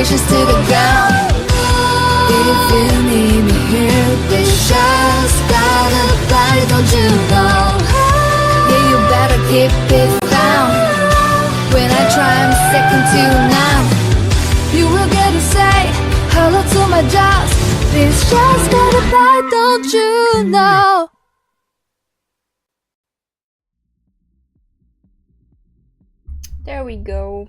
vibrations to the ground. If you need me here, this just gotta bite, don't you know? Yeah, you better keep it down. When I try, I'm second to none. You will get to say hello to my jaws. This just gotta bite, don't you know? There we go.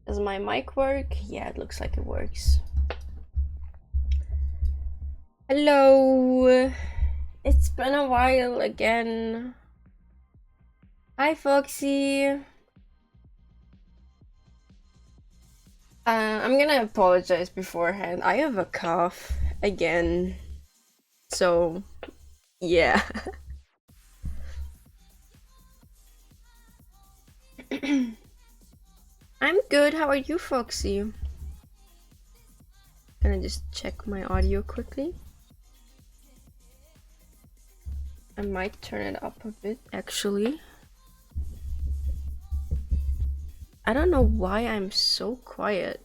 Does my mic work? Yeah, it looks like it works. Hello. It's been a while again. Hi, Foxy. I'm gonna apologize beforehand. I have a cough again. So, yeah. I'm good. How are you, Foxy? Gonna just check my audio quickly. I might turn it up a bit, actually. I don't know why I'm so quiet.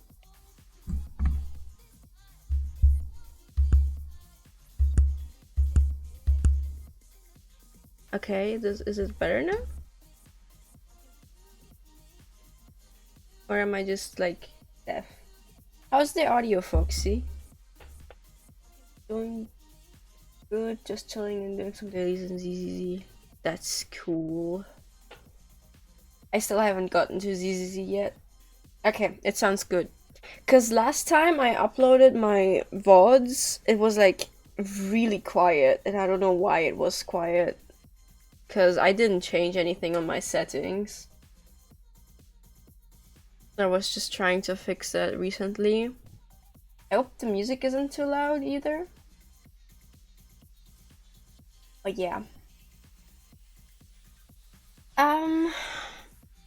Okay, is it better now? Or am I just like deaf? How's the audio, Foxy? Doing good, just chilling and doing some dailies in ZZZ. That's cool. I still haven't gotten to ZZZ yet. Okay, it sounds good. Cause last time I uploaded my VODs, it was like really quiet, and I don't know why it was quiet. Cause I didn't change anything on my settings. I was just trying to fix that recently. I hope the music isn't too loud either. But yeah.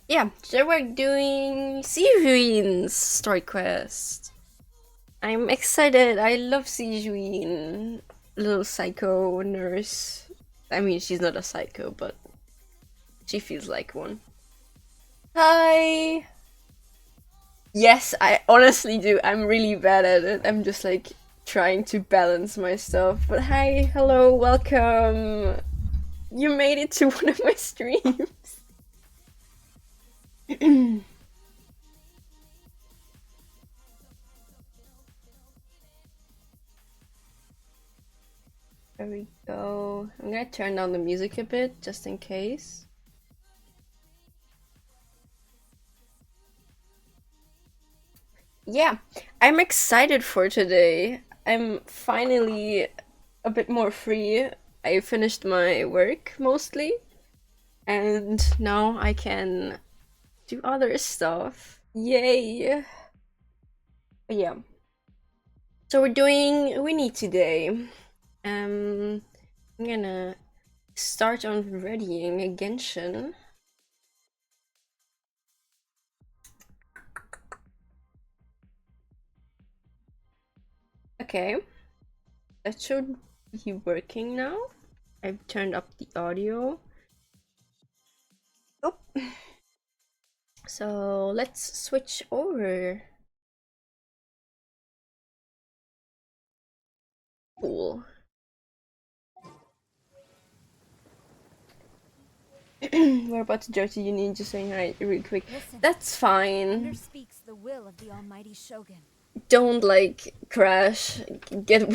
Yeah, so we're doing Sigewinne's story quest. I'm excited. I love Sigewinne. Little psycho nurse. I mean, she's not a psycho, but she feels like one. Hi! Yes, I honestly do. I'm really bad at it. I'm just like trying to balance my stuff. But hi, hello, welcome. You made it to one of my streams. There we go. I'm gonna turn down the music a bit just in case. Yeah, I'm excited for today. I'm finally a bit more free. I finished my work mostly, and now I can do other stuff. Yay! But yeah. So we're doing Winnie today. I'm gonna start on readying a Genshin. Okay, that should be working now. I've turned up the audio. Oh. So let's switch over. Cool. We're about to dirty you need just saying hi real quick. Listen, that's fine. Thunder speaks the will of the almighty Shogun. Don't like crash. Get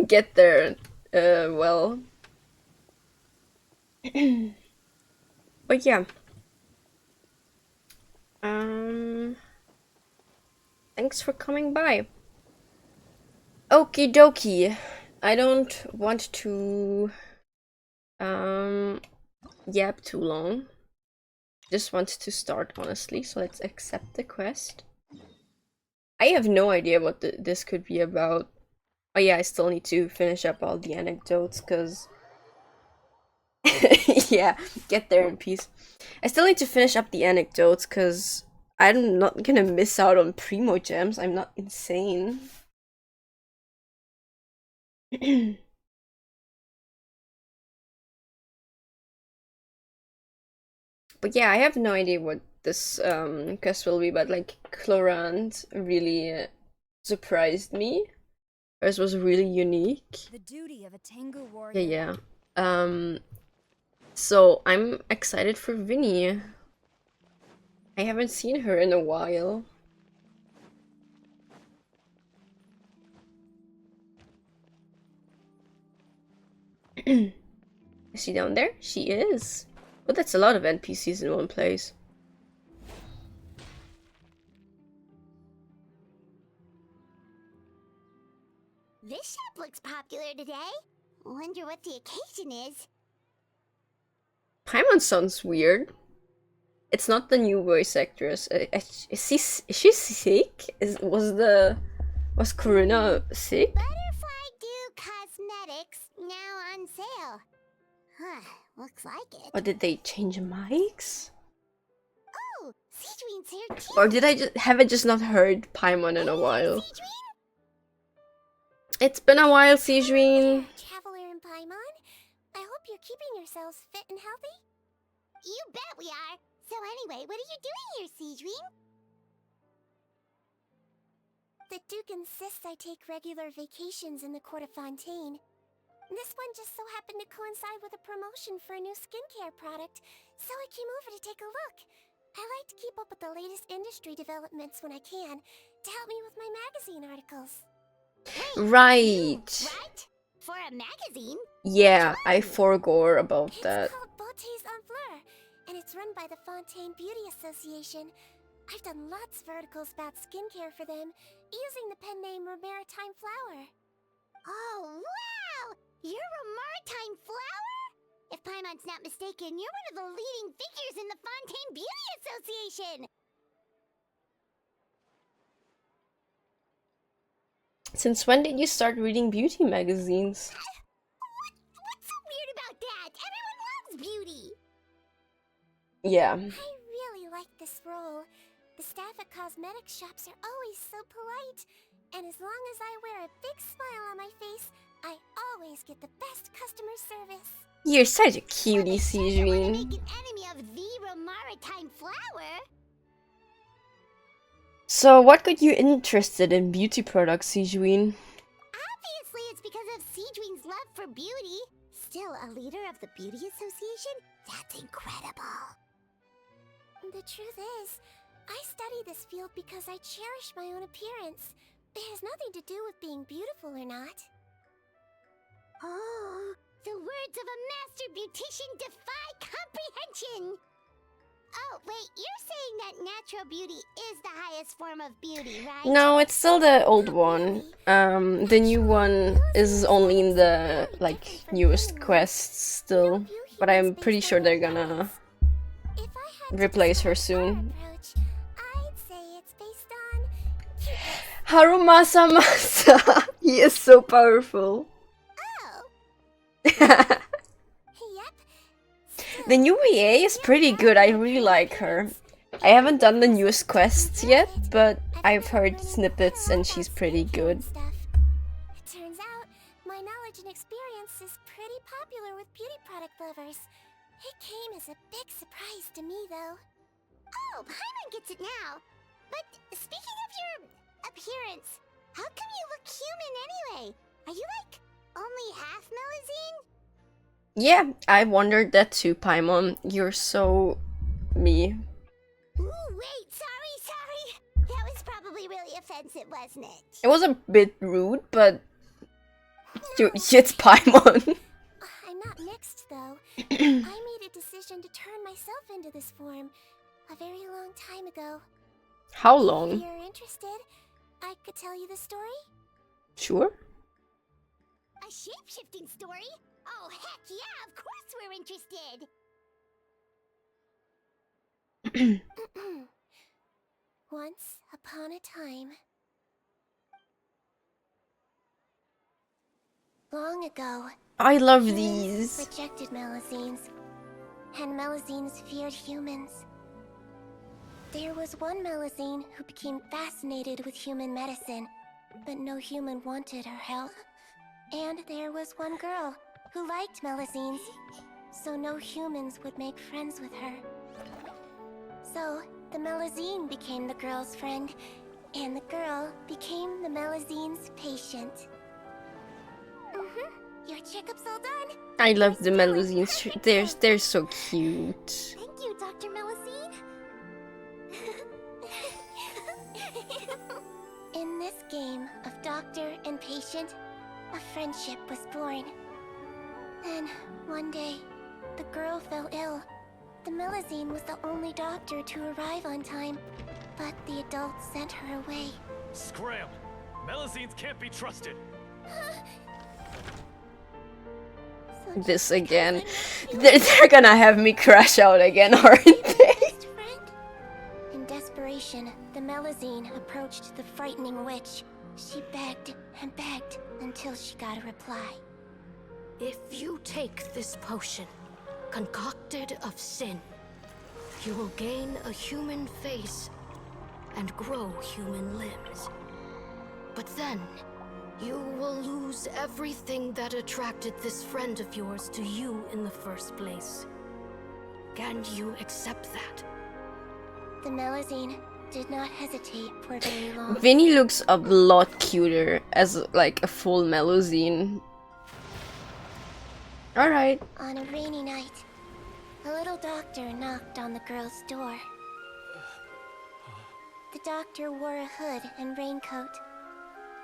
get there. Well. But yeah. Thanks for coming by. Okie dokie. I don't want to yap too long. Just want to start honestly, so let's accept the quest. I have no idea what this could be about. Oh yeah, I still need to finish up all the anecdotes because yeah, get there in peace. I still need to finish up the anecdotes because I'm not gonna miss out on primo gems. I'm not insane. But yeah, I have no idea what this quest will be, but like Clorant really surprised me. Hers was really unique. The duty of a Tengu warrior. Yeah. So I'm excited for Vinny. I haven't seen her in a while. Is she down there? She is. But that's a lot of NPCs in one place. This shop looks popular today. Wonder what the occasion is. Paimon sounds weird. It's not the new voice actress. Is she sick? Was Karuna sick? Butterfly Dew Cosmetics now on sale. Huh, looks like it. Or did they change mics? Oh, Sigewinne's here too. Or did I just not heard Paimon in a while? Sigewinne? It's been a while, Sigewinne. Traveler and Paimon, I hope you're keeping yourselves fit and healthy. You bet we are. So anyway, what are you doing here, Sigewinne? The Duke insists I take regular vacations in the court of Fontaine. This one just so happened to coincide with a promotion for a new skincare product, so I came over to take a look. I like to keep up with the latest industry developments when I can, to help me with my magazine articles. Right. What? For a magazine? Yeah, I forgot about that. It's called Beautés en Fleur, and it's run by the Fontaine Beauty Association. I've done lots of articles about skincare for them, using the pen name Maritime Flower. Oh, wow! You're a Maritime Flower? If Paimon's not mistaken, you're one of the leading figures in the Fontaine Beauty Association! Since when did you start reading beauty magazines? What's so weird about that? Everyone loves beauty! Yeah. I really like this role. The staff at cosmetic shops are always so polite. And as long as I wear a big smile on my face, I always get the best customer service. You're such a cutie, I want to Sigewinne. make an enemy of the Maritime Flower. So, what got you interested in beauty products, Sigewinne? Obviously, it's because of Sigewinne's love for beauty. Still a leader of the Beauty Association? That's incredible. The truth is, I study this field because I cherish my own appearance. It has nothing to do with being beautiful or not. Oh, the words of a master beautician defy comprehension! Oh, wait, you're saying that natural beauty is the highest form of beauty, right? No, it's still the old one. The new one is only in the, like, newest quests still. But I'm pretty sure they're gonna If I had to replace her describe our soon. approach, I'd say it's based on Harumasa Masa! He is so powerful. Yep. The new VA is pretty good, I really like her. I haven't done the newest quests yet, but I've heard snippets and she's pretty good. It turns out, my knowledge and experience is pretty popular with beauty product lovers. It came as a big surprise to me, though. Oh, Paimon gets it now. But speaking of your appearance, how come you look human anyway? Are you like only half Melusine? Yeah, I wondered that too, Paimon. You're so me. Ooh, wait, sorry. That was probably really offensive, wasn't it? It was a bit rude, but it's Paimon. I'm not mixed, though. I made a decision to turn myself into this form a very long time ago. How If long? you're interested, I could tell you the story. Sure. A shape-shifting story? Oh, heck yeah, of course we're interested! Once upon a time. Long ago, I love humans these. rejected Melusines, and Melusines feared humans. There was one Melusine who became fascinated with human medicine, but no human wanted her help. And there was one girl who liked Melusines, so no humans would make friends with her. So, the Melazine became the girl's friend, and the girl became the Melazine's patient. Your checkup's all done. I love the Melazines. They're so cute. Thank you, Dr. Melazine. In this game of doctor and patient, a friendship was born. Then, one day, the girl fell ill. The Melazine was the only doctor to arrive on time, but the adults sent her away. Scram! Melazines can't be trusted! So This just again. because They're gonna have me crash out again, aren't they? best friend? In desperation, the Melazine approached the frightening witch. She begged and begged until she got a reply. If you take this potion, concocted of sin, you will gain a human face and grow human limbs. But then, you will lose everything that attracted this friend of yours to you in the first place. Can you accept that? The Melazine did not hesitate for very long. Vinny looks a lot cuter as like a full Melazine. Alright. On a rainy night, a little doctor knocked on the girl's door. The doctor wore a hood and raincoat,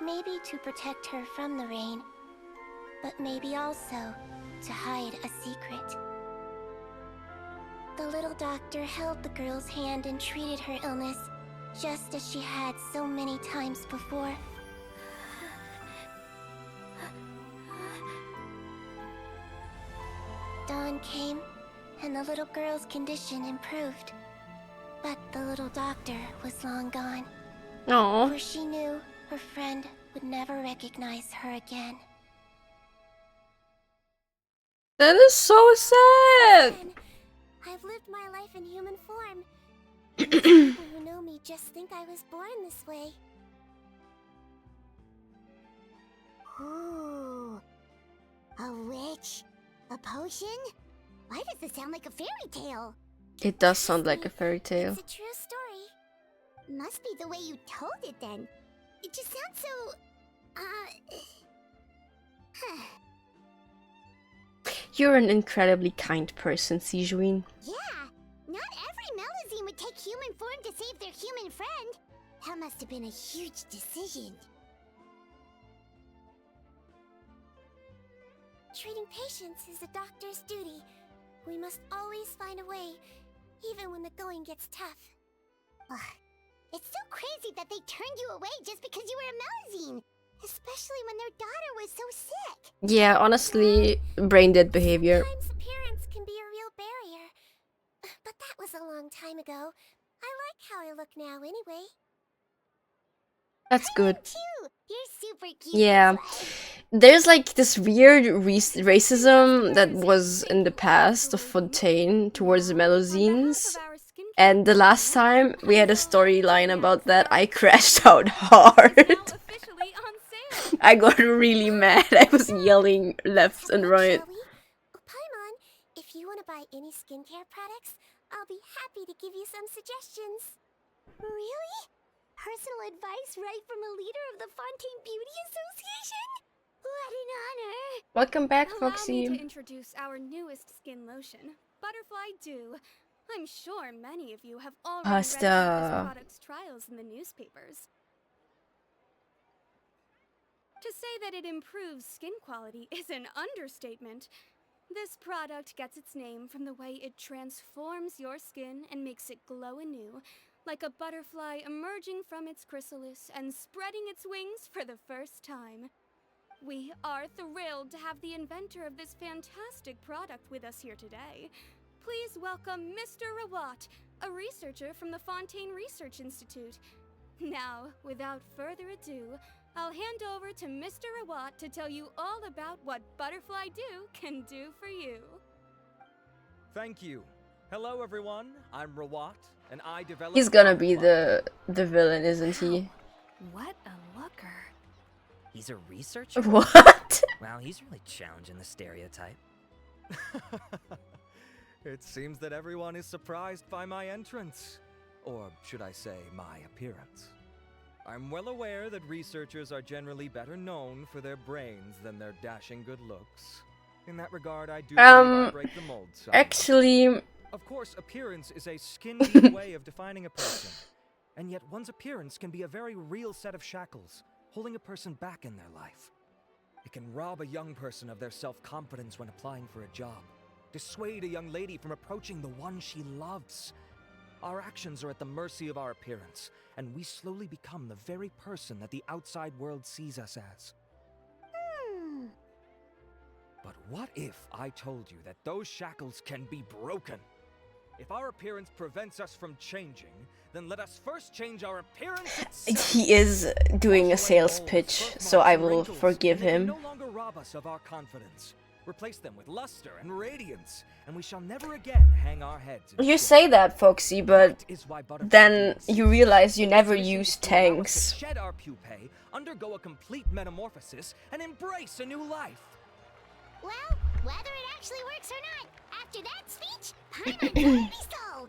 maybe to protect her from the rain, but maybe also to hide a secret. The little doctor held the girl's hand and treated her illness, just as she had so many times before. Dawn came, and the little girl's condition improved. But the little doctor was long gone, Aww. for she knew her friend would never recognize her again. That is so sad. And I've lived my life in human form. And the people who know me just think I was born this way. Ooh, a witch? A potion? Why does this sound like a fairy tale? It does sound like a fairy tale. It's a true story. Must be the way you told it then. It just sounds so... You're an incredibly kind person, Sigewinne. Yeah, not every Melazine would take human form to save their human friend. That must have been a huge decision. Treating patients is a doctor's duty. We must always find a way, even when the going gets tough. It's so crazy that they turned you away just because you were a Melazine, especially when their daughter was so sick. Yeah, honestly, brain dead behavior. Sometimes appearance can be a real barrier, but that was a long time ago. I like how I look now anyway. That's good. Too. You're super cute. Yeah. There's like this weird racism that was in the past of Fontaine towards the Melazines. And the last time we had a storyline about that, I crashed out hard. I got really mad. I was yelling left and right. Paimon, if you want to buy any skincare products, I'll be happy to give you some suggestions. Really? Personal advice right from a leader of the Fontaine Beauty Association? What an honor! Welcome back, Allow me to Foxy. introduce our newest skin lotion, Butterfly Dew. I'm sure many of you have already read about this Pasta. product's trials in the newspapers. To say that it improves skin quality is an understatement. This product gets its name from the way it transforms your skin and makes it glow anew, like a butterfly emerging from its chrysalis and spreading its wings for the first time. We are thrilled to have the inventor of this fantastic product with us here today. Please welcome Mr. Rawat, a researcher from the Fontaine Research Institute. Now, without further ado, I'll hand over to Mr. Rawat to tell you all about what Butterfly Dew can do for you. Thank you. Hello everyone, I'm Rawat, and I developed... He's gonna be the villain, isn't he? What a looker. He's a researcher? What? Wow, he's really challenging the stereotype. It seems that everyone is surprised by my entrance. Or should I say, my appearance. I'm well aware that researchers are generally better known for their brains than their dashing good looks. In that regard, I do believe I break the mold some. Actually, Of course, appearance is a skin-deep way of defining a person. And yet one's appearance can be a very real set of shackles, holding a person back in their life. It can rob a young person of their self-confidence when applying for a job, dissuade a young lady from approaching the one she loves. Our actions are at the mercy of our appearance, and we slowly become the very person that the outside world sees us as. But what if I told you that those shackles can be broken? If our appearance prevents us from changing, then let us first change our appearance itself. he is doing a sales pitch, so I will forgive him. No longer rob us of our confidence. Replace them with luster and radiance, and we shall never again hang our heads. You say that, Foxy, but then you realize you never use tanks. Shed our pupae, undergo a complete metamorphosis, and embrace a new life. Well, whether it actually works or not, after that speech, Paimon's already sold.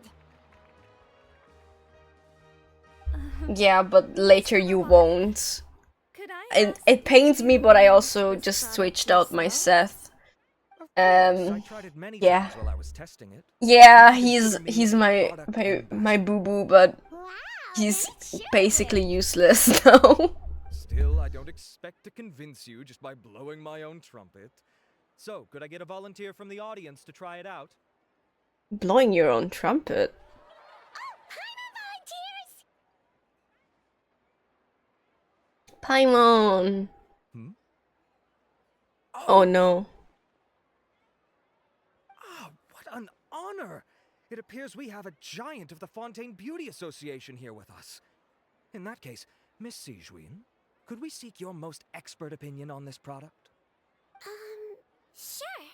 Yeah, but later you won't. Could I It pains me, but I also just switched out my Seth. I tried it many Yeah. times while I was testing it. Yeah, he's my boo-boo, but Wow, he's then it sure basically is. useless now. Still, I don't expect to convince you just by blowing my own trumpet. So, could I get a volunteer from the audience to try it out? Blowing your own trumpet. Paimon! Hmm? Oh no. Ah, what an honor! It appears we have a giant of the Fontaine Beauty Association here with us. In that case, Miss Sigewinne, could we seek your most expert opinion on this product? Sure.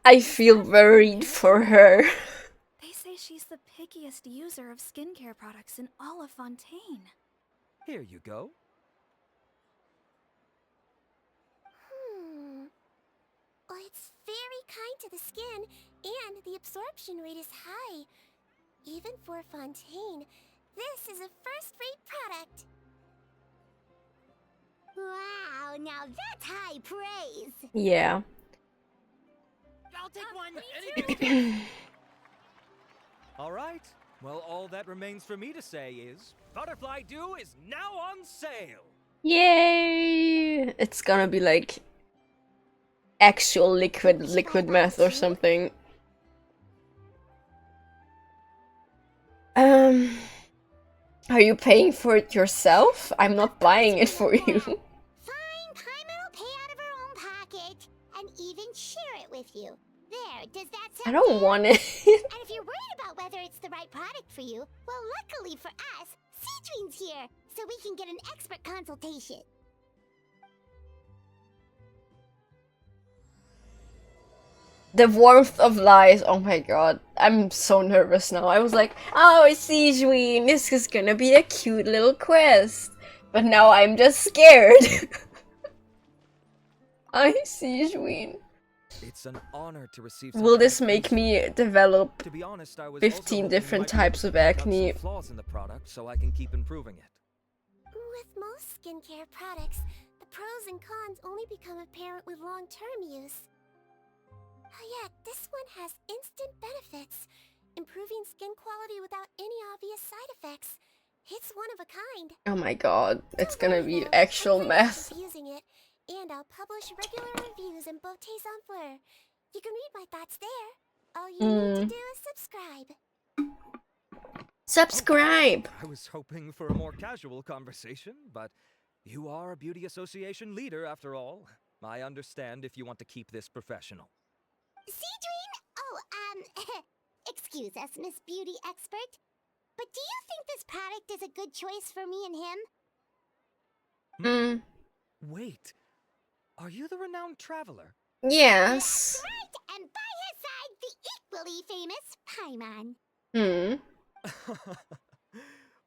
I feel worried for her. They say she's the pickiest user of skincare products in all of Fontaine. Here you go. Well, it's very kind to the skin, and the absorption rate is high. Even for Fontaine, this is a first-rate product. Wow, now that's high praise. Yeah. I'll take one. All right. Well, all that remains for me to say is, Butterfly Dew is now on sale. Yay! It's gonna be like actual liquid meth or something. Are you paying for it yourself? I'm not buying it for you. Fine, Paimon will pay out of her own pocket, and even share it with you. There, does that I sound don't fair? want it. And if you're worried about whether it's the right product for you, well, luckily for us, Sigewinne's here, so we can get an expert consultation. The warmth of lies. Oh my god. I'm so nervous now. I was like, oh, it's Sigewinne. This is gonna be a cute little quest. But now I'm just scared. I Sigewinne. It's an honor to receive. Will this make me develop To be honest, I was 15 also hoping different you might be types able of to pick out acne? some flaws in the product so I can keep improving it. With most skincare products, the pros and cons only become apparent with long-term use. Yet, this one has instant benefits, improving skin quality without any obvious side effects. It's one of a kind. Oh my god. It's Don't gonna worry, be though. actual I'm very meth. happy using it, and I'll publish regular reviews in Beauté Sans Fleur. You can read my thoughts there. All you need to do is subscribe. Subscribe! I was hoping for a more casual conversation, but you are a beauty association leader after all. I understand if you want to keep this professional. Sigewinne? Oh, excuse us, Miss Beauty Expert. But do you think this product is a good choice for me and him? Wait, are you the renowned traveler? Yes. Right, and by his side, the equally famous Paimon.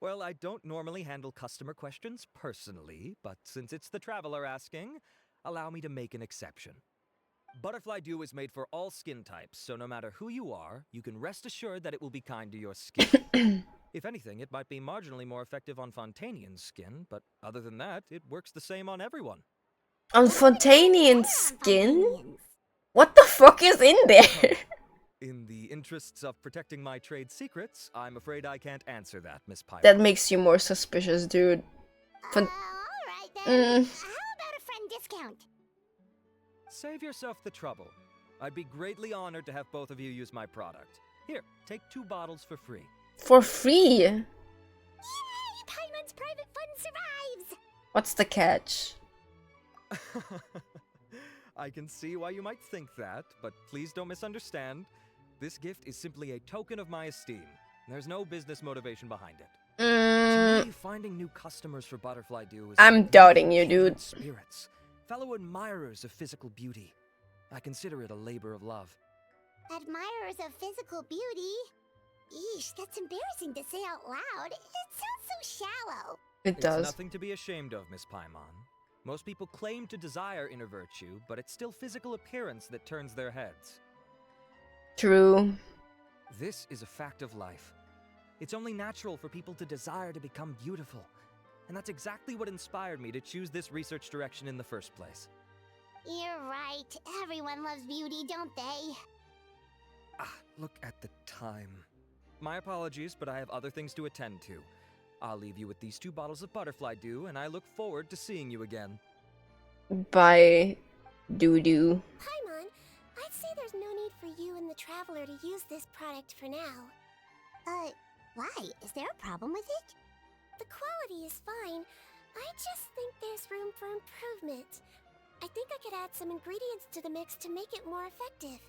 Well, I don't normally handle customer questions personally, but since it's the traveler asking, allow me to make an exception. Butterfly Dew is made for all skin types, so no matter who you are, you can rest assured that it will be kind to your skin. If anything, it might be marginally more effective on Fontanian's skin, but other than that, it works the same on everyone. On Fontanian skin? What the fuck is in there? In the interests of protecting my trade secrets, I'm afraid I can't answer that, Miss Pyro. That makes you more suspicious, dude. Alright then. How about a friend discount? Save yourself the trouble. I'd be greatly honored to have both of you use my product. Here, take 2 bottles for free. For free? Yay! Paimon's private fund survives! What's the catch? I can see why you might think that, but please don't misunderstand. This gift is simply a token of my esteem. There's no business motivation behind it. To me, finding new customers for Butterfly Dew is I'm doubting you, dude. Spirits, fellow admirers of physical beauty. I consider it a labor of love. Admirers of physical beauty? Eesh, that's embarrassing to say out loud. It sounds so shallow. It does. It's nothing to be ashamed of, Miss Paimon. Most people claim to desire inner virtue, but it's still physical appearance that turns their heads. True. This is a fact of life. It's only natural for people to desire to become beautiful. And that's exactly what inspired me to choose this research direction in the first place. You're right. Everyone loves beauty, don't they? Ah, look at the time. My apologies, but I have other things to attend to. I'll leave you with these 2 bottles of Butterfly Dew, and I look forward to seeing you again. Bye, doo-doo. Paimon, I'd say there's no need for you and the Traveler to use this product for now. Why? Is there a problem with it? The quality is fine. I just think there's room for improvement. I think I could add some ingredients to the mix to make it more effective.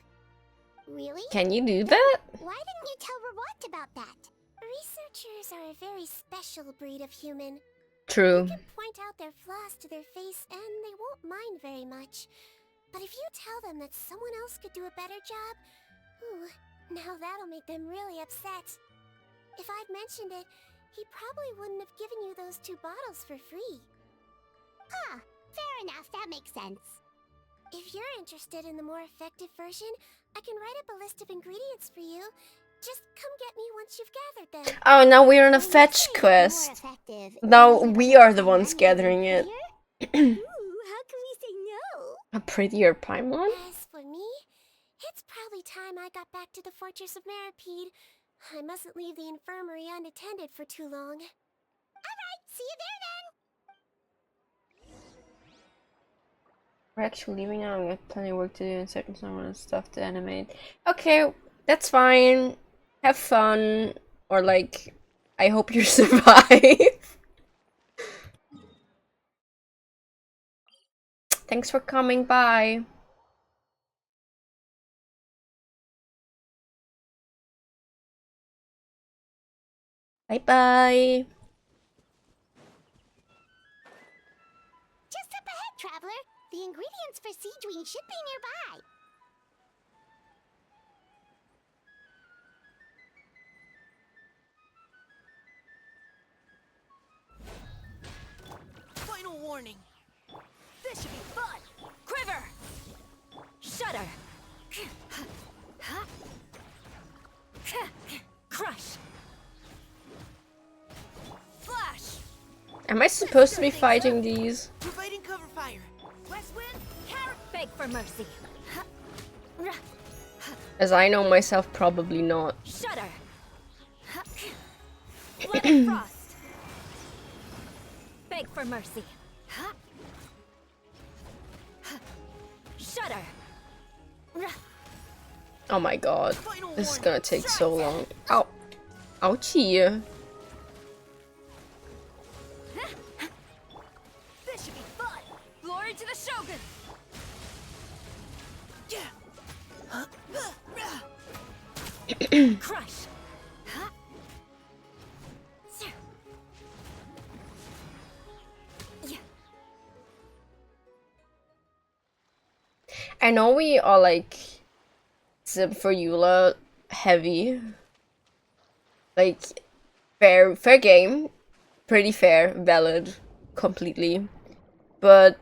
Really? Can you do that? Why didn't you tell Rawat about that? Researchers are a very special breed of human. True. You can point out their flaws to their face and they won't mind very much. But if you tell them that someone else could do a better job, ooh, now that'll make them really upset. If I'd mentioned it, he probably wouldn't have given you those 2 bottles for free. Huh, fair enough, that makes sense. If you're interested in the more effective version, I can write up a list of ingredients for you. Just come get me once you've gathered them. Oh, now we're on a fetch More quest. effective. Now we are the ones gathering it. Ooh, how can we say no? A prettier Paimon? As for me, it's probably time I got back to the Fortress of Maripede. I mustn't leave the infirmary unattended for too long. Alright, see you there then! We're actually leaving now. We got plenty of work to do and certain stuff to animate. Okay, that's fine. Have fun. Or like, I hope you survive. Thanks for coming by. Bye-bye. Just up ahead, Traveler. The ingredients for Sigewinne should be nearby. Final warning. This should be fun. Quiver. Shudder. Crush. Flash. Am I supposed to be fighting these? Providing cover fire. West wind. Carrot. Beg for mercy. As I know myself, probably not. Shudder. Blood frost. Beg for mercy. Shudder. Oh my god. This is gonna take so long. Ow. Ouchie. This should be fun. Glory to the Shogun. Crush. I know we are like Zip for Eula heavy. Like fair game. Pretty fair, valid, completely. But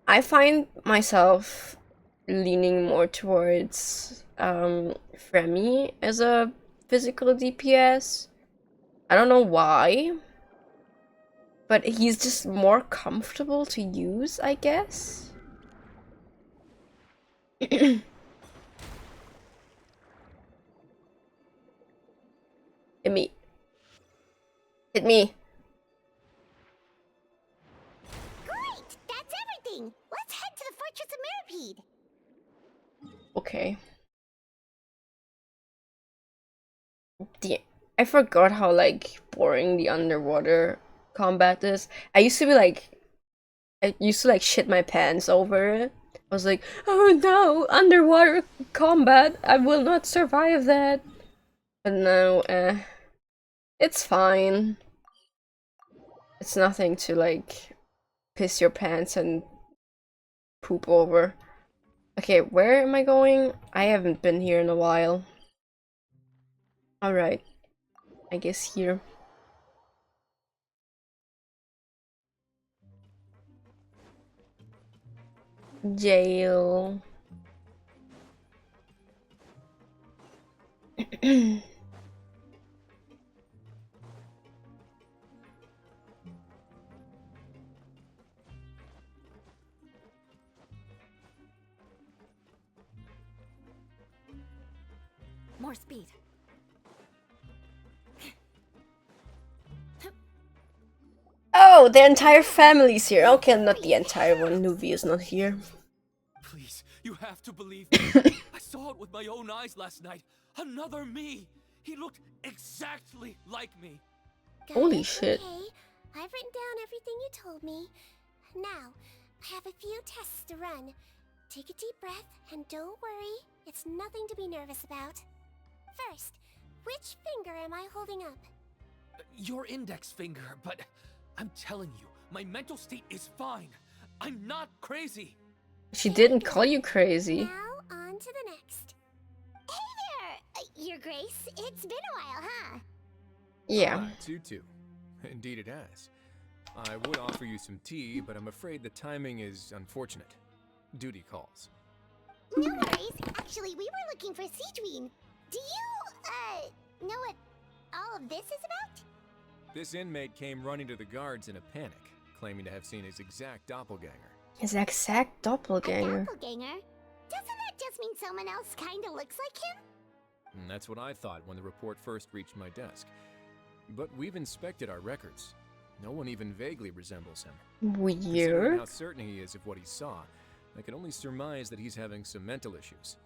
I find myself leaning more towards Fremi as a physical DPS. I don't know why, but he's just more comfortable to use, I guess. Hit me. Hit me. Great! That's everything! Let's head to the Fortress of Mirrorpeed! Okay. I forgot how like boring the underwater combat is. I used to like shit my pants over it. I was like, oh no, underwater combat, I will not survive that. But now, it's fine. It's nothing to like piss your pants and poop over. Okay, where am I going? I haven't been here in a while. Alright, I guess here. Jail. More speed. Oh, the entire family's here. Okay, not the entire one. Nuvi is not here. Please, you have to believe me. I saw it with my own eyes last night. Another me. He looked exactly like me. Holy Guys, shit. Okay, I've written down everything you told me. Now, I have a few tests to run. Take a deep breath and don't worry. It's nothing to be nervous about. First, which finger am I holding up? Your index finger, but I'm telling you, my mental state is fine. I'm not crazy. She didn't call you crazy. Now, on to the next. Hey there, Your Grace. It's been a while, huh? Yeah. Tutu. Indeed it has. I would offer you some tea, but I'm afraid the timing is unfortunate. Duty calls. No worries. Actually, we were looking for Sigewinne. Do you, know what all of this is about? This inmate came running to the guards in a panic, claiming to have seen his exact doppelganger. His exact doppelganger. A doppelganger? Doesn't that just mean someone else kinda looks like him? And that's what I thought when the report first reached my desk. But we've inspected our records. No one even vaguely resembles him. Considering Weird. how certain he is of what he saw, I can only surmise that he's having some mental issues.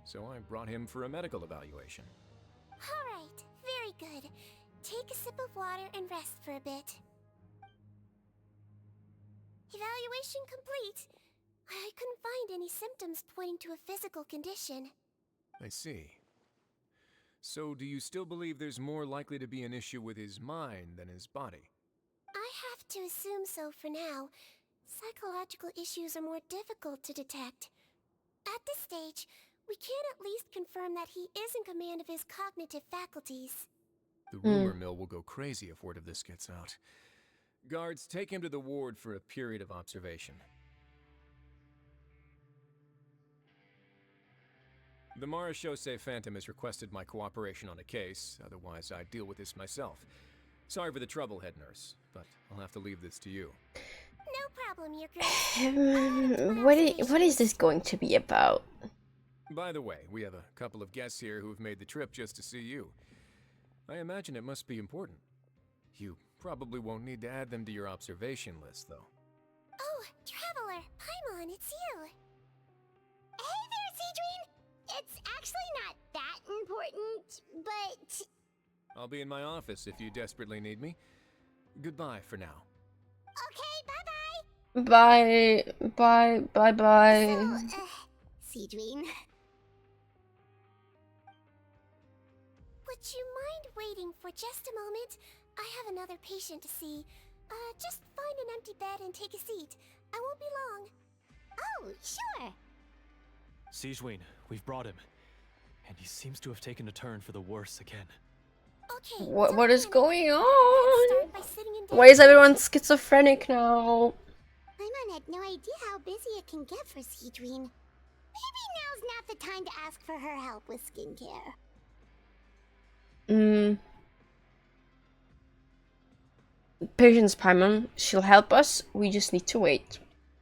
So I brought him for a medical evaluation. Alright, very good. Take a sip of water and rest for a bit. Evaluation complete. I couldn't find any symptoms pointing to a physical condition. I see. So do you still believe there's more likely to be an issue with his mind than his body? I have to assume so for now. Psychological issues are more difficult to detect. At this stage, we can at least confirm that he is in command of his cognitive faculties. The rumor mill will go crazy if word of this gets out. Guards, take him to the ward for a period of observation. The Marechaussee Phantom has requested my cooperation on a case, otherwise I'd deal with this myself. Sorry for the trouble, head nurse, but I'll have to leave this to you. No problem, Your Grace. What is this going to be about? By the way, we have a couple of guests here who've made the trip just to see you. I imagine it must be important. You probably won't need to add them to your observation list, though. Oh, Traveler, Paimon, it's you. Hey there, Sigewinne! It's actually not that important, but... I'll be in my office if you desperately need me. Goodbye for now. Okay, bye-bye! Bye. Sigewinne... Would you mind waiting for just a moment? I have another patient to see. Just find an empty bed and take a seat. I won't be long. Oh, sure. Sigewinne, we've brought him. And he seems to have taken a turn for the worse again. Okay. What is going Let's on? start by sitting in Why is everyone schizophrenic now? Paimon had no idea how busy it can get for Sigewinne. Maybe now's not the time to ask for her help with skincare. Patience, Paimon. She'll help us. We just need to wait.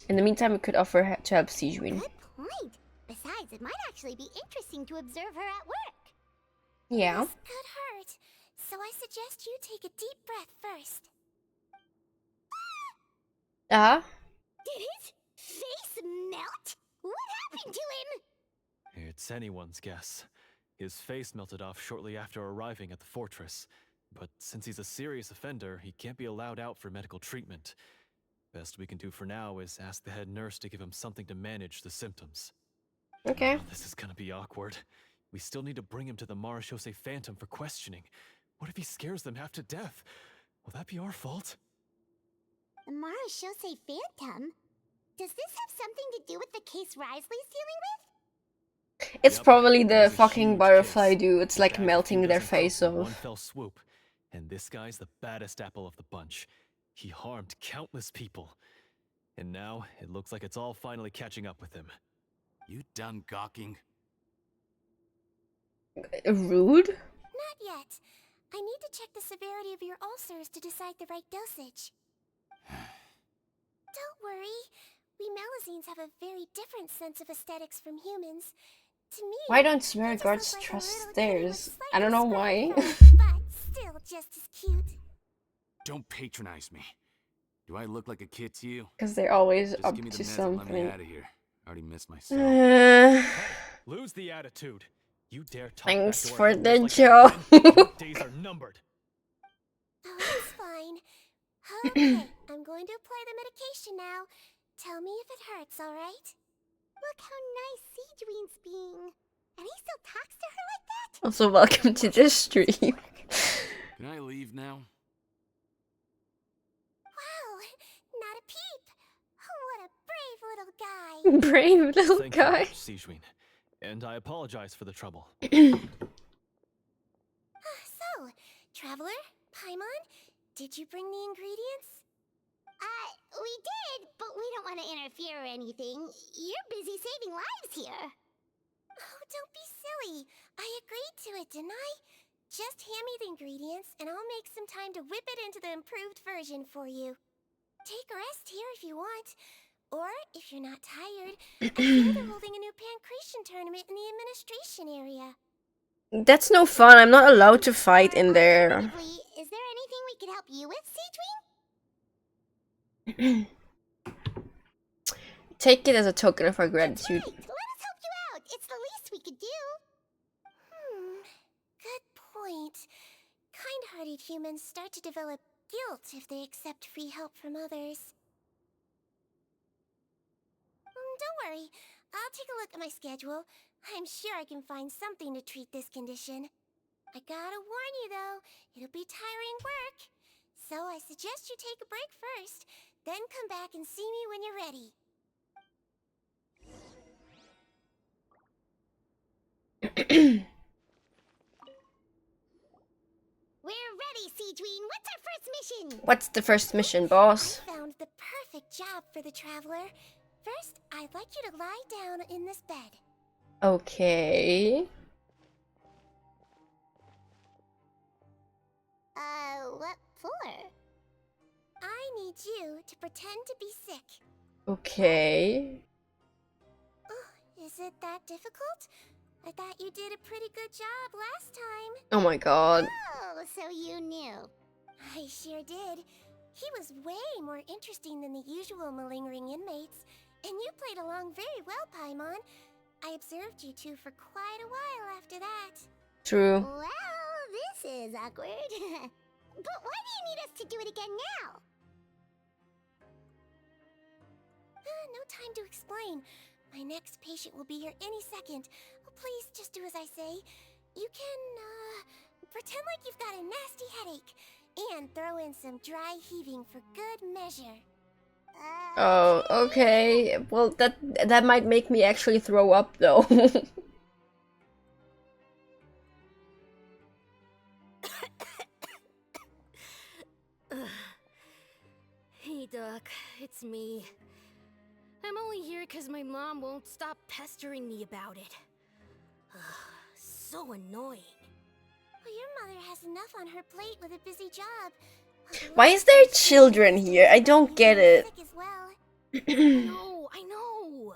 In the meantime, we could offer to help Sigewinne. Good point. Besides, it might actually be interesting to observe her at work. Yeah. This could hurt, so I suggest you take a deep breath first. Did his face melt? What happened to him? It's anyone's guess. His face melted off shortly after arriving at the fortress. But since he's a serious offender, he can't be allowed out for medical treatment. Best we can do for now is ask the head nurse to give him something to manage the symptoms. Okay. Oh, this is gonna be awkward. We still need to bring him to the Marishose Phantom for questioning. What if he scares them half to death? Will that be our fault? The Marishose Phantom? Does this have something to do with the case Risley's dealing with? It's Yep, probably the there's a fucking huge butterfly case. dude. It's like Bad if he melting their doesn't cope face in one off. fell swoop. And this guy's the baddest apple of the bunch. He harmed countless people. And now, it looks like it's all finally catching up with him. You done gawking? Rude? Not yet. I need to check the severity of your ulcers to decide the right dosage. Don't worry. We Melazines have a very different sense of aesthetics from humans. To me, Why don't you just Smear look guards like a trust little kitty with theirs? I slightly don't know scruffy why. fur, but still just as cute. Don't patronize me. Do I look like a kid to you? Because they're always Just up give me the to meds and let me something. out of here. I already missed myself. Hey, lose the attitude. You dare talk Thanks back to for our the elders like that joke. again? Your days are numbered. Oh, it's fine. Okay, I'm going to apply the medication now. Tell me if it hurts, alright? Look how nice Sigewinne's being. And he still talks to her like that? Also, welcome to the stream. Can I leave now? Wow, not a peep. What a brave little guy. Brave little Thank guy. you, Sigewinne. And I apologize for the trouble. So, Traveler, Paimon, did you bring the ingredients? We did, but we don't want to interfere or anything. You're busy saving lives here. Oh, don't be silly. I agreed to it, didn't I? Just hand me the ingredients, and I'll make some time to whip it into the improved version for you. Take a rest here if you want. Or, if you're not tired, I hear they're holding a new Pancration tournament in the administration area. That's no fun. I'm not allowed to fight in there. Alternatively, is there anything we could help you with, Sigewinne? Take it as a token of our gratitude. Right. Let us help you out. It's the least we could do. Good point. Kind-hearted humans start to develop guilt if they accept free help from others. Don't worry. I'll take a look at my schedule. I'm sure I can find something to treat this condition. I gotta warn you though, it'll be tiring work. So I suggest you take a break first, then come back and see me when you're ready. We're ready, Sigewinne. What's our first mission? What's the first mission, boss? I found the perfect job for the Traveler. First, I'd like you to lie down in this bed. Okay. What for? I need you to pretend to be sick. Okay. Oh, is it that difficult? I thought you did a pretty good job last time. Oh my god. Oh, so you knew. I sure did. He was way more interesting than the usual malingering inmates. And you played along very well, Paimon. I observed you two for quite a while after that. True. Well, this is awkward. But why do you need us to do it again now? No time to explain. My next patient will be here any second. Oh, please, just do as I say. You can, pretend like you've got a nasty headache. And throw in some dry heaving for good measure. Oh, okay. Well, that might make me actually throw up, though. Hey, Doc. It's me. I'm only here because my mom won't stop pestering me about it. So annoying. Well, your mother has enough on her plate with a busy job. Why is there children here? I don't get it. Sick as well. I know.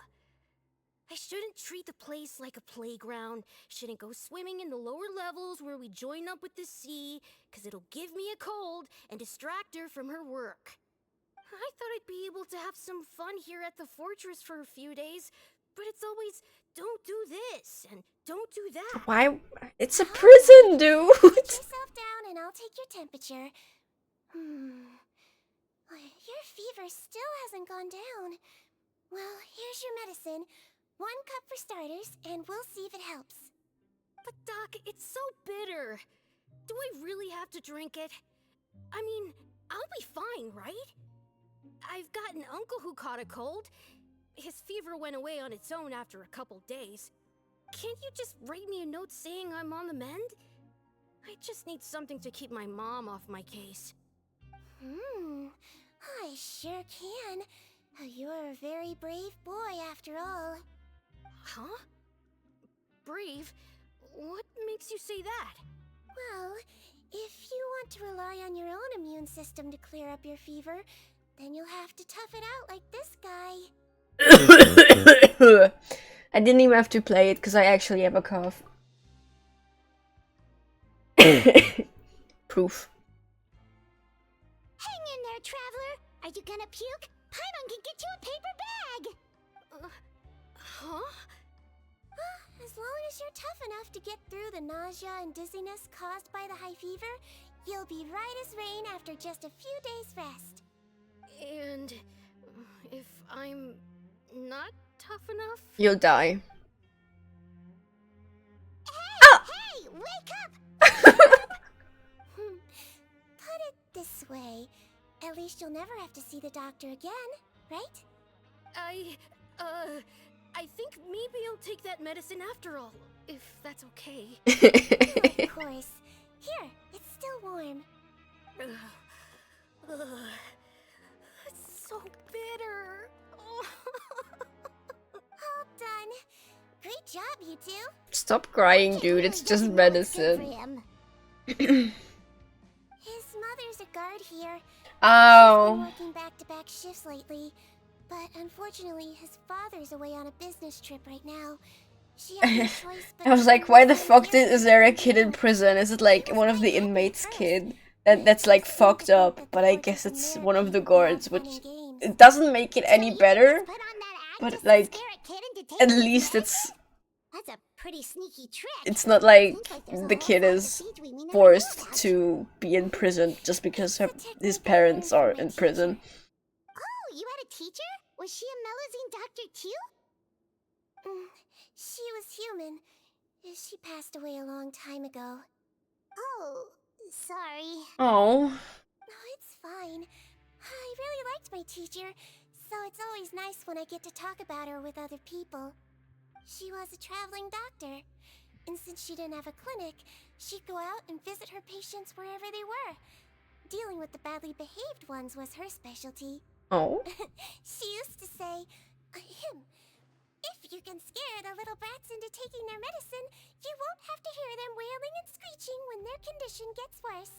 I shouldn't treat the place like a playground. Shouldn't go swimming in the lower levels where we join up with the sea, because it'll give me a cold and distract her from her work. I thought I'd be able to have some fun here at the fortress for a few days, but it's always, don't do this and don't do that. Why? It's a prison, dude. Put yourself down and I'll take your temperature. Your fever still hasn't gone down. Well, here's your medicine. 1 cup for starters, and we'll see if it helps. But Doc, it's so bitter. Do I really have to drink it? I mean, I'll be fine, right? I've got an uncle who caught a cold. His fever went away on its own after a couple days. Can't you just write me a note saying I'm on the mend? I just need something to keep my mom off my case. I sure can. You're a very brave boy after all. Huh? Brave? What makes you say that? Well, if you want to rely on your own immune system to clear up your fever, then you'll have to tough it out like this guy. I didn't even have to play it because I actually have a cough. Proof. Hang in there, traveler. Are you gonna puke? Paimon can get you a paper bag. Huh? As long as you're tough enough to get through the nausea and dizziness caused by the high fever, you'll be right as rain after just a few days' rest. And if I'm not tough enough? You'll die. Hey, wake up! Put it this way. At least you'll never have to see the doctor again, right? I think maybe I'll take that medicine after all, if that's okay. Of course. Here, it's still warm. It's so bitter. All done. Great job, you two. Stop crying, dude. It's just medicine. His mother's a guard here. Oh. He's been working back-to-back shifts lately, but unfortunately, his father's away on a business trip right now. She had no choice but I was like, why the fuck is there a kid in prison? Is it like one of the inmates' kid? That's like fucked up, but I guess it's one of the guards, which it doesn't make it any better, but like at least That's a pretty sneaky trick. it's not like the kid is forced to be in prison just because his parents are in prison. Oh, you had a teacher? Was she a Mellazine doctor too? She was human. She passed away a long time ago. Oh, sorry. Oh. No, it's fine. I really liked my teacher, so it's always nice when I get to talk about her with other people. She was a traveling doctor, and since she didn't have a clinic, she'd go out and visit her patients wherever they were. Dealing with the badly behaved ones was her specialty. Oh. She used to say, if you can scare the little brats into taking their medicine, you won't have to hear them wailing and screeching when their condition gets worse.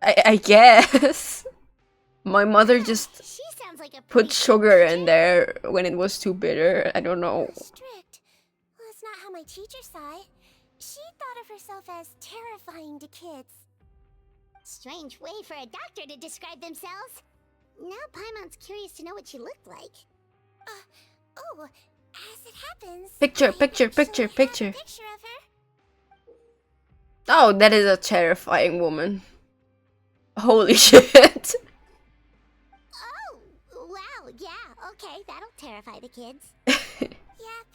I guess. My mother just She sounds like a put pretty sugar in there when it was too bitter. I don't know. strict. Well, that's not how my teacher saw it. She thought of herself as terrifying to kids. Strange way for a doctor to describe themselves. Now Paimon's curious to know what she looked like. As it happens, Picture. I actually have a picture of her. Oh, that is a terrifying woman. Holy shit. Oh, wow, yeah, okay, that'll terrify the kids. Yep.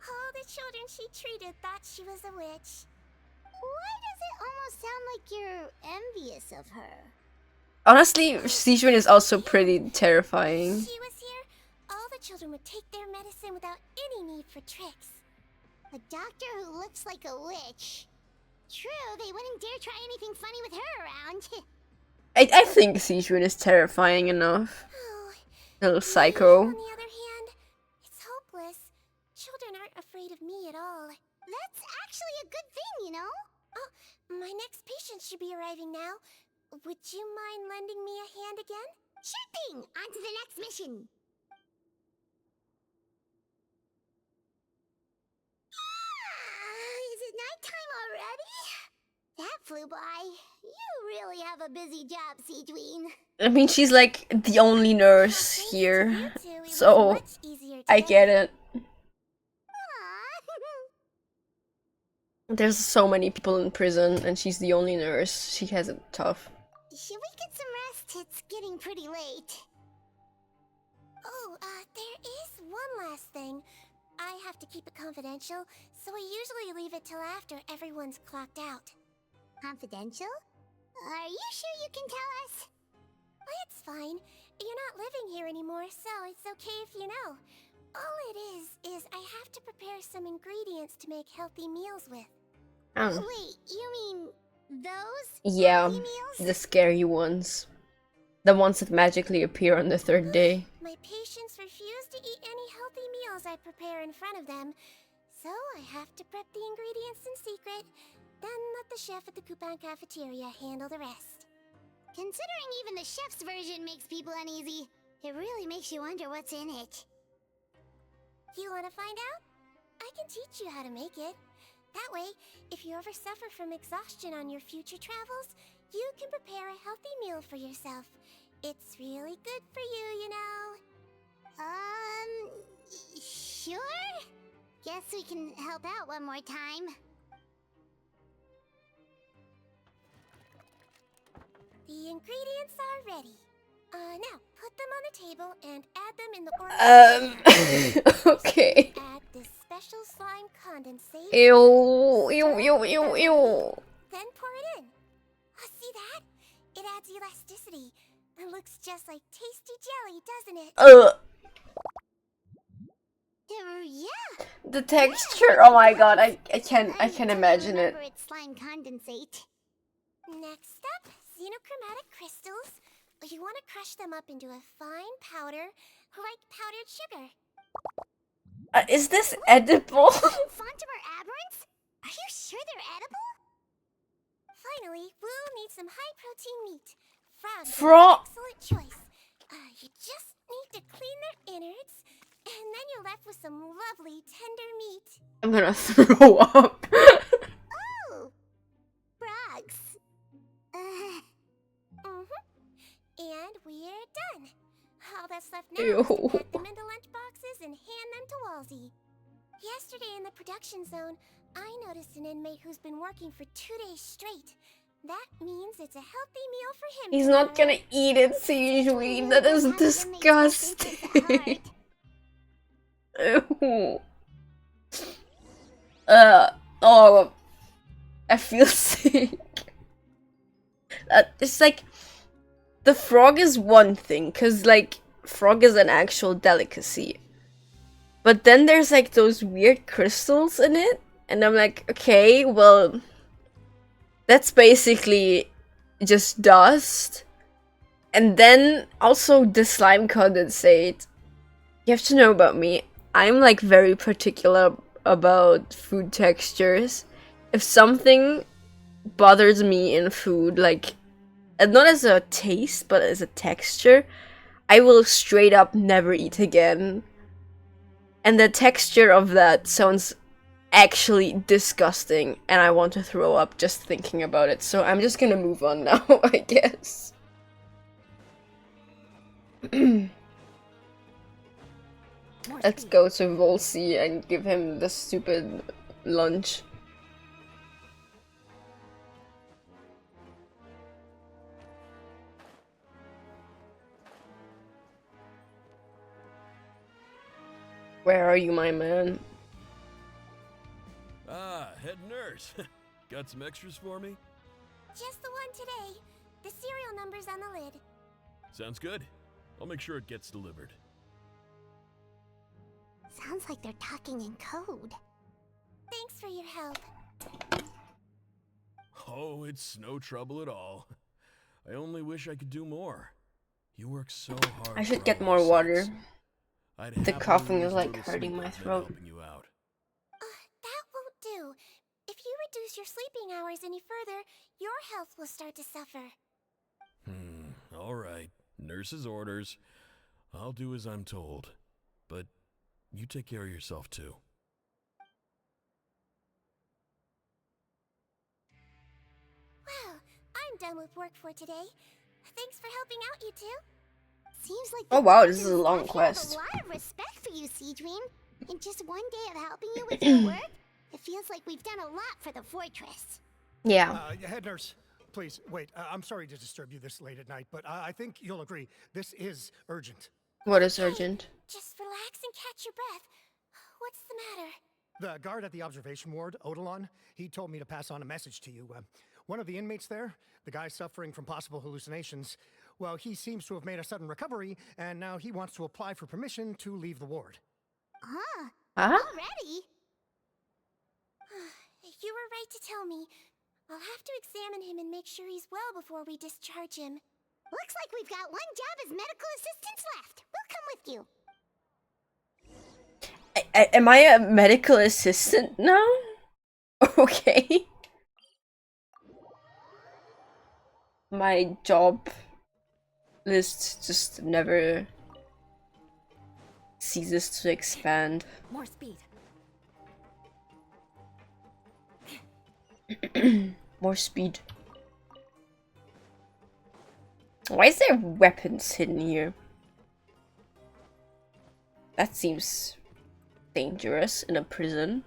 All the children she treated thought she was a witch. Why does it almost sound like you're envious of her? Honestly, Sigewinne is also pretty terrifying. She was here, all the children would take their medicine without any need for tricks. A doctor who looks like a witch. True, they wouldn't dare try anything funny with her around. I think Sigewinne is terrifying enough. Oh, Little Me, psycho. on the other hand, it's hopeless. Children aren't afraid of me at all. That's actually a good thing, you know? Oh, my next patient should be arriving now. Would you mind lending me a hand again? Sure thing! On to the next mission! Is it nighttime already? That flew by. You really have a busy job, Sigewinne. I mean, she's like the only nurse Thanks here, to you two, it was so much easier I today. get it. Aw. There's so many people in prison, and she's the only nurse. She has it tough. Should we get some rest? It's getting pretty late. Oh, there is one last thing. I have to keep it confidential, so I usually leave it till after everyone's clocked out. Confidential? Are you sure you can tell us? Well, it's fine. You're not living here anymore, so it's okay if you know. All it is I have to prepare some ingredients to make healthy meals with. Oh. Wait, you mean those Yeah, healthy meals? the scary ones. The ones that magically appear on the third day. My patients refuse to eat any healthy meals I prepare in front of them, so I have to prep the ingredients in secret, then let the chef at the coupon cafeteria handle the rest. Considering even the chef's version makes people uneasy, it really makes you wonder what's in it. You want to find out? I can teach you how to make it. That way, if you ever suffer from exhaustion on your future travels, you can prepare a healthy meal for yourself. It's really good for you, you know. Sure? Guess we can help out one more time. The ingredients are ready. Now, put them on the table and add them in the order. Okay. Add this special slime condensate. Ew, ew, ew, ew, ew. Then pour it in. Oh, see that? It adds elasticity. It looks just like tasty jelly, doesn't it? Yeah. The texture, oh my god, I can imagine it. It's slime condensate. Next up, xenochromatic crystals. You want to crush them up into a fine powder, like powdered sugar. Is this edible? Fontimer aberrants? Are you sure they're edible? Finally, we'll need some high-protein meat. Frogs are an excellent choice. You just need to clean their innards, and then you're left with some lovely, tender meat. I'm gonna throw up. Oh! Frogs. And we're done. All that's left now is to pack them into lunch boxes and hand them to Walsey. Yesterday in the production zone, I noticed an inmate who's been working for 2 days straight. That means it's a healthy meal for him. He's not gonna eat it, Sigewinne. That is disgusting. Ew. Oh, I feel sick. It's like, the frog is one thing, cause like, frog is an actual delicacy. But then there's like those weird crystals in it, and I'm like, okay, well, that's basically just dust. And then also the slime condensate. You have to know about me. I'm like very particular about food textures. If something bothers me in food, like, and not as a taste, but as a texture, I will straight up never eat again. And the texture of that sounds actually disgusting, and I want to throw up just thinking about it. So I'm just gonna move on now, I guess. Let's go to Volsey and give him the stupid lunch. Where are you, my man? Ah, head nurse. Got some extras for me? Just the one today. The serial number's on the lid. Sounds good. I'll make sure it gets delivered. Sounds like they're talking in code. Thanks for your help. Oh, it's no trouble at all. I only wish I could do more. You work so hard. I should for get our more water. sakes. I'd The happily coughing lose is a like little hurting sleep my if it meant throat. helping you out. That won't do. If you reduce your sleeping hours any further, your health will start to suffer. All right. Nurse's orders. I'll do as I'm told. But you take care of yourself too. Well, I'm done with work for today. Thanks for helping out, you two. Seems like Oh the wow, guards this is and a long staff here have quest. a lot of respect for you, Sigewinne. In just one day of helping you with your work, it feels like we've done a lot for the fortress. Yeah. Head nurse, please, wait. I'm sorry to disturb you this late at night, but I think you'll agree, this is urgent. What is urgent? Just relax and catch your breath. What's the matter? The guard at the observation ward, Odilon, he told me to pass on a message to you. One of the inmates there, the guy suffering from possible hallucinations, well, he seems to have made a sudden recovery, and now he wants to apply for permission to leave the ward. Huh? Huh? Already? You were right to tell me. I'll have to examine him and make sure he's well before we discharge him. Looks like we've got one job as medical assistants left. We'll come with you. Am I a medical assistant now? Okay. My job list just never ceases to expand. More speed. More speed. Why is there weapons hidden here? That seems dangerous in a prison.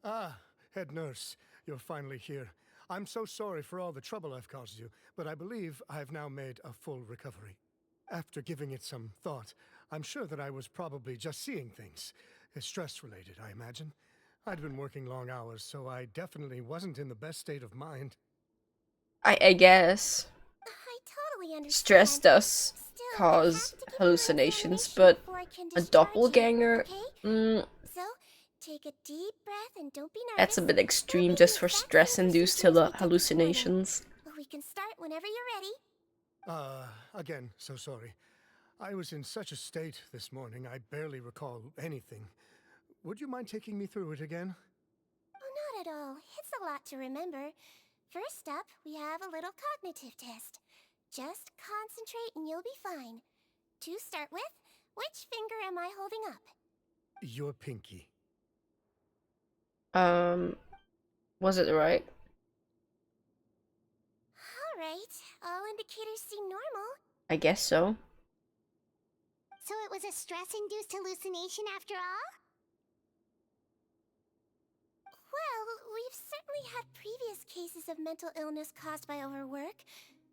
Ah, head nurse, you're finally here. I'm so sorry for all the trouble I've caused you, but I believe I've now made a full recovery. After giving it some thought, I'm sure that I was probably just seeing things. Stress-related, I imagine. I'd been working long hours, so I definitely wasn't in the best state of mind. I guess I totally understand. stress does Still, I cause have to give you an hallucinations, examination but before I can a discharge you, doppelganger, okay? So, take a deep breath and don't be nervous. that's a bit There'll extreme be just the for exact same stress-induced procedures we did this morning. hallucinations. We can start whenever you're ready. Again, so sorry. I was in such a state this morning, I barely recall anything. Would you mind taking me through it again? Oh, not at all. It's a lot to remember. First up, we have a little cognitive test. Just concentrate and you'll be fine. To start with, which finger am I holding up? Your pinky. Was it right? Alright, all indicators seem normal. I guess so. So it was a stress-induced hallucination after all? Well, we've certainly had previous cases of mental illness caused by overwork,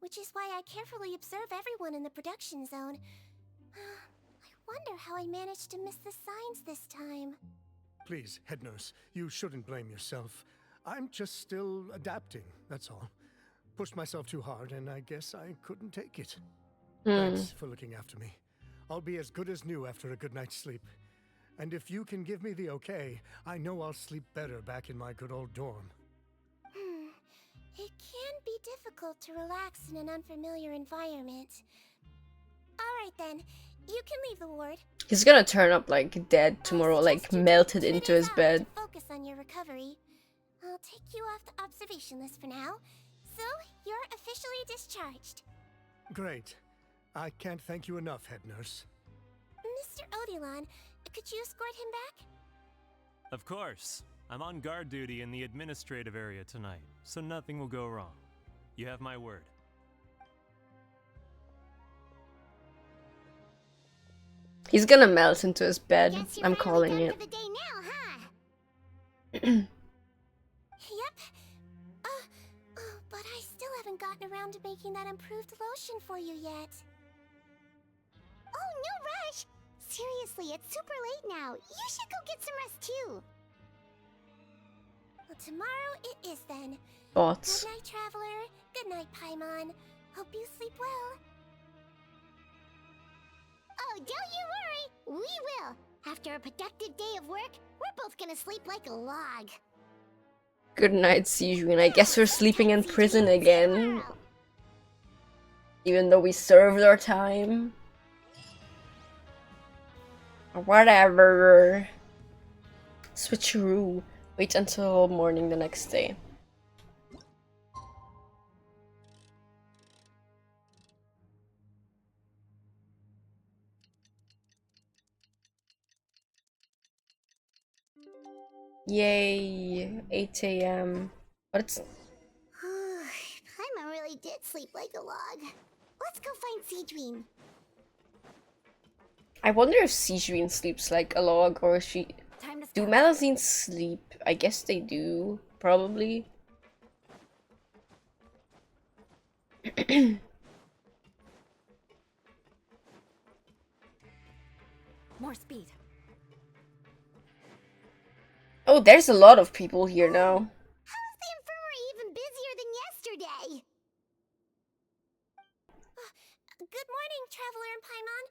which is why I carefully observe everyone in the production zone. I wonder how I managed to miss the signs this time. Please, head nurse, you shouldn't blame yourself. I'm just still adapting, that's all. Pushed myself too hard, and I guess I couldn't take it. Thanks for looking after me. I'll be as good as new after a good night's sleep. And if you can give me the okay, I know I'll sleep better back in my good old dorm. It can be difficult to relax in an unfamiliar environment. Alright then, you can leave the ward. He's gonna turn up like dead tomorrow, like melted into his bed. To focus on your recovery. I'll take you off the observation list for now. So, you're officially discharged. Great. I can't thank you enough, head nurse. Mr. Odilon, could you escort him back? Of course. I'm on guard duty in the administrative area tonight, so nothing will go wrong. You have my word. He's gonna melt into his bed. Guess you're I'm finally calling done it. for the day now, huh? Yep. But I still haven't gotten around to making that improved lotion for you yet. Oh, no rush! Seriously, it's super late now. You should go get some rest too. Well, tomorrow it is then. Thoughts. Good night, Traveler. Good night, Paimon. Hope you sleep well. Oh, don't you worry. We will. After a productive day of work, we're both gonna sleep like a log. Good night, Sigewinne. I guess we're sleeping in prison again. Even though we served our time. Or whatever. Switcheroo. Wait until morning the next day. Yay, 8 AM. But it's... Paimon really did sleep like a log. Let's go find Sigewinne. I wonder if Sigewinne sleeps like a log, or if she... Do Melusines sleep? I guess they do. Probably. More speed. Oh, there's a lot of people here now. How is the infirmary even busier than yesterday? Good morning, Traveler and Paimon.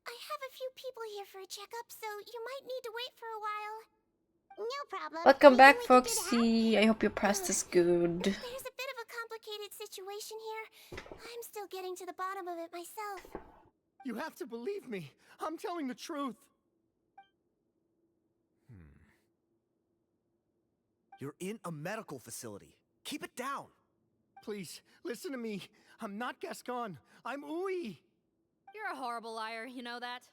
I have a few people here for a checkup, so you might need to wait for a while. No problem. Welcome back, Anything we can do to Foxy. I hope your press is good. There's a bit of a complicated situation here. I'm still getting to the bottom of it myself. You have to believe me. I'm telling the truth. You're in a medical facility. Keep it down. Please, listen to me. I'm not Gascon. I'm Uy. You're a horrible liar, you know that?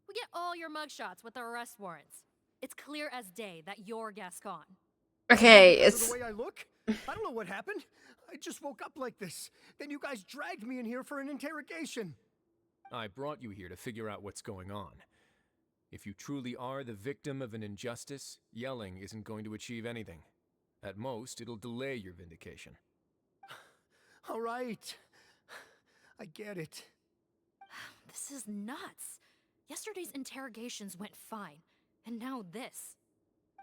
We get all your mugshots with the arrest warrants. It's clear as day that you're Gascon. Okay, Because it's... of the way I look? I don't know what happened. I just woke up like this. Then you guys dragged me in here for an interrogation. I brought you here to figure out what's going on. If you truly are the victim of an injustice, yelling isn't going to achieve anything. At most, it'll delay your vindication. All right. I get it. This is nuts. Yesterday's interrogations went fine, and now this.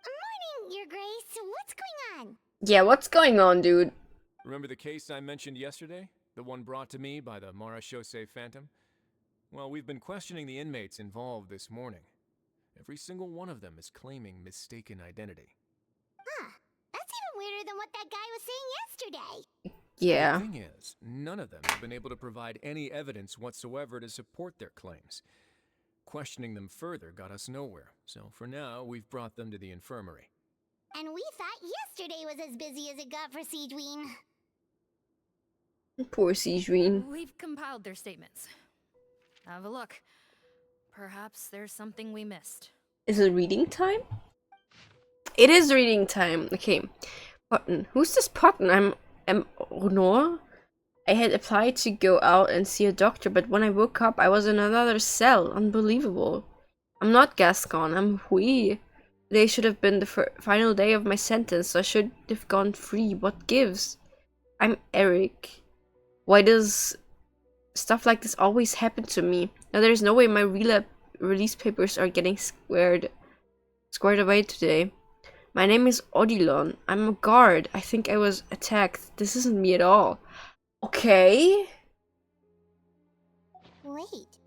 Morning, Your Grace. What's going on? Yeah, what's going on, dude? Remember the case I mentioned yesterday? The one brought to me by the Marachose Phantom? Well, we've been questioning the inmates involved this morning. Every single one of them is claiming mistaken identity. Huh. That's even weirder than what that guy was saying yesterday. Yeah. The thing is, none of them have been able to provide any evidence whatsoever to support their claims. Questioning them further got us nowhere, so for now, we've brought them to the infirmary. And we thought yesterday was as busy as it got for Sigewinne. Poor Sigewinne. We've compiled their statements. Have a look. Perhaps there's something we missed. Is it reading time? It is reading time. Okay. Button. Who's this Button? I'm Honor. I had applied to go out and see a doctor, but when I woke up, I was in another cell. Unbelievable. I'm not Gascon. I'm Hui. Today should have been the final day of my sentence, so I should have gone free. What gives? I'm Eric. Why does stuff like this always happen to me? Now there's no way my release papers are getting squared away today. My name is Odilon. I'm a guard. I think I was attacked. This isn't me at all. Okay. Wait.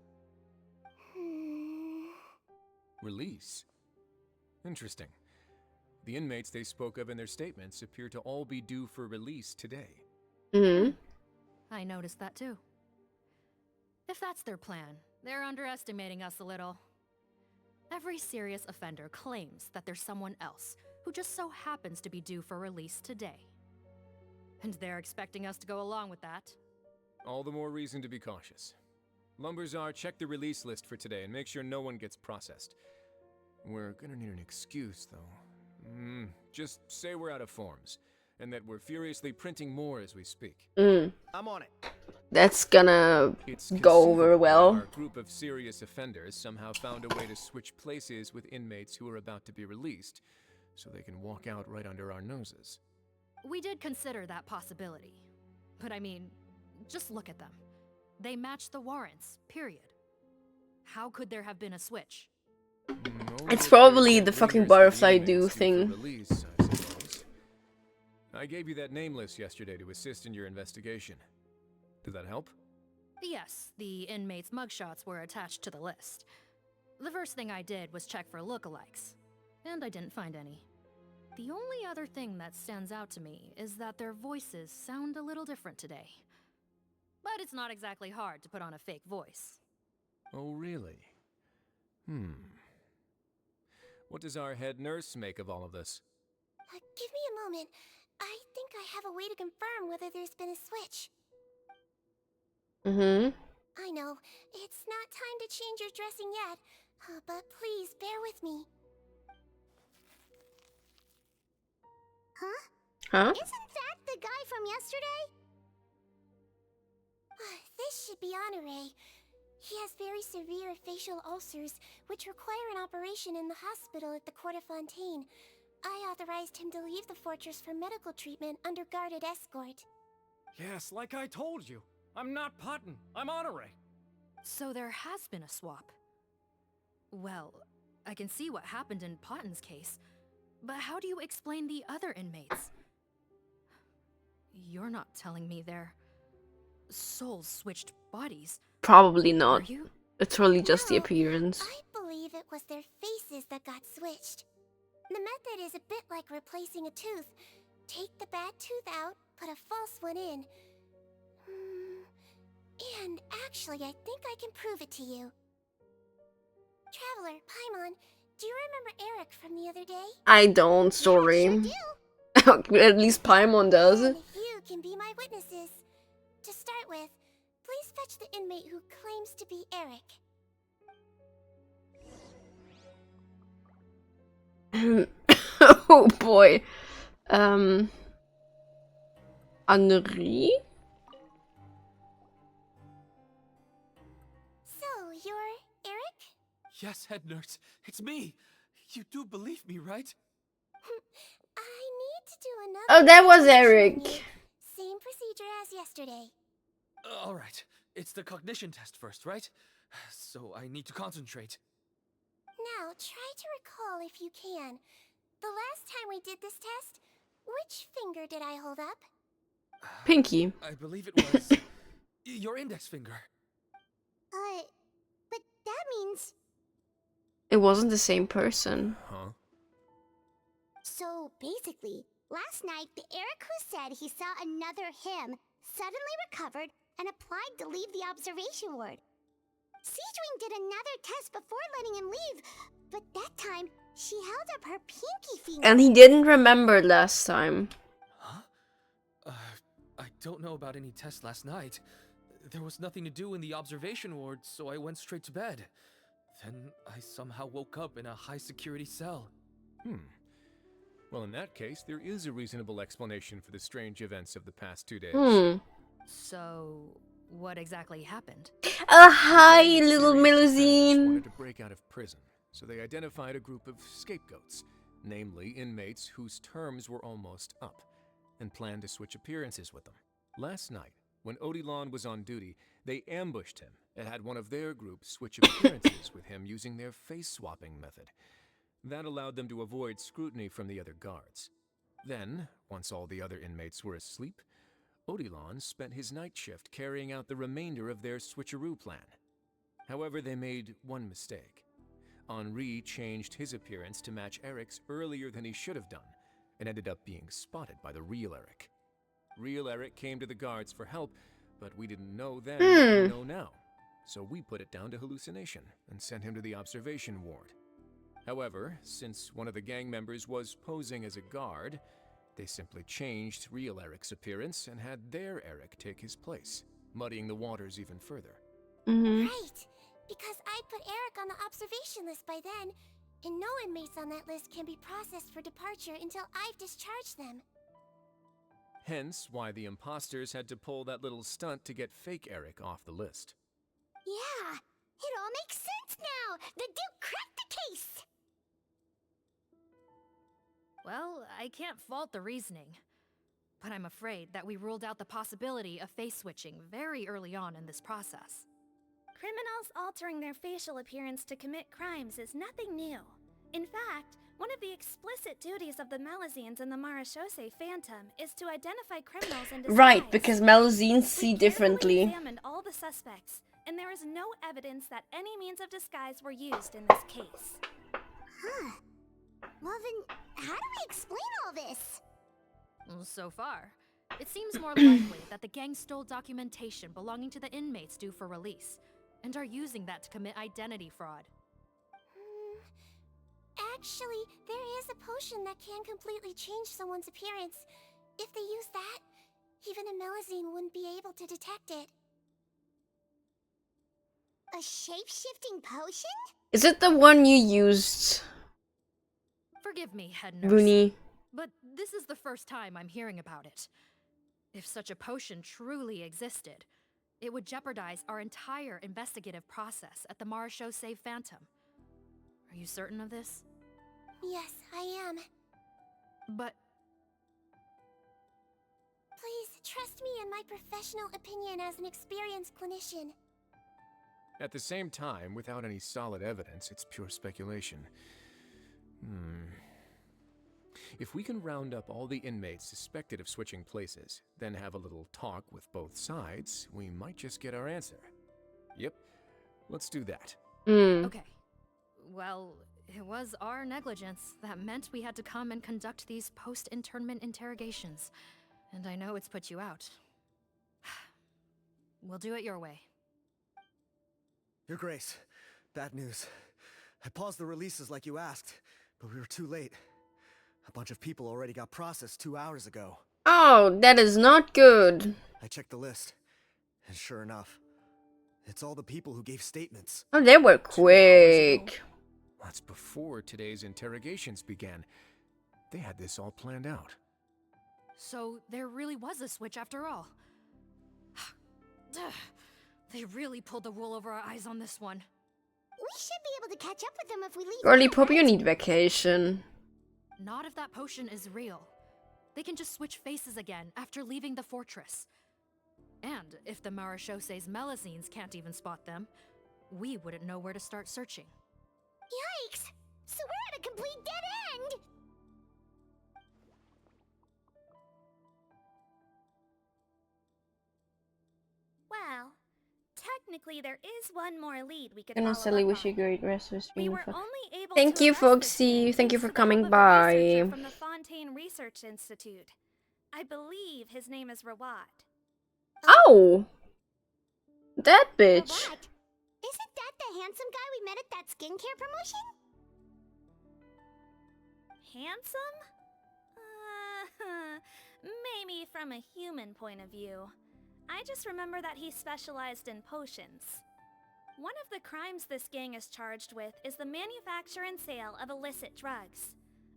Release? Interesting. The inmates they spoke of in their statements appear to all be due for release today. I noticed that too. If that's their plan, they're underestimating us a little. Every serious offender claims that there's someone else who just so happens to be due for release today. And they're expecting us to go along with that. All the more reason to be cautious. Lumberzar, check the release list for today and make sure no one gets processed. We're gonna need an excuse, though. Just say we're out of forms, and that we're furiously printing more as we speak. I'm on it. That's gonna It's go over conceivable well. that our group of serious offenders somehow found a way to switch places with inmates who are about to be released, so they can walk out right under our noses. We did consider that possibility. But I mean, just look at them. They match the warrants, period. How could there have been a switch? It's probably the fucking butterfly do thing. Release, I suppose. I gave you that name list yesterday to assist in your investigation. Did that help? Yes, the inmates' mugshots were attached to the list. The first thing I did was check for lookalikes, and I didn't find any. The only other thing that stands out to me is that their voices sound a little different today. But it's not exactly hard to put on a fake voice. Oh, really? What does our head nurse make of all of this? Give me a moment. I think I have a way to confirm whether there's been a switch. I know, it's not time to change your dressing yet, but please bear with me. Huh? Huh? Isn't that the guy from yesterday? This should be Honore. He has very severe facial ulcers, which require an operation in the hospital at the Court of Fontaine. I authorized him to leave the fortress for medical treatment under guarded escort. Yes, like I told you. I'm not Potton. I'm Honore. So there has been a swap. Well, I can see what happened in Potton's case, but how do you explain the other inmates? You're not telling me their souls switched bodies. Probably not. Are you? It's really just the appearance. I believe it was their faces that got switched. The method is a bit like replacing a tooth. Take the bad tooth out, put a false one in. And actually, I think I can prove it to you. Traveler, Paimon, do you remember Eric from the other day? I don't, sorry. Sure do. At least Paimon does. And you can be my witnesses. To start with, please fetch the inmate who claims to be Eric. Oh boy. Henri? So, you're Eric? Yes, head nurse. It's me. You do believe me, right? I need to do another. Oh, that was Eric. Same procedure as yesterday. All right. It's the cognition test first, right? So I need to concentrate. Now, try to recall if you can. The last time we did this test, which finger did I hold up? Pinky. I believe it was your index finger. But that means... It wasn't the same person. Huh? So, basically, last night, the Eric who said he saw another him suddenly recovered and applied to leave the observation ward. Sigewinne did another test before letting him leave, but that time, she held up her pinky finger. And he didn't remember last time. Huh? I don't know about any tests last night. There was nothing to do in the observation ward, so I went straight to bed. Then I somehow woke up in a high-security cell. Well, in that case, there is a reasonable explanation for the strange events of the past 2 days. So, what exactly happened? Hi, little Serious offenders Melusine. wanted to break out of prison, so they identified a group of scapegoats, namely inmates whose terms were almost up, and planned to switch appearances with them. Last night, when Odilon was on duty, they ambushed him and had one of their group switch appearances with him using their face-swapping method. That allowed them to avoid scrutiny from the other guards. Then, once all the other inmates were asleep, Odilon spent his night shift carrying out the remainder of their switcheroo plan. However, they made one mistake. Henri changed his appearance to match Eric's earlier than he should have done, and ended up being spotted by the real Eric. Real Eric came to the guards for help, but we didn't know then what we know now. So we put it down to hallucination and sent him to the observation ward. However, since one of the gang members was posing as a guard, they simply changed real Eric's appearance and had their Eric take his place, muddying the waters even further. Right, because I put Eric on the observation list by then, and no inmates on that list can be processed for departure until I've discharged them. Hence why the imposters had to pull that little stunt to get fake Eric off the list. Yeah, it all makes sense now! The Duke cracked the case! Well, I can't fault the reasoning. But I'm afraid that we ruled out the possibility of face switching very early on in this process. Criminals altering their facial appearance to commit crimes is nothing new. In fact, one of the explicit duties of the Melusines and the Marechaussee Phantom is to identify criminals in disguise. Right, because Melusines see We differently. carefully examined all the suspects, and there is no evidence that any means of disguise were used in this case. Huh. Well then, how do we explain all this? So far, it seems more likely that the gang stole documentation belonging to the inmates due for release, and are using that to commit identity fraud. Actually, there is a potion that can completely change someone's appearance. If they use that, even a Melusine wouldn't be able to detect it. A shape-shifting potion? Is it the one you used, Forgive me, head nurse, Rooney? but this is the first time I'm hearing about it. If such a potion truly existed, it would jeopardize our entire investigative process at the Marasho Save Phantom. Are you certain of this? Yes, I am. But Please, trust me in my professional opinion as an experienced clinician. At the same time, without any solid evidence, it's pure speculation. If we can round up all the inmates suspected of switching places, then have a little talk with both sides, we might just get our answer. Yep, let's do that. Okay. Well, it was our negligence that meant we had to come and conduct these post-internment interrogations. And I know it's put you out. We'll do it your way. Your Grace, bad news. I paused the releases like you asked, but we were too late. A bunch of people already got processed 2 hours ago. Oh, that is not good. I checked the list, and sure enough, it's all the people who gave statements. Oh, they were quick. That's before today's interrogations began. They had this all planned out. So there really was a switch after all. They really pulled the wool over our eyes on this one. We should be able to catch up with them if we leave. Girly now, Pop, you right? need vacation. Not if that potion is real. They can just switch faces again after leaving the fortress. And if the Marashose's Melusines can't even spot them, we wouldn't know where to start searching. Yikes! So we're at a complete dead end! Well, technically there is one more lead we could And I follow Sally up wish you on. great rest of We stream. were only able Thank to you, arrest this Foxy. man Thank you thanks for to the coming help of a researcher by. from the Fontaine Research Institute. I believe his name is Rawat. Oh! That bitch. Rawat? Isn't that the handsome guy we met at that skincare promotion? Handsome? Maybe from a human point of view. I just remember that he specialized in potions. One of the crimes this gang is charged with is the manufacture and sale of illicit drugs.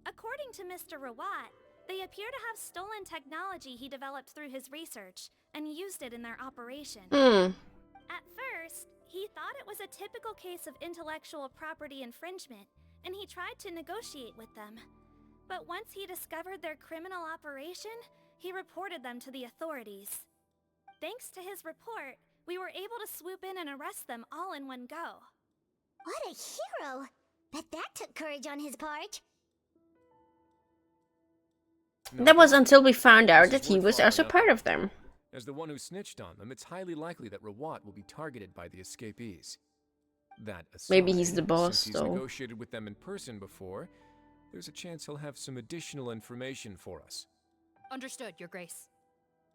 According to Mr. Rawat, they appear to have stolen technology he developed through his research and used it in their operation. At first, he thought it was a typical case of intellectual property infringement, and he tried to negotiate with them. But once he discovered their criminal operation, he reported them to the authorities. Thanks to his report, we were able to swoop in and arrest them all in one go. What a hero! Bet that took courage on his part. That was until we found out that he was also part of them. As the one who snitched on them, it's highly likely that Rawat will be targeted by the escapees. That aside, Maybe he's the boss, since he's though. negotiated with them in person before, there's a chance he'll have some additional information for us. Understood, Your Grace.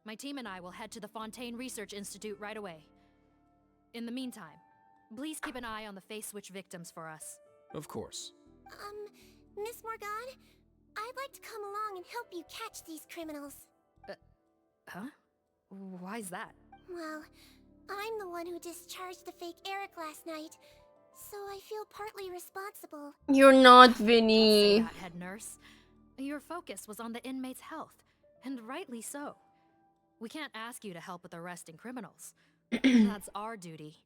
My team and I will head to the Fontaine Research Institute right away. In the meantime, please keep an eye on the face switch victims for us. Of course. Miss Morgan, I'd like to come along and help you catch these criminals. Huh? Why's that? Well, I'm the one who discharged the fake Eric last night, so I feel partly responsible. You're not Don't say Vinny. that, head nurse. Your focus was on the inmates' health, and rightly so. We can't ask you to help with arresting criminals. That's our duty.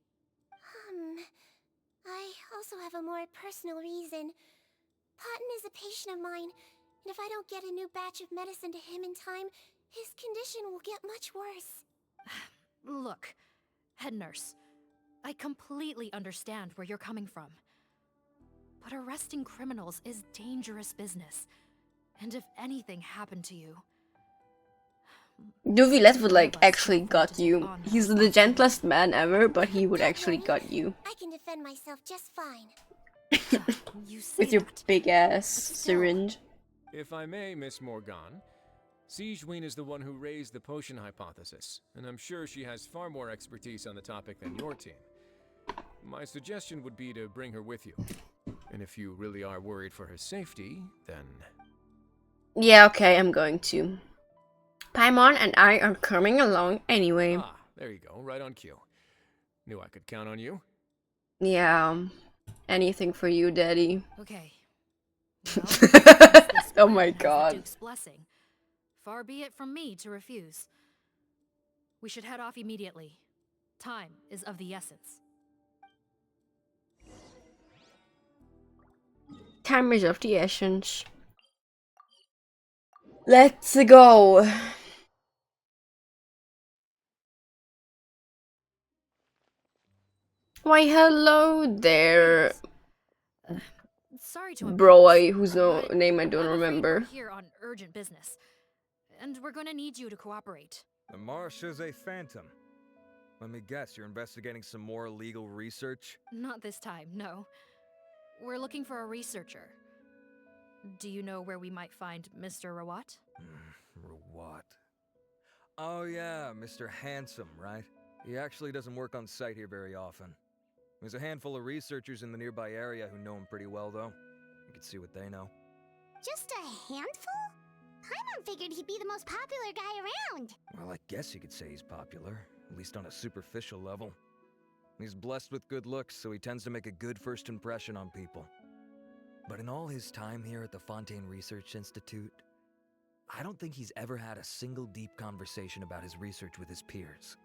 I also have a more personal reason. Cotton is a patient of mine, and if I don't get a new batch of medicine to him in time, his condition will get much worse. Look, head nurse, I completely understand where you're coming from. But arresting criminals is dangerous business. And if anything happened to you... Duvilet would like actually got you. He's the gentlest man ever, but he would actually got you. I can defend myself just fine. You say With your that. big ass Still. syringe. If I may, Miss Morgan, Sigewinne is the one who raised the potion hypothesis, and I'm sure she has far more expertise on the topic than your team. My suggestion would be to bring her with you. And if you really are worried for her safety, then... Yeah, okay, I'm going to. Paimon and I are coming along anyway. Ah, there you go, right on cue. Knew I could count on you. Yeah, anything for you, Daddy. Okay. Oh my god. Duke's blessing. Far be it from me to refuse. We should head off immediately. Time is of the essence. Time is of the essence. Let's go. Why, hello there, Sorry to bro. impose, Whose but name I don't I'm afraid remember. We're here on urgent business, and we're gonna need you to cooperate. The marsh is a phantom. Let me guess, you're investigating some more illegal research? Not this time, no. We're looking for a researcher. Do you know where we might find Mr. Rawat? Rawat. Oh yeah, Mr. Handsome, right? He actually doesn't work on site here very often. There's a handful of researchers in the nearby area who know him pretty well, though. You can see what they know. Just a handful? Paimon figured he'd be the most popular guy around. Well, I guess you could say he's popular, at least on a superficial level. He's blessed with good looks, so he tends to make a good first impression on people. But in all his time here at the Fontaine Research Institute, I don't think he's ever had a single deep conversation about his research with his peers.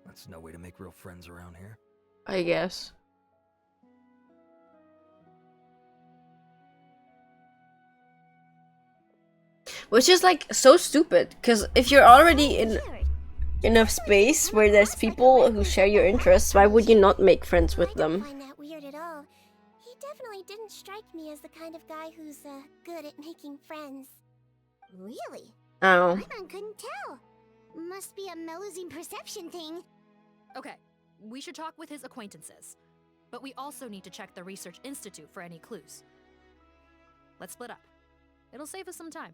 That's no way to make real friends around here. I guess. Which is like so stupid, because if you're already in enough space where there's people who share your interests, why would you not make friends with them? I don't find that weird at all. He definitely didn't strike me as the kind of guy who's good at making friends. Really? Oh. Paimon couldn't tell. Must be a Melusine perception thing. Okay, we should talk with his acquaintances. But we also need to check the Research Institute for any clues. Let's split up. It'll save us some time.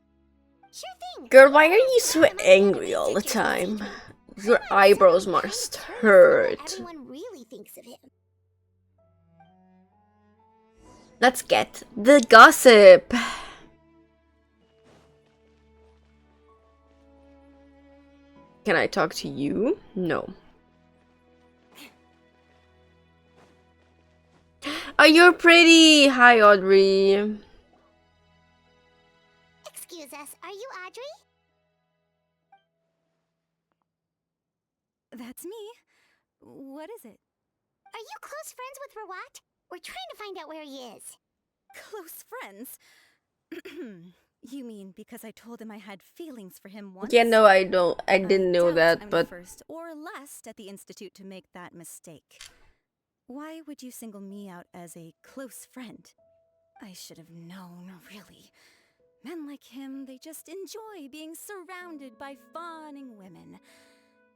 Sure thing. Girl, why are you so angry all the time? Your eyebrows must hurt. Everyone really thinks of him. Let's get the gossip. Can I talk to you? No. Oh, you're pretty. Hi, Audrey. Excuse us, are you Audrey? That's me. What is it? Are you close friends with Rawat? We're trying to find out where he is. Close friends? You mean because I told him I had feelings for him once? Yeah, no, I don't. I didn't know doubt that, I'm but the first or last at the Institute to make that mistake. Why would you single me out as a close friend? I should have known, really. Men like him, they just enjoy being surrounded by fawning women.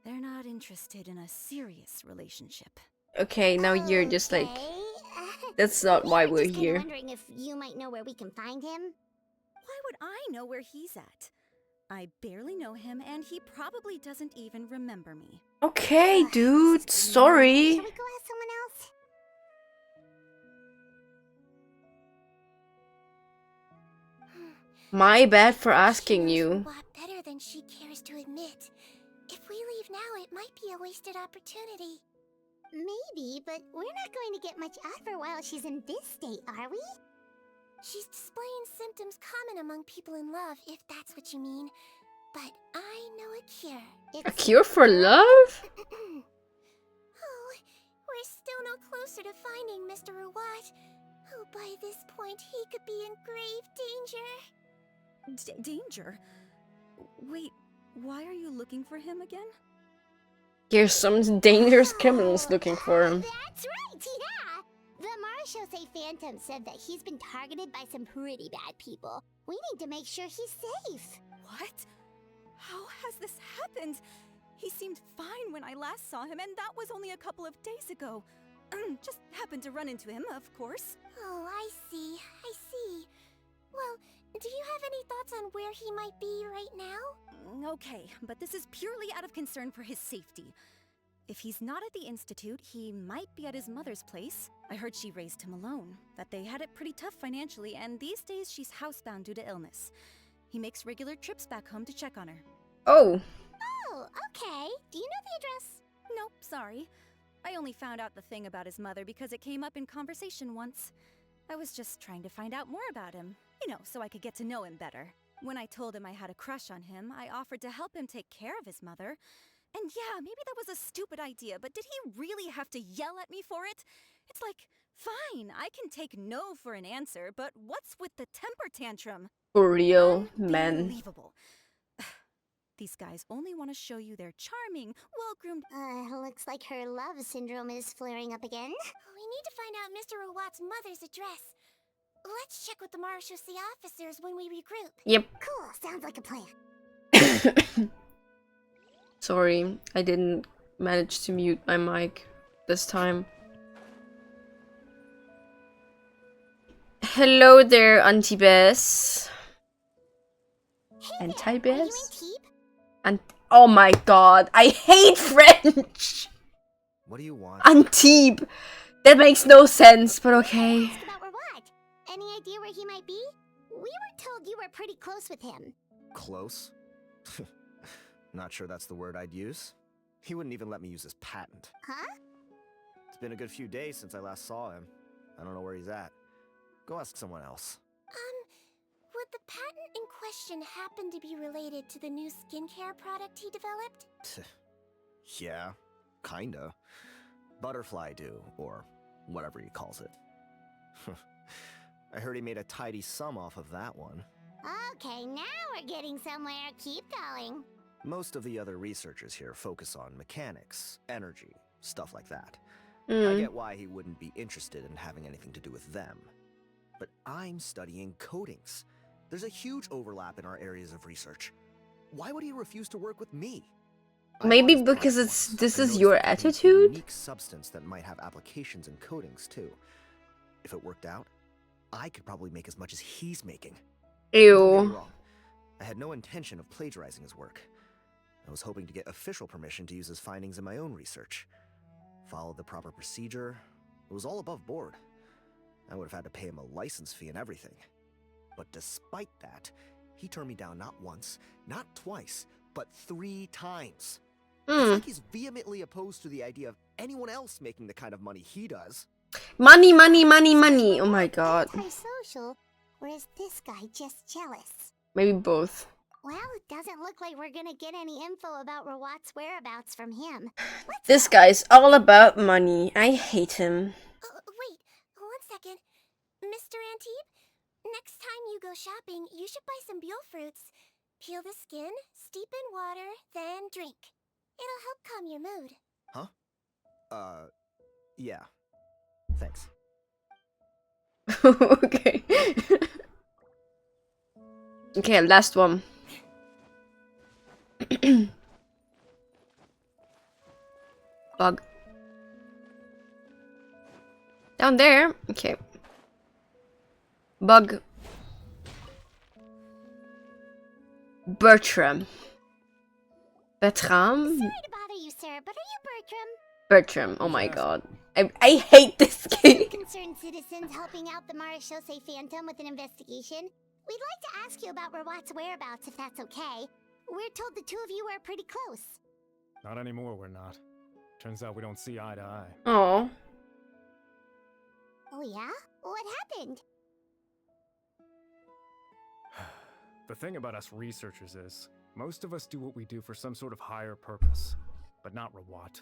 They're not interested in a serious relationship. okay, now you're just like, Okay. that's not why were we're just kinda here. wondering if you might know where we can find him. Why would I know where he's at? I barely know him, and he probably doesn't even remember me. Okay, dude, sorry. Shall we go ask someone else? My bad for asking She knows you. a lot better than she cares to admit. If we leave now, it might be a wasted opportunity. Maybe, but we're not going to get much out of her while she's in this state, are we? She's displaying symptoms common among people in love, if that's what you mean. But I know a cure. A cure for love? Oh, we're still no closer to finding Mr. Rawat. Oh, by this point, he could be in grave danger. Danger? Wait, why are you looking for him again? Here's some dangerous criminals looking for him. That's right, yeah! The Marshose Phantom said that he's been targeted by some pretty bad people. We need to make sure he's safe. What? How has this happened? He seemed fine when I last saw him, and that was only a couple of days ago. Just happened to run into him, of course. Oh, I see. Well, do you have any thoughts on where he might be right now? Okay, but this is purely out of concern for his safety. If he's not at the Institute, he might be at his mother's place. I heard she raised him alone, that they had it pretty tough financially, and these days she's housebound due to illness. He makes regular trips back home to check on her. Oh. Oh, okay. Do you know the address? Nope, sorry. I only found out the thing about his mother because it came up in conversation once. I was just trying to find out more about him, you know, so I could get to know him better. When I told him I had a crush on him, I offered to help him take care of his mother. And yeah, maybe that was a stupid idea, but did he really have to yell at me for it? It's like, fine, I can take no for an answer, but what's with the temper tantrum? For real, man. Unbelievable. These guys only want to show you their charming, well-groomed... Looks like her love syndrome is flaring up again. We need to find out Mr. Rawat's mother's address. Let's check with the Marechaussee officers when we regroup. Yep. Cool, sounds like a plan. Sorry, I didn't manage to mute my mic this time. Hello there, Auntie Bess. Auntie Bess? And oh my god, I hate French! What do you want? Antibes! That makes no sense, but okay. Ask about Rawat. Any idea where he might be? We were told you were pretty close with him. Close? Not sure that's the word I'd use. He wouldn't even let me use his patent. Huh? It's been a good few days since I last saw him. I don't know where he's at. Go ask someone else. Would the patent in question happen to be related to the new skincare product he developed? Yeah, kinda. Butterfly dew, or whatever he calls it. I heard he made a tidy sum off of that one. Okay, now we're getting somewhere. Keep going. Most of the other researchers here focus on mechanics, energy, stuff like that. I get why he wouldn't be interested in having anything to do with them. But I'm studying coatings. There's a huge overlap in our areas of research. Why would he refuse to work with me? Maybe because this is your attitude? A unique substance that might have applications in coatings too. If it worked out, I could probably make as much as he's making. Ew. Don't get me wrong. I had no intention of plagiarizing his work. I was hoping to get official permission to use his findings in my own research. Followed the proper procedure. It was all above board. I would have had to pay him a license fee and everything. But despite that, he turned me down not once, not twice, but 3 times. It's like he's vehemently opposed to the idea of anyone else making the kind of money he does. Money, money, money, money. Oh my god. Antisocial, or is this guy just jealous? Maybe both. Well, it doesn't look like we're gonna get any info about Rawat's whereabouts from him. This guy's all about money. I hate him. Wait, 1 second. Mr. Antibes? Next time you go shopping, you should buy some Buell fruits. Peel the skin, steep in water, then drink. It'll help calm your mood. Huh? Yeah. Thanks. Okay. Okay, last one. Bug. Down there? Okay. Bug. Bertram. Bertram? Sorry to bother you, sir, but are you Bertram? Bertram, oh my god. I hate this game. Concerned citizens helping out the Marechaussee Phantom with an investigation. We'd like to ask you about Rawat's whereabouts, if that's okay. We're told the two of you are pretty close. Not anymore, we're not. Turns out we don't see eye to eye. Oh. Oh yeah? What happened? The thing about us researchers is, most of us do what we do for some sort of higher purpose. But not Rawat.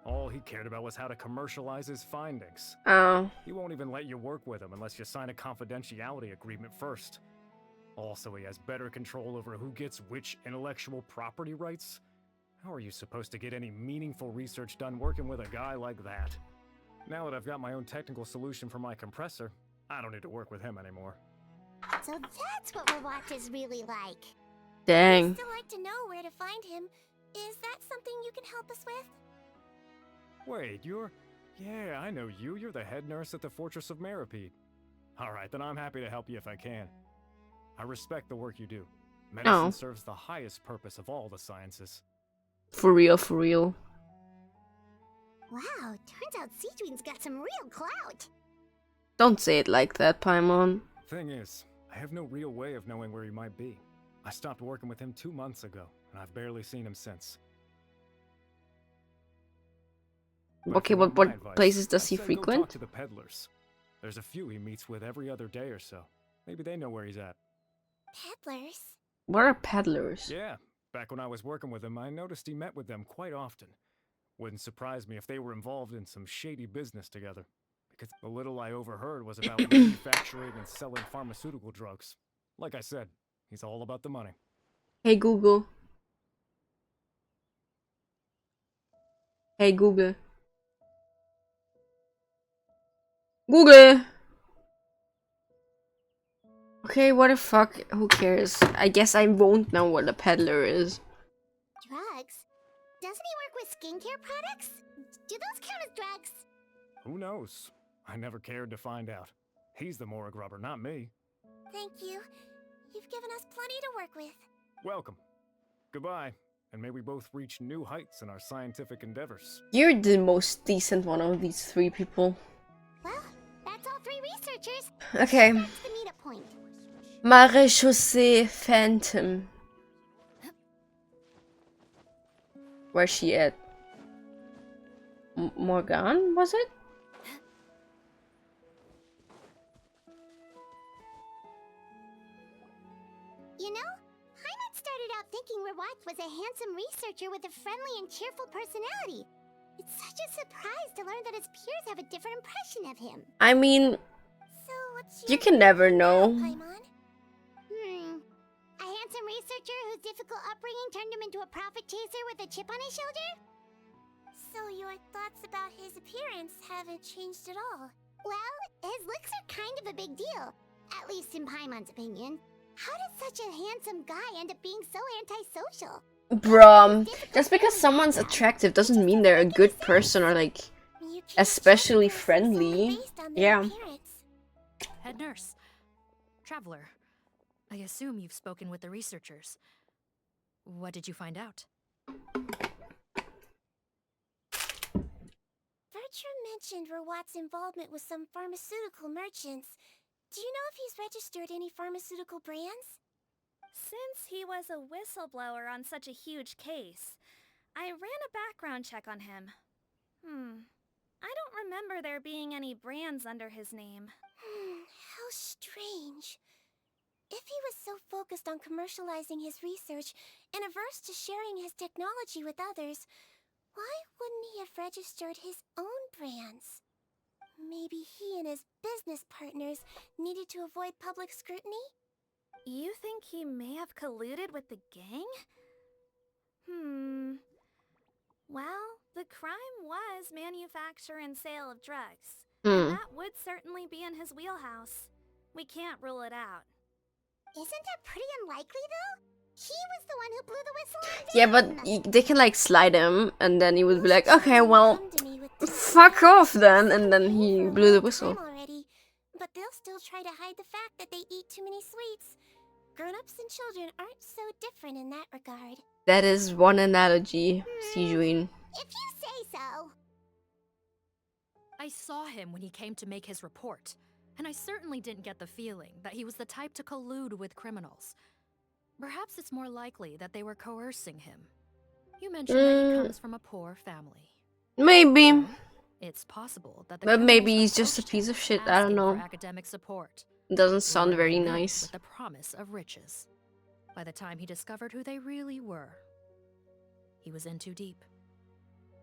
All he cared about was how to commercialize his findings. Oh. He won't even let you work with him unless you sign a confidentiality agreement first. Also, he has better control over who gets which intellectual property rights. How are you supposed to get any meaningful research done working with a guy like that? Now that I've got my own technical solution for my compressor, I don't need to work with him anymore. So that's what Rawat is really like. Dang. We'd still like to know where to find him. Is that something you can help us with? Wait, you're Yeah, I know you. You're the head nurse at the Fortress of Meripede. Alright, then I'm happy to help you if I can. I respect the work you do. Medicine serves the highest purpose of all the sciences. For real, for real. Wow, turns out Sigewinne's got some real clout. Don't say it like that, Paimon. Thing is, I have no real way of knowing where he might be. I stopped working with him 2 months ago, and I've barely seen him since. But Okay, if you want what my advice, places does I'd he say go frequent? talk to the peddlers. There's a few he meets with every other day or so. Maybe they know where he's at. Peddlers? What are peddlers? Yeah, back when I was working with him, I noticed he met with them quite often. Wouldn't surprise me if they were involved in some shady business together. Because the little I overheard was about manufacturing and selling pharmaceutical drugs. Like I said, he's all about the money. Hey Google. Hey Google. Google! Okay, what the fuck? Who cares? I guess I won't know what a peddler is. Drugs? Doesn't he work with skincare products? Do those count as drugs? Who knows? I never cared to find out. He's the morgue rubber, not me. Thank you. You've given us plenty to work with. Welcome. Goodbye, and may we both reach new heights in our scientific endeavors. You're the most decent one of these 3 people. Well, that's all 3 researchers. Okay. That's the meet-up point. Maréchaussée Phantom. Where's she at? Morgan, was it? You know, Paimon started out thinking Rawatz was a handsome researcher with a friendly and cheerful personality. It's such a surprise to learn that his peers have a different impression of him. I mean, So what's you your can never opinion know. now, Paimon? A handsome researcher whose difficult upbringing turned him into a profit chaser with a chip on his shoulder? So your thoughts about his appearance haven't changed at all? Well, his looks are kind of a big deal. At least in Paimon's opinion. How did such a handsome guy end up being so antisocial? Bruh, just because someone's attractive doesn't mean they're a good person or like especially friendly. Yeah. Head nurse. Traveler. I assume you've spoken with the researchers. What did you find out? Bertram mentioned Rawat's involvement with some pharmaceutical merchants. Do you know if he's registered any pharmaceutical brands? Since he was a whistleblower on such a huge case, I ran a background check on him. I don't remember there being any brands under his name. How strange. If he was so focused on commercializing his research and averse to sharing his technology with others, why wouldn't he have registered his own brands? Maybe he and his business partners needed to avoid public scrutiny? You think he may have colluded with the gang? Well, the crime was manufacture and sale of drugs. And that would certainly be in his wheelhouse. We can't rule it out. Isn't that pretty unlikely, though? He was the one who blew the whistle on them. Yeah, but they can like slide him and then he would be like, okay, well, fuck off then. And then he blew the whistle. Already, but they'll still try to hide the fact that they eat too many sweets. Grown-ups and children aren't so different in that regard. That is one analogy, Sigewinne. If you say so. I saw him when he came to make his report, and I certainly didn't get the feeling that he was the type to collude with criminals. Perhaps it's more likely that they were coercing him. You mentioned that he comes from a poor family. Maybe. It's possible that the But maybe criminals he's just a approached piece him of shit, I asking don't for know. academic support. Doesn't sound very luring him nice. with the promise of riches. By the time he discovered who they really were, he was in too deep.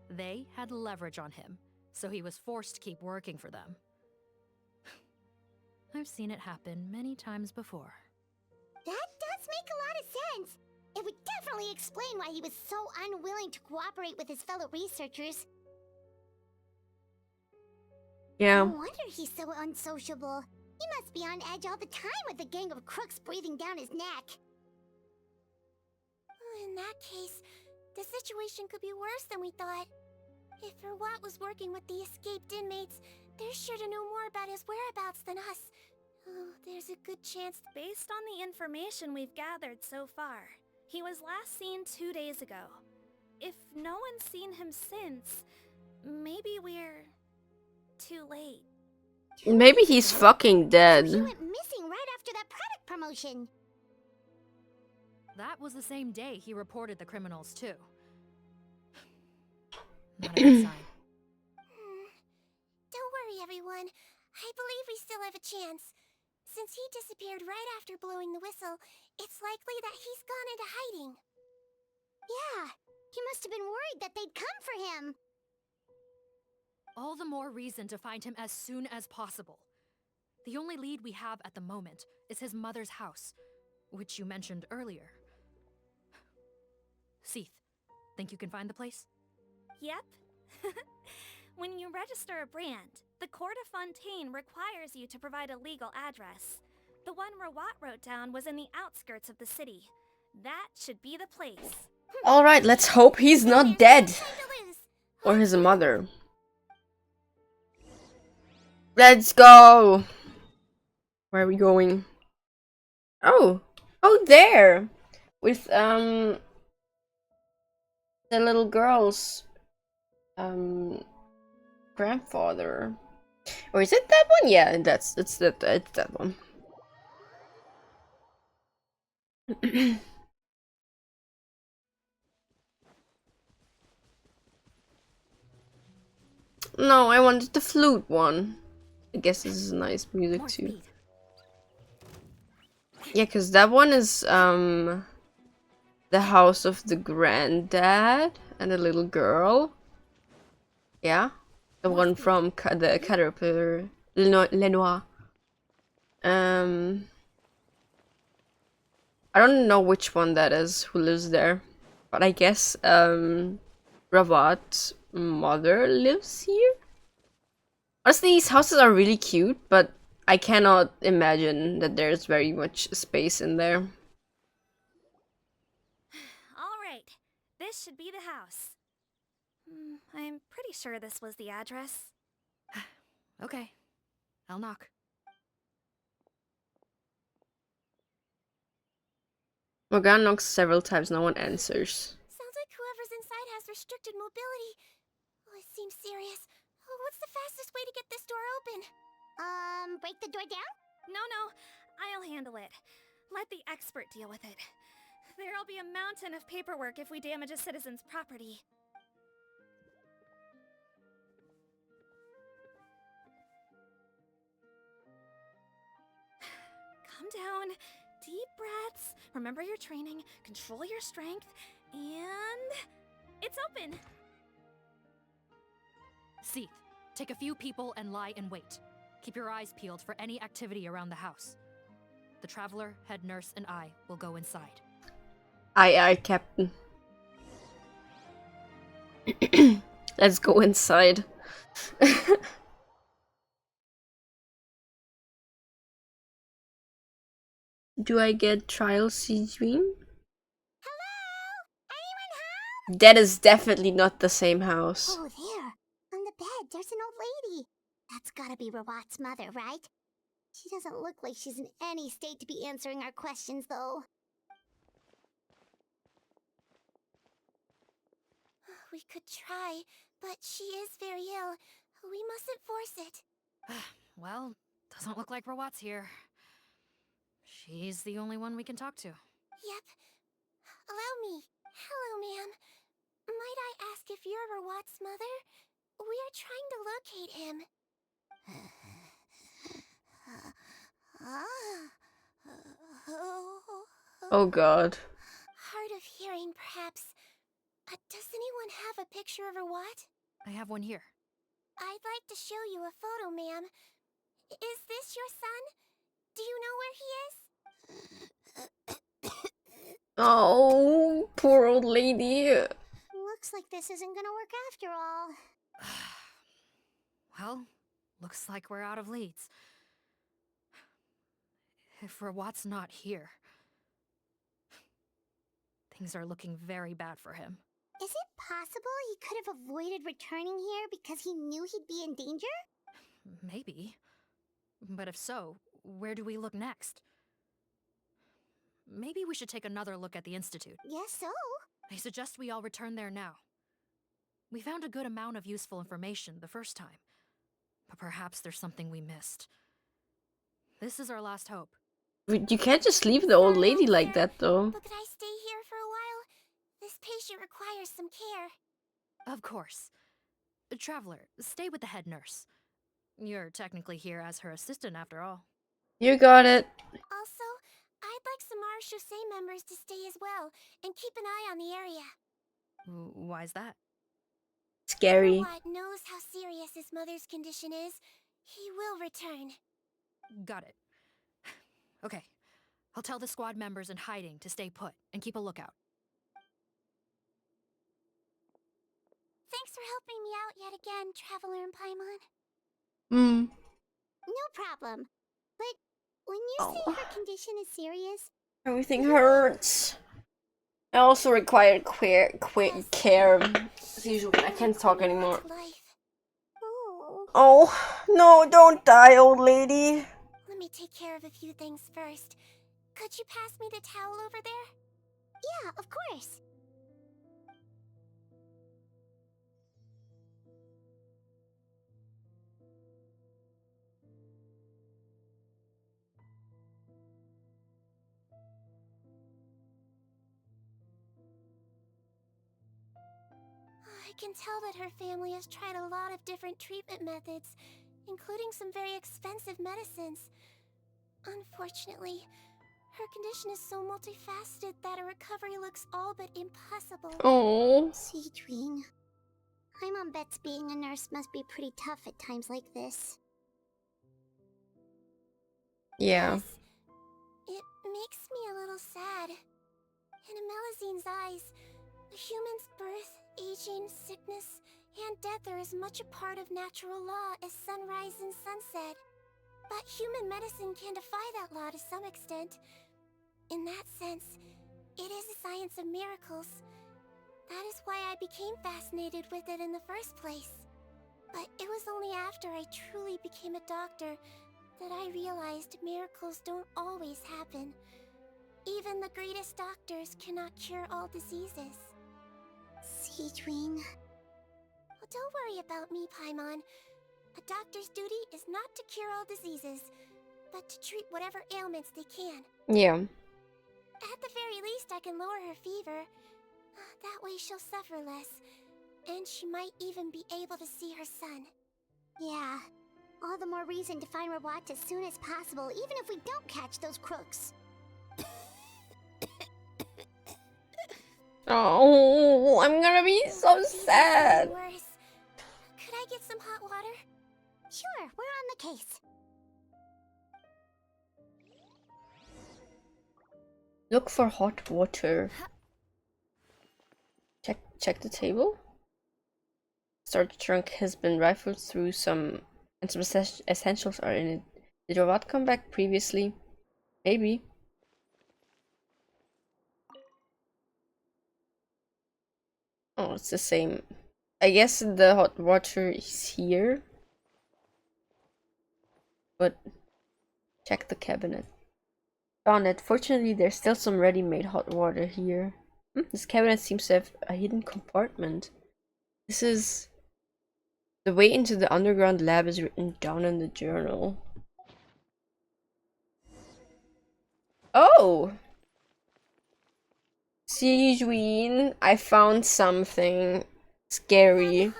They had leverage on him, so he was forced to keep working for them. I've seen it happen many times before. That does make a lot of sense. It would definitely explain why he was so unwilling to cooperate with his fellow researchers. Yeah. No wonder he's so unsociable. He must be on edge all the time with a gang of crooks breathing down his neck. In that case, the situation could be worse than we thought. If Rawat was working with the escaped inmates, they're sure to know more about his whereabouts than us. Oh, there's a good chance. Based on the information we've gathered so far, he was last seen 2 days ago. If no one's seen him since, maybe we're too late. Maybe he's fucking dead. He went missing right after that product promotion. That was the same day he reported the criminals, too. Not a good sign. Don't worry, everyone. I believe we still have a chance. Since he disappeared right after blowing the whistle, it's likely that he's gone into hiding. Yeah, he must have been worried that they'd come for him. All the more reason to find him as soon as possible. The only lead we have at the moment is his mother's house, which you mentioned earlier. Seath, think you can find the place? Yep. When you register a brand, the Court of Fontaine requires you to provide a legal address. The one Rawat wrote down was in the outskirts of the city. That should be the place. Alright, let's hope he's not dead. Or his mother. Let's go! Where are we going? Oh! Oh, there! With, the little girl's, grandfather. Or is it that one? Yeah, it's that one. No, I wanted the flute one. I guess this is nice music too. Yeah, cause that one is the house of the granddad and a little girl. Yeah, the one from the Caterpillar Lenoir. I don't know which one that is who lives there, but I guess Rawat's mother lives here. Honestly, these houses are really cute, but I cannot imagine that there's very much space in there. All right, this should be the house. I'm pretty sure this was the address. Okay, I'll knock. Morgan knocks several times, no one answers. Sounds like whoever's inside has restricted mobility. Oh, it seems serious. Oh, what's the fastest way to get this door open? Break the door down? No, I'll handle it. Let the expert deal with it. There'll be a mountain of paperwork if we damage a citizen's property. Calm down. Deep breaths. Remember your training. Control your strength. And... it's open! Seath, take a few people and lie in wait. Keep your eyes peeled for any activity around the house. The Traveler, head nurse, and I will go inside. Aye, Captain. Let's go inside. Do I get trial Sigewinne? That is definitely not the same house. Oh, there. On the bed, there's an old lady. That's gotta be Rawat's mother, right? She doesn't look like she's in any state to be answering our questions, though. We could try, but she is very ill. We mustn't force it. Well, doesn't look like Rawat's here. She's the only one we can talk to. Yep. Allow me. Hello, ma'am. Might I ask if you're Rawat's mother? We are trying to locate him. Oh god. Hard of hearing, perhaps. Does anyone have a picture of Rawat? I have one here. I'd like to show you a photo, ma'am. Is this your son? Do you know where he is? Oh, poor old lady. Looks like this isn't gonna work after all. Well, looks like we're out of leads. If Rawat's not here, things are looking very bad for him. Is it possible he could have avoided returning here because he knew he'd be in danger? Maybe. But if so, where do we look next? Maybe we should take another look at the Institute. Yes, so? I suggest we all return there now. We found a good amount of useful information the first time, but perhaps there's something we missed. This is our last hope. You can't just leave the old lady like that, though. But could I stay here for a while? This patient requires some care. Of course. Traveler, stay with the head nurse. You're technically here as her assistant after all. You got it. Also, I'd like some Marechaussee members to stay as well, and keep an eye on the area. Why's that? Scary. What knows how serious his mother's condition is, he will return. Got it. Okay. I'll tell the squad members in hiding to stay put and keep a lookout. Thanks for helping me out yet again, Traveler and Paimon. No problem. But when you say her condition is serious... Everything hurts. I also require quick care. As usual, I can't talk anymore. Oh, no, don't die, old lady. Let me take care of a few things first. Could you pass me the towel over there? Yeah, of course. I can tell that her family has tried a lot of different treatment methods, including some very expensive medicines. Unfortunately, her condition is so multifaceted that a recovery looks all but impossible. Oh. Sigewinne. Paimon bets being a nurse must be pretty tough at times like this. Yeah. It makes me a little sad. In Amelizine's eyes, a human's birth, aging, sickness, and death are as much a part of natural law as sunrise and sunset. But human medicine can defy that law to some extent. In that sense, it is a science of miracles. That is why I became fascinated with it in the first place. But it was only after I truly became a doctor that I realized miracles don't always happen. Even the greatest doctors cannot cure all diseases. Sigewinne. Oh, don't worry about me, Paimon. A doctor's duty is not to cure all diseases, but to treat whatever ailments they can. Yeah. At the very least, I can lower her fever. That way she'll suffer less, and she might even be able to see her son. Yeah. All the more reason to find Rawat as soon as possible, even if we don't catch those crooks. Oh, I'm gonna be so sad. Worse. Could I get some hot water? Sure, we're on the case. Look for hot water. Check the table. Storage trunk has been rifled through and some essentials are in it. Did Rawat come back previously? Maybe. Oh, it's the same. I guess the hot water is here. But check the cabinet. Found it. Fortunately, there's still some ready-made hot water here. This cabinet seems to have a hidden compartment. This is... The way into the underground lab is written down in the journal. Oh! Sigewinne, I found something scary.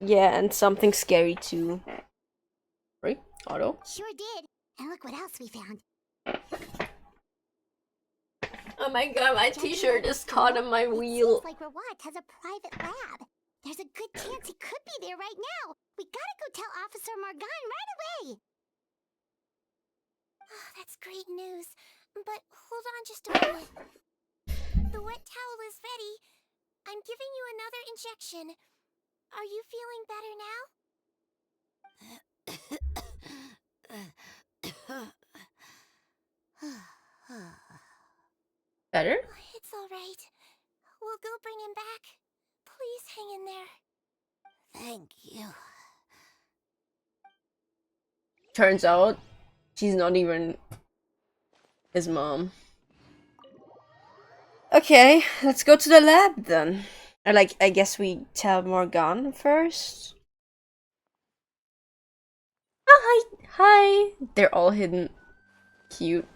Yeah, and something scary too. Right, Otto? Sure did. And look what else we found. Oh my god, my t-shirt is caught in my wheel. Seems like Rawat has a private lab. There's a good chance he could be there right now. We gotta go tell Officer Morgan right away. Oh, that's great news. But hold on just a moment. The wet towel is ready. I'm giving you another injection. Are you feeling better now? Better? It's all right. We'll will go bring him back. Please hang in there. Thank you. Turns out, she's not even his mom. Okay, let's go to the lab then. Or like, I guess we tell Morgan first. Oh, hi! Hi! They're all hidden. Cute.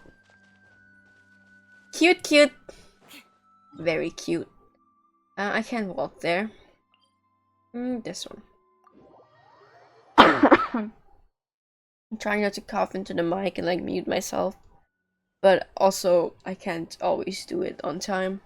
Cute, cute. Very cute. I can't walk there. This one. I'm trying not to cough into the mic and like mute myself. But also, I can't always do it on time.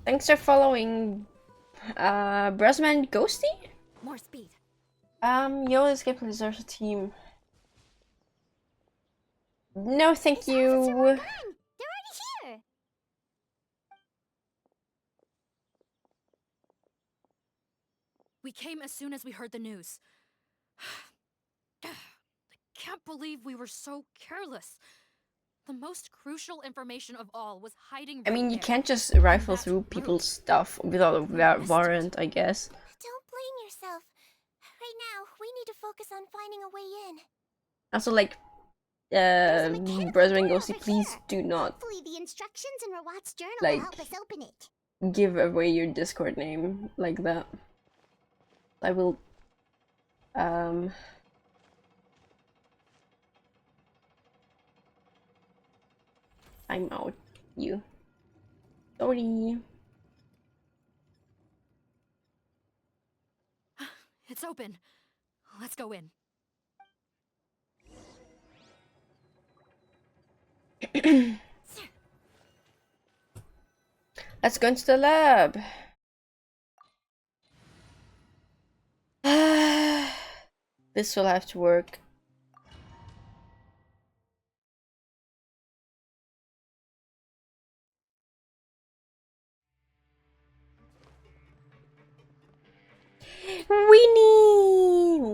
Thanks for following, Brasman Ghosty? More speed. You always get to deserve a team. No, thank you. They're already here. We came as soon as we heard the news. I can't believe we were so careless. The most crucial information of all was hiding I mean, right you there. can't just rifle through people's stuff without a warrant, I guess. Don't blame yourself. Right now, we need to focus on finding a way in. Also, like, Brasman Ghosty, please do not, Hopefully the instructions in Rawat's journal like, will help us open it. give away your Discord name like that. I will, I'm out you. Sorry. It's open. Let's go in. Let's go into the lab. This will have to work.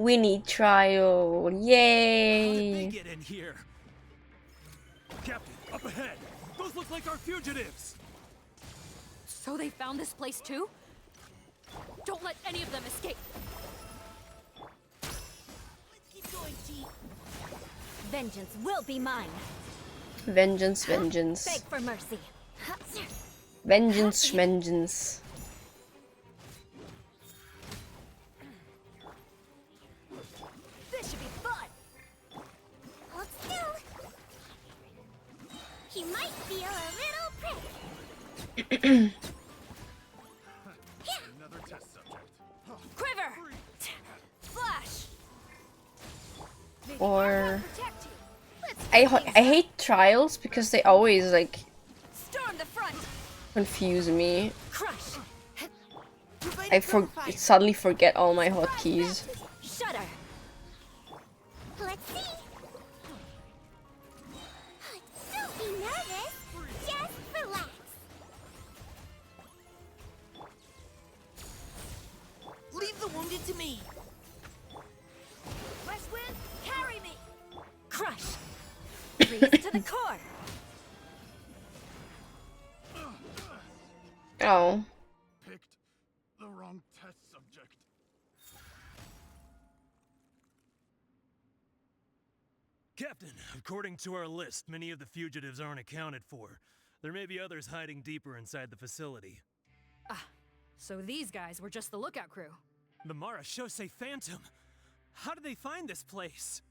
Winnie trial. Yay. How did they get in here? Captain, up ahead. Those look like our fugitives. So they found this place too? Don't let any of them escape. Keep going, T. Vengeance will be mine. Vengeance, vengeance. Beg for mercy. Vengeance, vengeance. This should be fun. Hold still. He might feel a little prick. Another test subject. Quiver. Flash. Or I hate trials because they always like Storm the front. confuse me. Crush. I suddenly forget all my hotkeys. Shudder. Let's see. Don't be nervous. Just relax. Leave the wounded to me. West Wind, carry me. Crush. Freeze to the core. Oh. Picked the wrong test subject. Captain, according to our list, many of the fugitives aren't accounted for. There may be others hiding deeper inside the facility. Ah, so these guys were just the lookout crew. The Marashose Phantom! How did they find this place?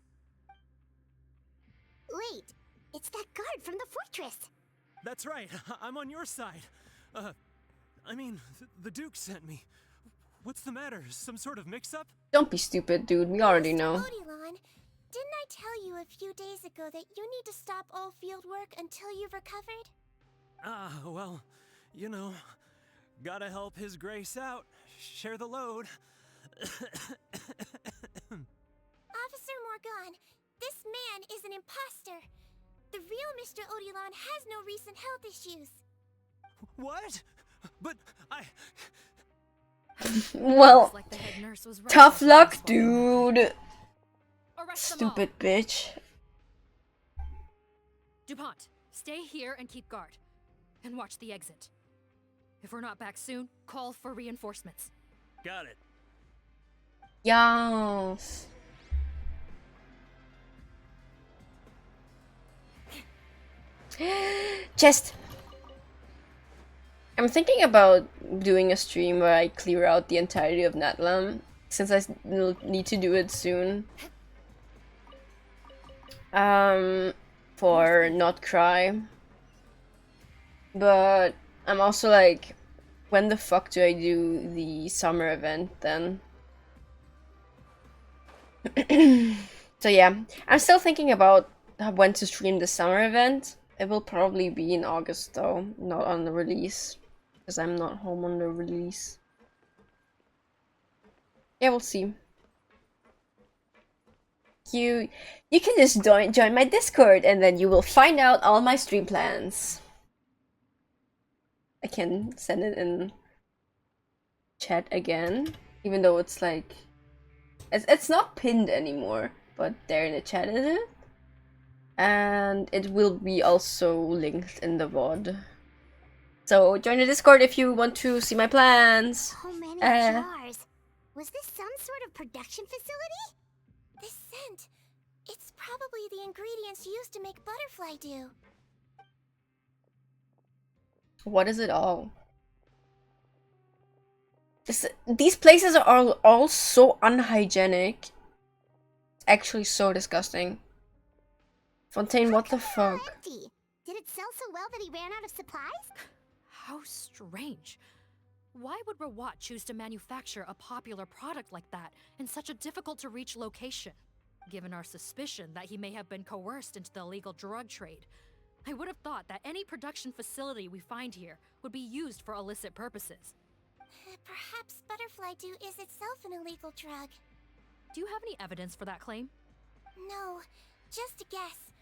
Wait, it's that guard from the fortress. That's right, I'm on your side. I mean, the Duke sent me. What's the matter? Some sort of mix-up? Don't be stupid, dude. We already know. Odilon, didn't I tell you a few days ago that you need to stop all field work until you've recovered? Ah, well, you know, gotta help His Grace out. Share the load. Officer Morgan, this man is an imposter. The real Mr. Odilon has no recent health issues. What? But I... Well, Like the head nurse was right tough about luck, this one. dude. Arrest them all. Stupid bitch. DuPont, stay here and keep guard. And watch the exit. If we're not back soon, call for reinforcements. Got it. Yes. Chest. I'm thinking about doing a stream where I clear out the entirety of Natlam, since I need to do it soon. For not cry. But I'm also like, when the fuck do I do the summer event then? So yeah, I'm still thinking about when to stream the summer event. It will probably be in August though, not on the release, because I'm not home on the release. Yeah, we'll see. You can just join my Discord and then you will find out all my stream plans. I can send it in chat again, even though it's like it's not pinned anymore, but there in the chat is it, and it will be also linked in the VOD. So join the Discord if you want to see my plans. So many jars. Was this some sort of production facility? This scent. It's probably the ingredients used to make butterfly dew. What is it all? These places are all so unhygienic. It's actually so disgusting. Fontaine, what the fuck? Empty. Did it sell so well that he ran out of supplies? How strange. Why would Rawat choose to manufacture a popular product like that in such a difficult-to-reach location? Given our suspicion that he may have been coerced into the illegal drug trade, I would have thought that any production facility we find here would be used for illicit purposes. Perhaps butterfly dew is itself an illegal drug. Do you have any evidence for that claim? No, just a guess.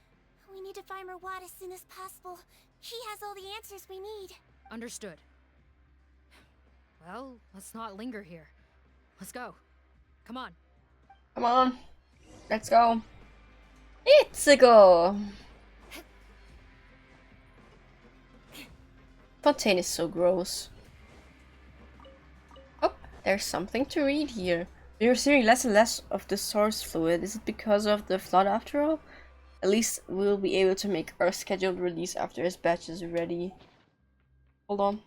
We need to find Rawat as soon as possible. He has all the answers we need. Understood. Well, let's not linger here. Let's go. Come on. Come on. Let's go. It's a go. Fontaine is so gross. Oh, there's something to read here. You're receiving less and less of the source fluid. Is it because of the flood after all? At least we'll be able to make our scheduled release after his batch is ready. Hold on.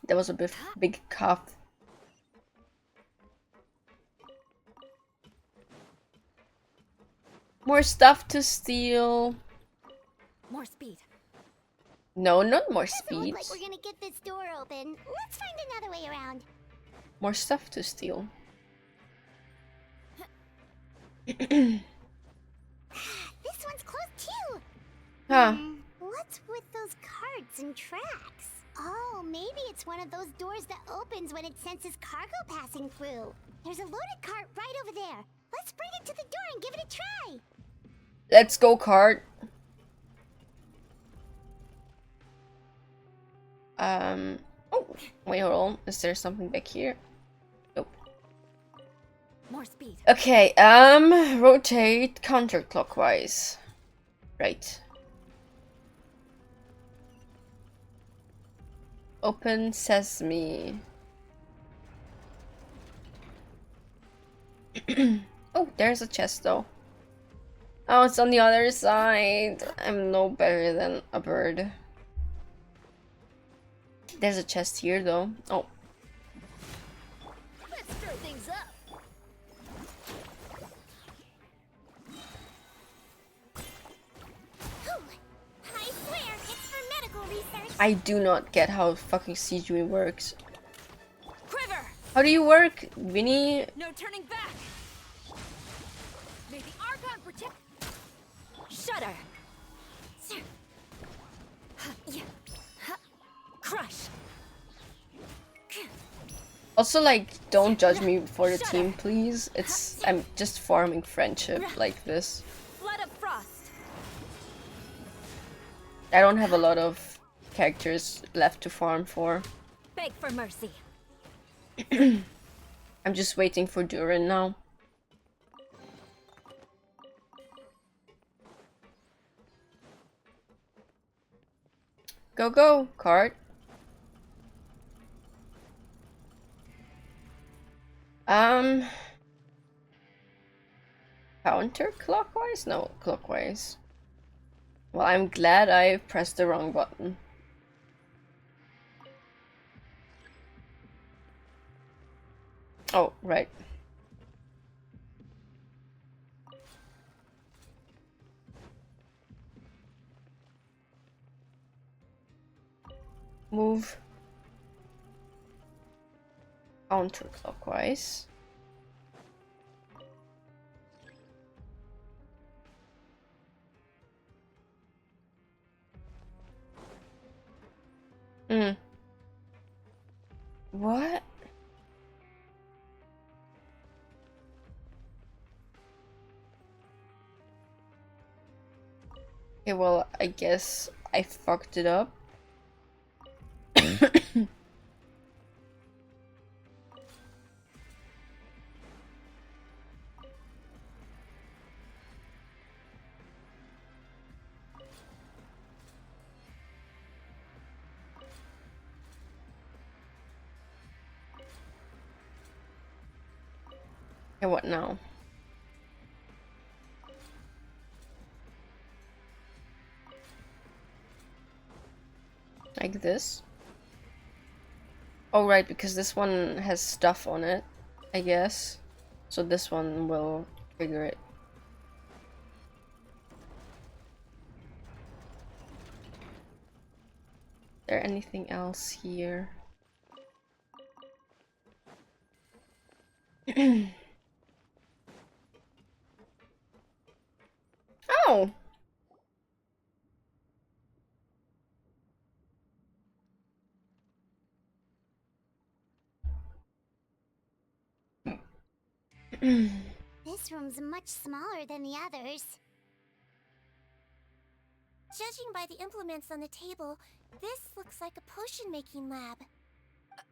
That was a big cough. More stuff to steal. More speed. No, not more Doesn't speed. look like we're gonna get this door open. Let's find another way around. More stuff to steal. This one's closed too. Huh. What's with those carts and tracks? Oh, maybe it's one of those doors that opens when it senses cargo passing through. There's a loaded cart right over there. Let's bring it to the door and give it a try. Let's go, cart. Oh, wait, hold on. Is there something back here? Nope. More speed. Okay, rotate counterclockwise. Right. Open sesame. Oh, there's a chest though. Oh, it's on the other side. I'm no better than a bird. There's a chest here though. Oh. Let's stir things up. I swear, it's for medical research. I do not get how fucking Sigewinne works. Quiver! How do you work, Vinny? No turning back! May the Archon protect... Shudder! Crush! Also, like, don't judge me for the team, please. I'm just farming friendship like this. Flood of frost. I don't have a lot of characters left to farm for. Beg for mercy. I'm just waiting for Durin now. Go, go, cart. Counterclockwise? No, clockwise. Well, I'm glad I pressed the wrong button. Oh, right. Move counterclockwise. What? Okay, well, I guess I fucked it up. Okay, what now? Like this? Oh, right, because this one has stuff on it, I guess. So this one will trigger it. Is there anything else here? Oh! This room's much smaller than the others. Judging by the implements on the table, this looks like a potion-making lab.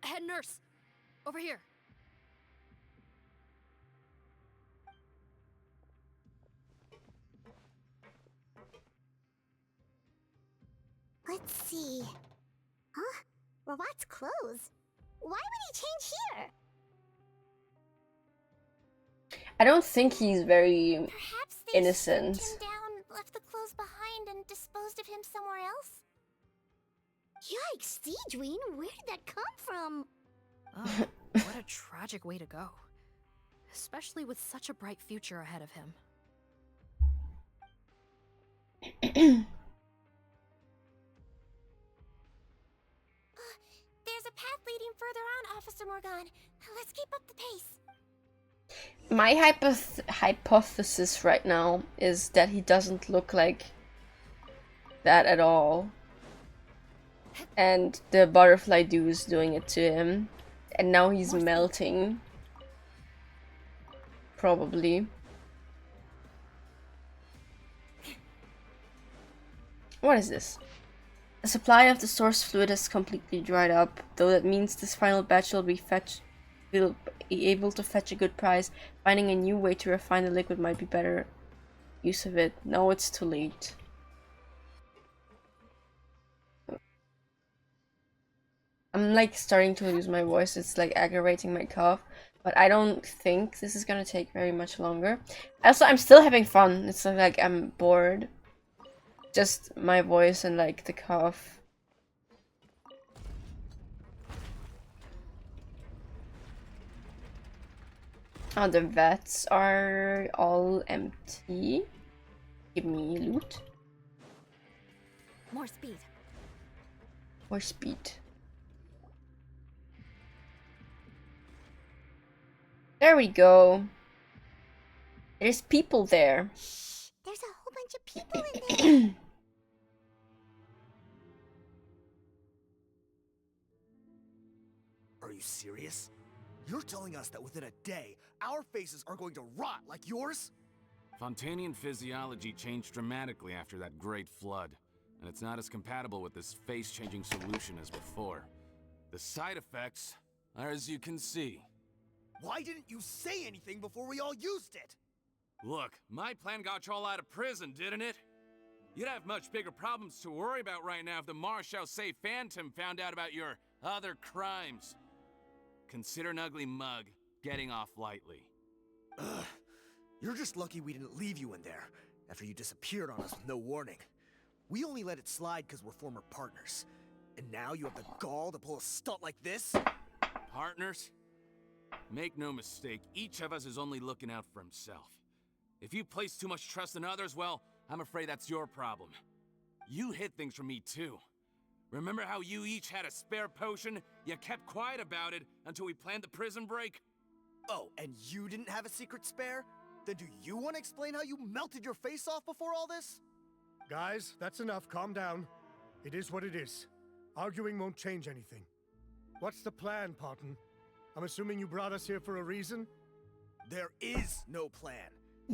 Head nurse, over here. Let's see. Huh? Robot's clothes. Why would he change here? I don't think he's very Perhaps they innocent. stripped him down, left the clothes behind, and disposed of him somewhere else? Yikes, Sigewinne, where did that come from? Oh, what a tragic way to go. Especially with such a bright future ahead of him. There's a path leading further on, Officer Morgan. Let's keep up the pace. My hypothesis right now is that he doesn't look like that at all. And the butterfly dew is doing it to him. And now he's melting. Probably. What is this? The supply of the source fluid has completely dried up, though that means this final batch will be able to fetch a good price. Finding a new way to refine the liquid might be better use of it. No, it's too late. I'm like starting to lose my voice. It's like aggravating my cough, but I don't think this is gonna take very much longer. Also, I'm still having fun. It's not like I'm bored. Just my voice and like the cough. Oh, the vats are all empty. Give me loot. More speed. More speed. There we go. There's people there. Shh, there's a whole bunch of people in there. Are you serious? You're telling us that within a day, our faces are going to rot like yours? Fontanian physiology changed dramatically after that great flood, and it's not as compatible with this face-changing solution as before. The side effects are as you can see. Why didn't you say anything before we all used it? Look, my plan got you all out of prison, didn't it? You'd have much bigger problems to worry about right now if the Marshal Say Phantom found out about your other crimes. Consider an ugly mug getting off lightly. Ugh. You're just lucky we didn't leave you in there after you disappeared on us with no warning. We only let it slide because we're former partners. And now you have the gall to pull a stunt like this? Partners? Make no mistake, each of us is only looking out for himself. If you place too much trust in others, well, I'm afraid that's your problem. You hid things from me too. Remember how you each had a spare potion? You kept quiet about it until we planned the prison break? Oh, and you didn't have a secret spare? Then do you want to explain how you melted your face off before all this? Guys, that's enough. Calm down. It is what it is. Arguing won't change anything. What's the plan, Parton? I'm assuming you brought us here for a reason? There is no plan.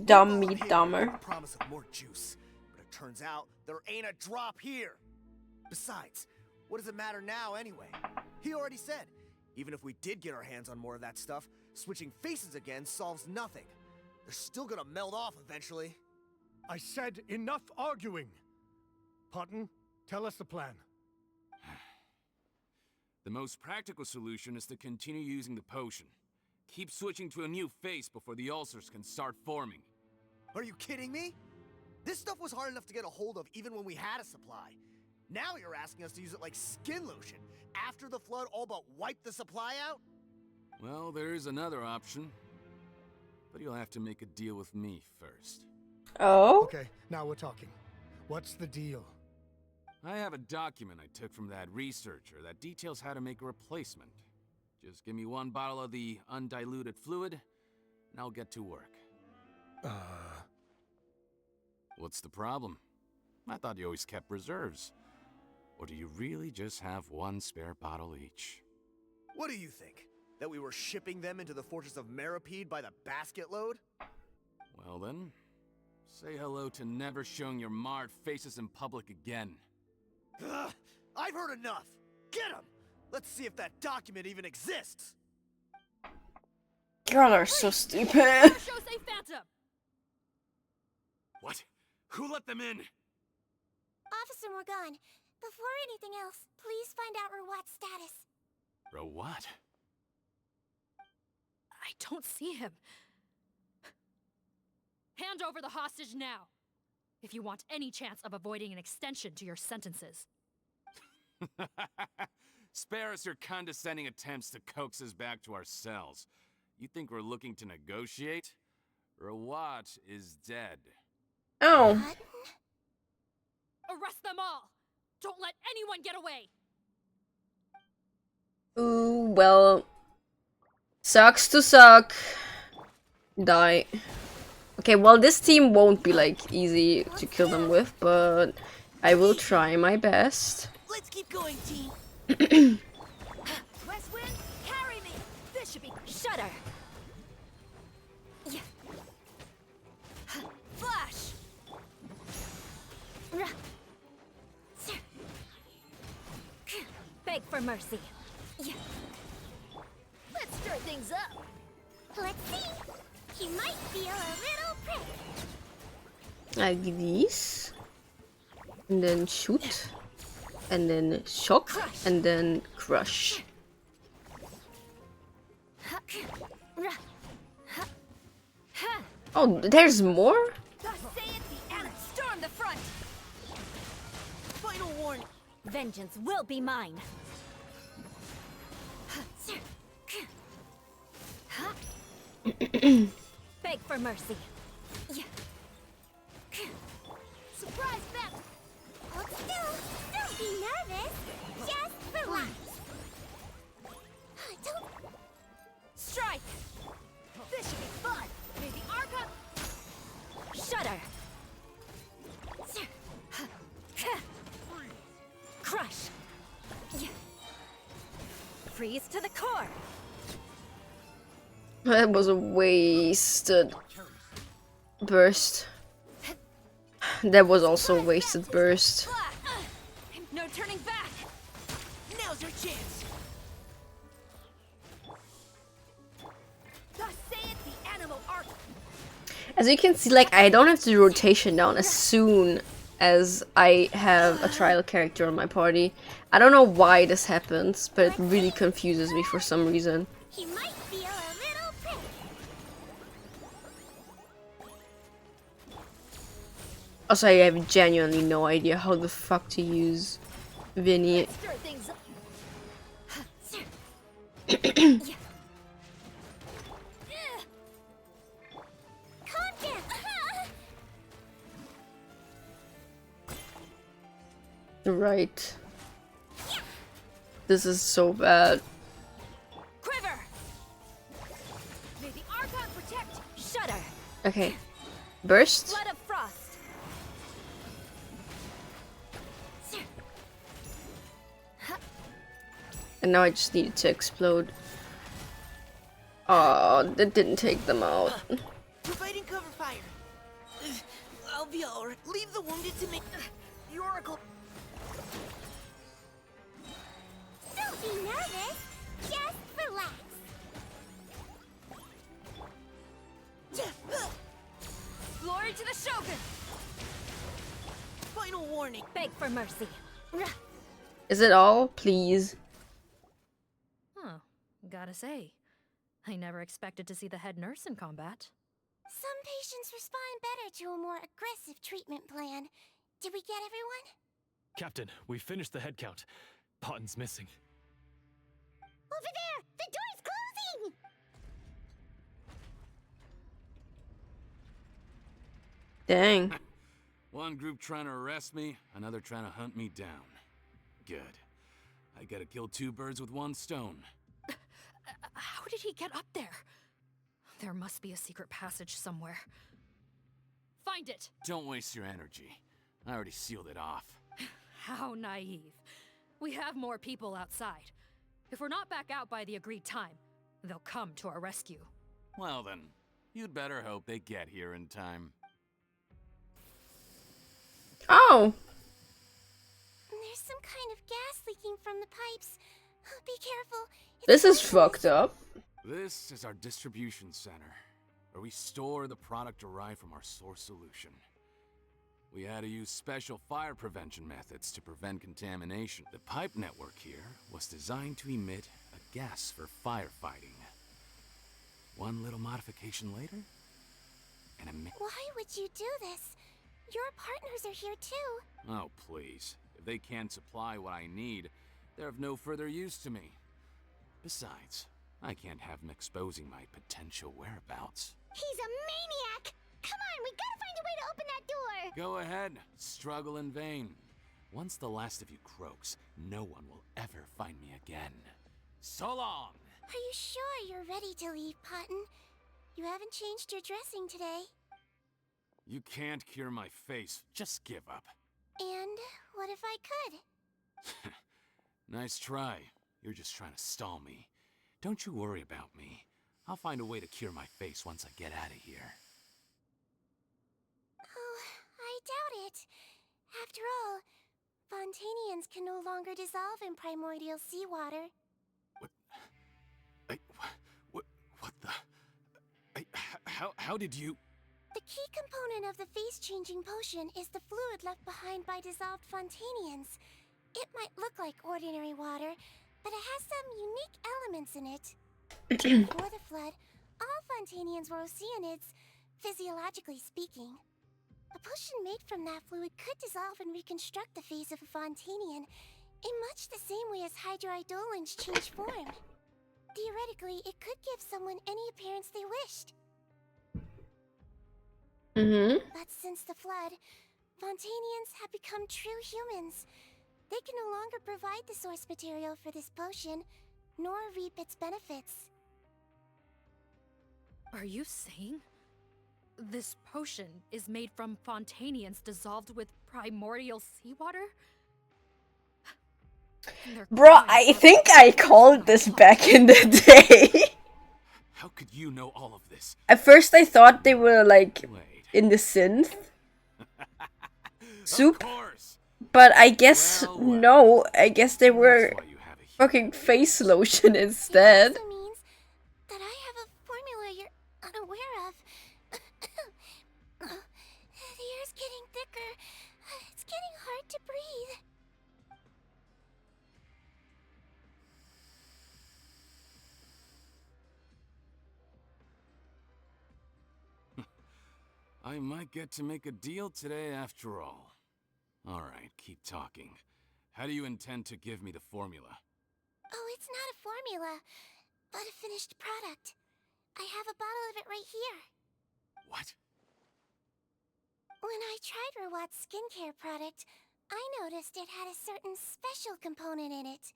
Dumb meat dumber. Promise of more juice, but it turns out there ain't a drop here. Besides, what does it matter now anyway? He already said, even if we did get our hands on more of that stuff, switching faces again solves nothing. They're still gonna melt off eventually. I said enough arguing. Parton, tell us the plan. The most practical solution is to continue using the potion. Keep switching to a new face before the ulcers can start forming. Are you kidding me? This stuff was hard enough to get a hold of even when we had a supply. Now you're asking us to use it like skin lotion after the flood all but wiped the supply out? Well, there is another option. But you'll have to make a deal with me first. Oh? Okay, now we're talking. What's the deal? I have a document I took from that researcher that details how to make a replacement. Just give me one bottle of the undiluted fluid, and I'll get to work. What's the problem? I thought you always kept reserves. Or do you really just have one spare bottle each? What do you think? That we were shipping them into the fortress of Meripede by the basket load? Well then, say hello to never showing your marred faces in public again. Ugh, I've heard enough! Get him! Let's see if that document even exists! Y'all are so stupid. Say Phantom! What? Who let them in? Officer Morgan, before anything else, please find out Rawat's status. Rawat? I don't see him. Hand over the hostage now, if you want any chance of avoiding an extension to your sentences. Spare us your condescending attempts to coax us back to our cells. You think we're looking to negotiate? Rawat is dead. Oh. Arrest them all! Don't let anyone get away! Ooh, well. Sucks to suck. Die. Okay, well, this team won't be, like, easy to kill them with, but I will try my best. Let's keep going, team. Westwind, carry me. This should be Shudder. Yeah. Flash. Beg for mercy. Yeah. Let's stir things up. Let's see. He might feel a little prick. I do this. And then shoot. And then shock. And then crush. Oh, there's more? Storm the front. Final warning. Vengeance will be mine. Beg for mercy. Surprise back. Hold still. Don't be nervous. Just relax. Don't. Strike. This should be fun. May the Arca. Shudder. Crush. Freeze to the core. That was a wasted burst. That was also a wasted burst. No turning back. Now's your chance. The animal art. As you can see, like, I don't have the rotation down as soon as I have a trial character on my party. I don't know why this happens, but it really confuses me for some reason. He might feel a little prick. Also, I have genuinely no idea how the fuck to use Vinny. Stir things up. Calm down. Right. This is so bad. Quiver. May the Archon protect. Shudder. Okay. Burst. Flood of frost. And now I just need it to explode. Oh, that didn't take them out. Providing cover fire. I'll be alright. Leave the wounded to me. The Oracle. Don't be nervous. Just relax. Glory to the Shogun. Final warning. Beg for mercy. Is it all? Please. Huh. Gotta say, I never expected to see the head nurse in combat. Some patients respond better to a more aggressive treatment plan. Did we get everyone? Captain, we finished the head count. Potten's missing. Over there! The door's closing! Dang. One group trying to arrest me, another trying to hunt me down. Good. I gotta kill two birds with one stone. How did he get up there? There must be a secret passage somewhere. Find it! Don't waste your energy. I already sealed it off. How naive. We have more people outside. If we're not back out by the agreed time, they'll come to our rescue. Well then, you'd better hope they get here in time. Oh! There's some kind of gas leaking from the pipes. Be careful. This is fucked up. This is our distribution center, where we store the product derived from our source solution. We had to use special fire prevention methods to prevent contamination. The pipe network here was designed to emit a gas for firefighting. One little modification later, and Why would you do this? Your partners are here too. Oh, please. If they can't supply what I need, they're of no further use to me. Besides, I can't have them exposing my potential whereabouts. He's a maniac! Come on, we gotta find a way to open that door! Go ahead, struggle in vain. Once the last of you croaks, no one will ever find me again. So long! Are you sure you're ready to leave, Potten? You haven't changed your dressing today. You can't cure my face, just give up. And what if I could? Nice try. You're just trying to stall me. Don't you worry about me. I'll find a way to cure my face once I get out of here. Oh, I doubt it. After all, Fontanians can no longer dissolve in primordial seawater. What the... How did you... The key component of the face-changing potion is the fluid left behind by dissolved Fontanians. It might look like ordinary water, but it has some unique elements in it. Before the flood, all Fontanians were oceanids, physiologically speaking. A potion made from that fluid could dissolve and reconstruct the face of a Fontanian in much the same way as hydroidolins change form. Theoretically, it could give someone any appearance they wished. But since the flood, Fontanians have become true humans. They can no longer provide the source material for this potion, nor reap its benefits. Are you saying this potion is made from Fontanians dissolved with primordial seawater? Bro, I think I called this back in the day. How could you know all of this? At first I thought they were like in the synth soup, but I guess no. I guess they were fucking face lotion instead. Also means that I have a formula you're unaware of. The air's getting thicker. It's getting hard to breathe. I might get to make a deal today after all. Alright, keep talking. How do you intend to give me the formula? Oh, it's not a formula, but a finished product. I have a bottle of it right here. What? When I tried Rawat's skincare product, I noticed it had a certain special component in it.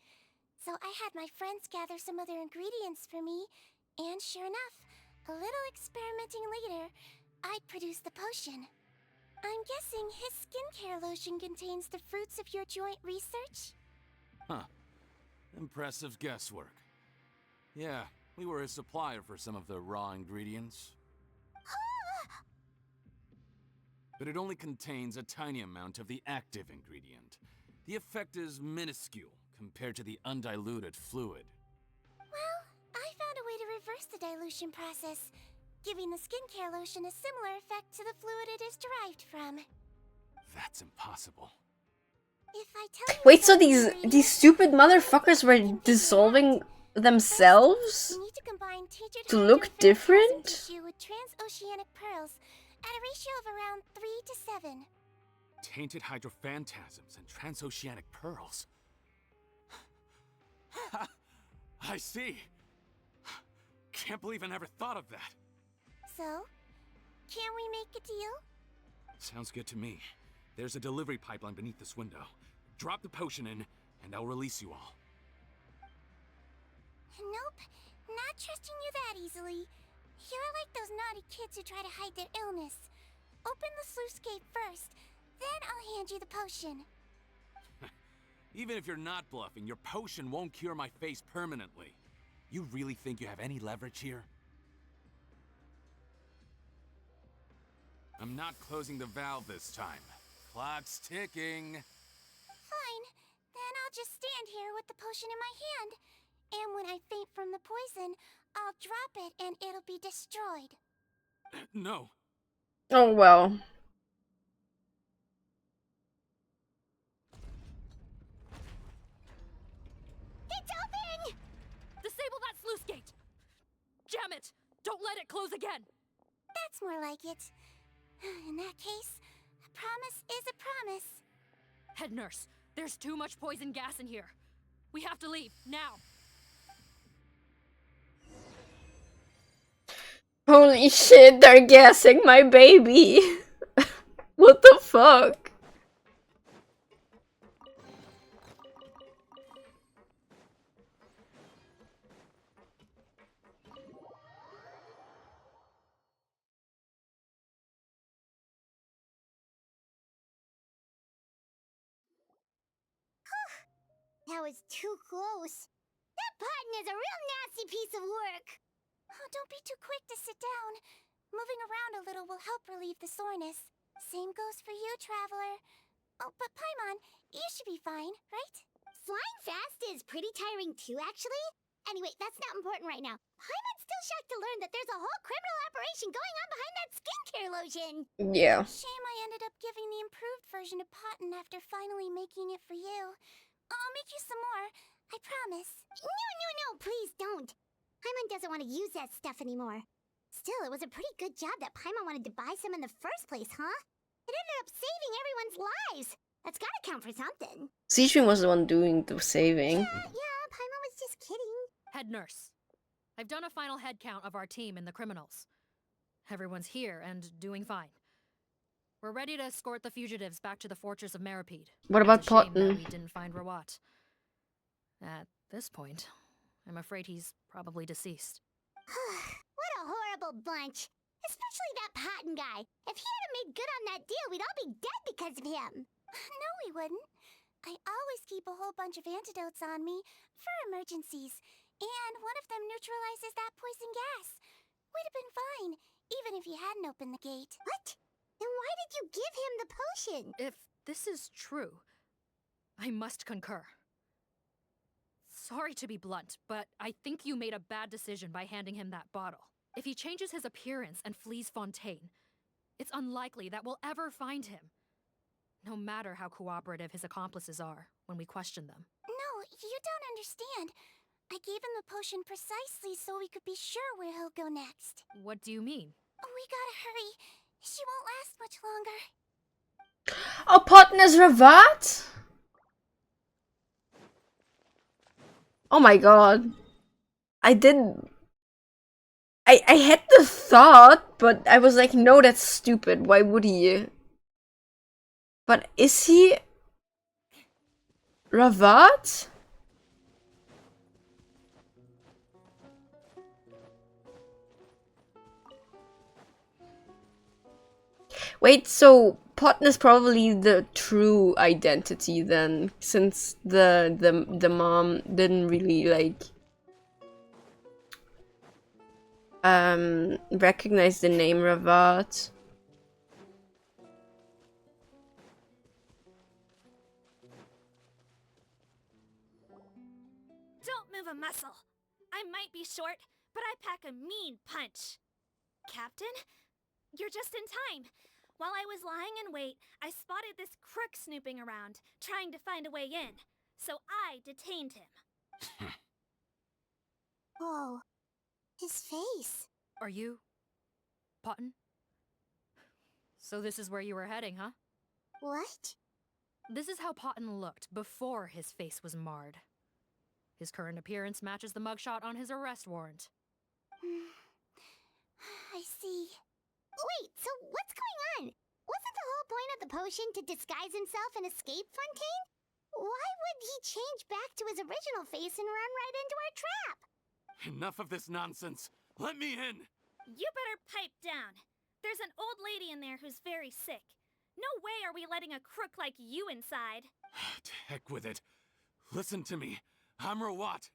So I had my friends gather some other ingredients for me, and sure enough, a little experimenting later, I'd produced the potion. I'm guessing his skincare lotion contains the fruits of your joint research? Huh. Impressive guesswork. Yeah, we were a supplier for some of the raw ingredients. But it only contains a tiny amount of the active ingredient. The effect is minuscule compared to the undiluted fluid. Well, I found a way to reverse the dilution process, giving the skincare lotion a similar effect to the fluid it is derived from. That's impossible. If I tell you Wait, so these stupid motherfuckers were dissolving themselves you need to combine tinted to look hydrophantasm different? tissue with transoceanic pearls at a ratio of around 3 to 7. Tainted hydrophantasms and transoceanic pearls. I see. Can't believe I never thought of that. So, can we make a deal? Sounds good to me. There's a delivery pipeline beneath this window. Drop the potion in, and I'll release you all. Nope, not trusting you that easily. You're like those naughty kids who try to hide their illness. Open the sluice gate first, then I'll hand you the potion. Even if you're not bluffing, your potion won't cure my face permanently. You really think you have any leverage here? I'm not closing the valve this time. Clock's ticking. Fine, then I'll just stand here with the potion in my hand. And when I faint from the poison, I'll drop it and it'll be destroyed. No. Oh well. It's open! Disable that sluice gate! Jam it! Don't let it close again! That's more like it. In that case, a promise is a promise. Head nurse, there's too much poison gas in here. We have to leave, now. Holy shit, they're gassing my baby. What the fuck? That was too close. That button is a real nasty piece of work. Oh, don't be too quick to sit down. Moving around a little will help relieve the soreness. Same goes for you, Traveler. Oh, but Paimon, you should be fine, right? Flying fast is pretty tiring too, actually. Anyway, that's not important right now. Paimon's still shocked to learn that there's a whole criminal operation going on behind that skincare lotion. Yeah. Shame I ended up giving the improved version to Potten after finally making it for you. I'll make you some more, I promise. No, please don't. Paimon doesn't want to use that stuff anymore. Still, it was a pretty good job that Paimon wanted to buy some in the first place, huh? It ended up saving everyone's lives. That's gotta count for something. Sigewinne was the one doing the saving. Yeah, Paimon was just kidding. Head nurse, I've done a final head count of our team and the criminals. Everyone's here and doing fine. We're ready to escort the fugitives back to the fortress of Meripede. What about It's a shame that Potten? we didn't find Rawat. At this point, I'm afraid he's probably deceased. What a horrible bunch. Especially that Potten guy. If he hadn't made good on that deal, we'd all be dead because of him. No, we wouldn't. I always keep a whole bunch of antidotes on me for emergencies. And one one of them neutralizes that poison gas. We'd have been fine, even if you hadn't opened the gate. What? Then why did you give him the potion? If this is true, I must concur. Sorry to be blunt, but I think you made a bad decision by handing him that bottle. If he changes his appearance and flees Fontaine, it's unlikely that we'll ever find him. No matter how cooperative his accomplices are when we question them. No, you don't understand. I gave him the potion precisely so we could be sure where he'll go next. What do you mean? We gotta hurry. She won't last much longer. Oh, Partners Ravat? Oh my god. I didn't. I had the thought, but I was like, no, that's stupid. Why would he? But is he Ravat? Wait, so Potton is probably the true identity then, since the mom didn't really like recognize the name Ravat. Don't move a muscle. I might be short, but I pack a mean punch. Captain, you're just in time. While I was lying in wait, I spotted this crook snooping around, trying to find a way in. So I detained him. Whoa. His face. Are you Potton? So this is where you were heading, huh? What? This is how Potton looked before his face was marred. His current appearance matches the mugshot on his arrest warrant. I see. Wait, so what's going on? Wasn't the whole point of the potion to disguise himself and escape Fontaine? Why would he change back to his original face and run right into our trap? Enough of this nonsense. Let me in. You better pipe down. There's an old lady in there who's very sick. No way are we letting a crook like you inside. To heck with it. Listen to me. I'm Rawat.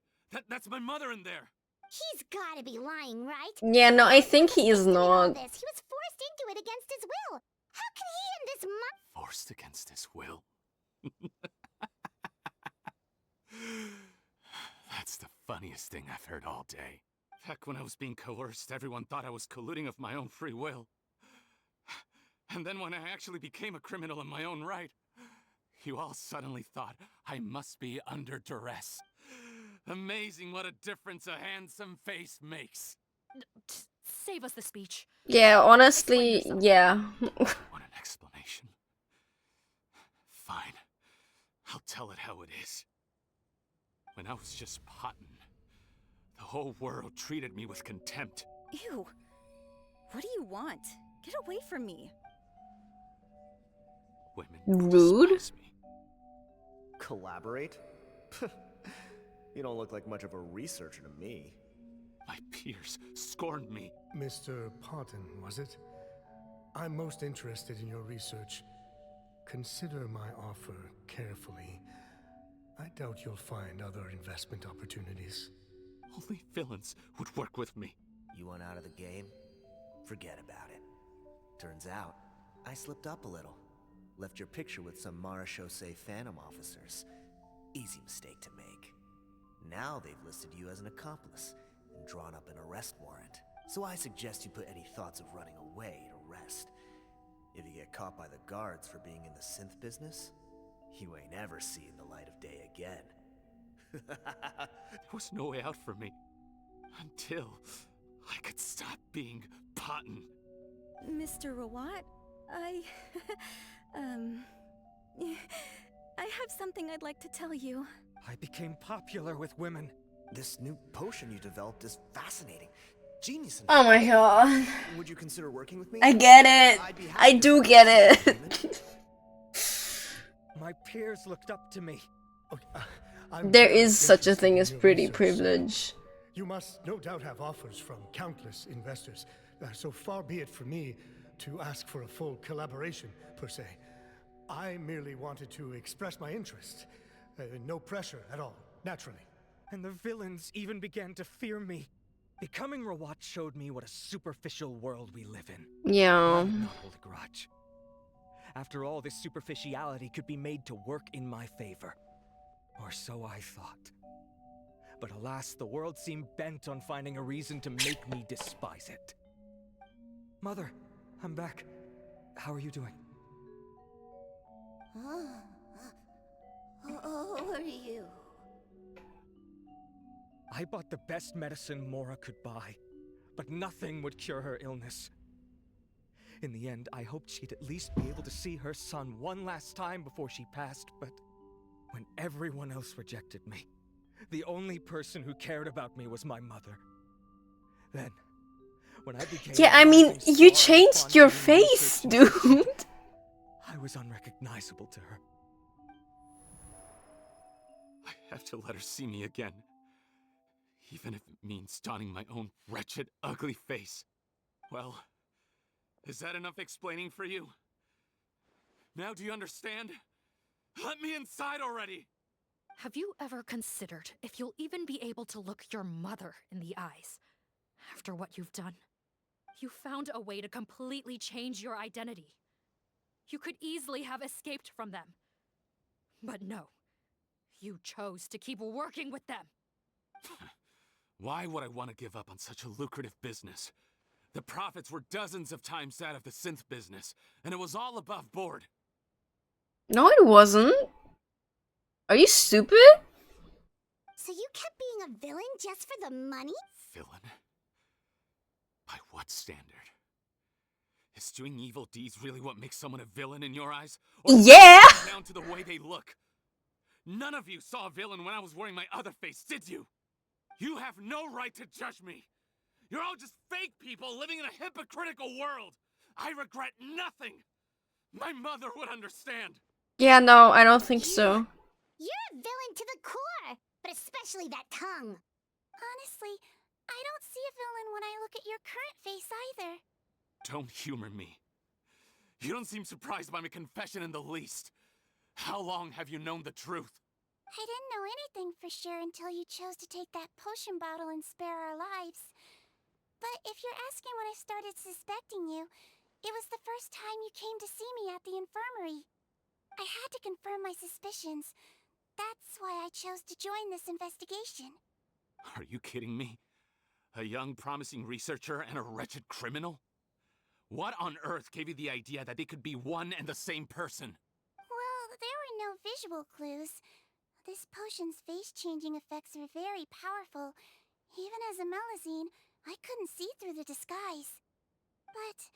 That's my mother in there. He's gotta be lying, right? Yeah, no, I think he is not. He was forced into it against his will. How can he and this Forced against his will? That's the funniest thing I've heard all day. Heck, when I was being coerced, everyone thought I was colluding of my own free will. And then when I actually became a criminal in my own right, you all suddenly thought I must be under duress. Amazing what a difference a handsome face makes. Save us the speech. Yeah, honestly, yeah. Want an explanation? Fine. I'll tell it how it is. When I was just Potton, the whole world treated me with contempt. Ew. What do you want? Get away from me. Women Rude? despise me. Collaborate? You don't look like much of a researcher to me. My peers scorned me. Mr. Potton, was it? I'm most interested in your research. Consider my offer carefully. I doubt you'll find other investment opportunities. Only villains would work with me. You want out of the game? Forget about it. Turns out, I slipped up a little. Left your picture with some Marechaussee Phantom officers. Easy mistake to make. Now they've listed you as an accomplice and drawn up an arrest warrant. So I suggest you put any thoughts of running away to rest. If you get caught by the guards for being in the synth business, you ain't ever seeing the light of day again. There was no way out for me until I could stop being Potton. Mr. Rawat, I have something I'd like to tell you. I became popular with women. This new potion you developed is fascinating. Genius. Oh my god. Would you consider working with me? I get it. I do get it. My peers looked up to me. There is such a thing as pretty privilege. You must no doubt have offers from countless investors. So far be it from me to ask for a full collaboration, per se. I merely wanted to express my interest. No pressure at all, naturally. And the villains even began to fear me. Becoming Rawat showed me what a superficial world we live in. Yeah. I did not hold a grudge. After all, this superficiality could be made to work in my favor. Or so I thought. But alas, the world seemed bent on finding a reason to make me despise it. Mother, I'm back. How are you doing? Who are you? I bought the best medicine Mora could buy, but nothing would cure her illness. In the end, I hoped she'd at least be able to see her son one last time before she passed, but when everyone else rejected me, the only person who cared about me was my mother. Then, when I became Yeah, I mean, you changed your face, dude. I was unrecognizable to her. I have to let her see me again. Even if it means donning my own wretched, ugly face. Well, is that enough explaining for you? Now do you understand? Let me inside already! Have you ever considered if you'll even be able to look your mother in the eyes after what you've done? You found a way to completely change your identity. You could easily have escaped from them. But no, you chose to keep working with them. Why would I want to give up on such a lucrative business? The profits were dozens of times that of the synth business, and it was all above board. No, it wasn't. Are you stupid? So you kept being a villain just for the money? Villain? By what standard? Is doing evil deeds really what makes someone a villain in your eyes? Or yeah! Down to the way they look? None of you saw a villain when I was wearing my other face, did you? You have no right to judge me. You're all just fake people living in a hypocritical world. I regret nothing. My mother would understand. Yeah, no, I don't think so. You're a villain to the core, but especially that tongue. Honestly, I don't see a villain when I look at your current face either. Don't humor me. You don't seem surprised by my confession in the least. How long have you known the truth? I didn't know anything for sure until you chose to take that potion bottle and spare our lives. But if you're asking when I started suspecting you, it was the first time you came to see me at the infirmary. I had to confirm my suspicions. That's why I chose to join this investigation. Are you kidding me? A young, promising researcher and a wretched criminal? What on earth gave you the idea that they could be one and the same person? Well, there were no visual clues. This potion's face-changing effects are very powerful. Even as a Melazine, I couldn't see through the disguise. But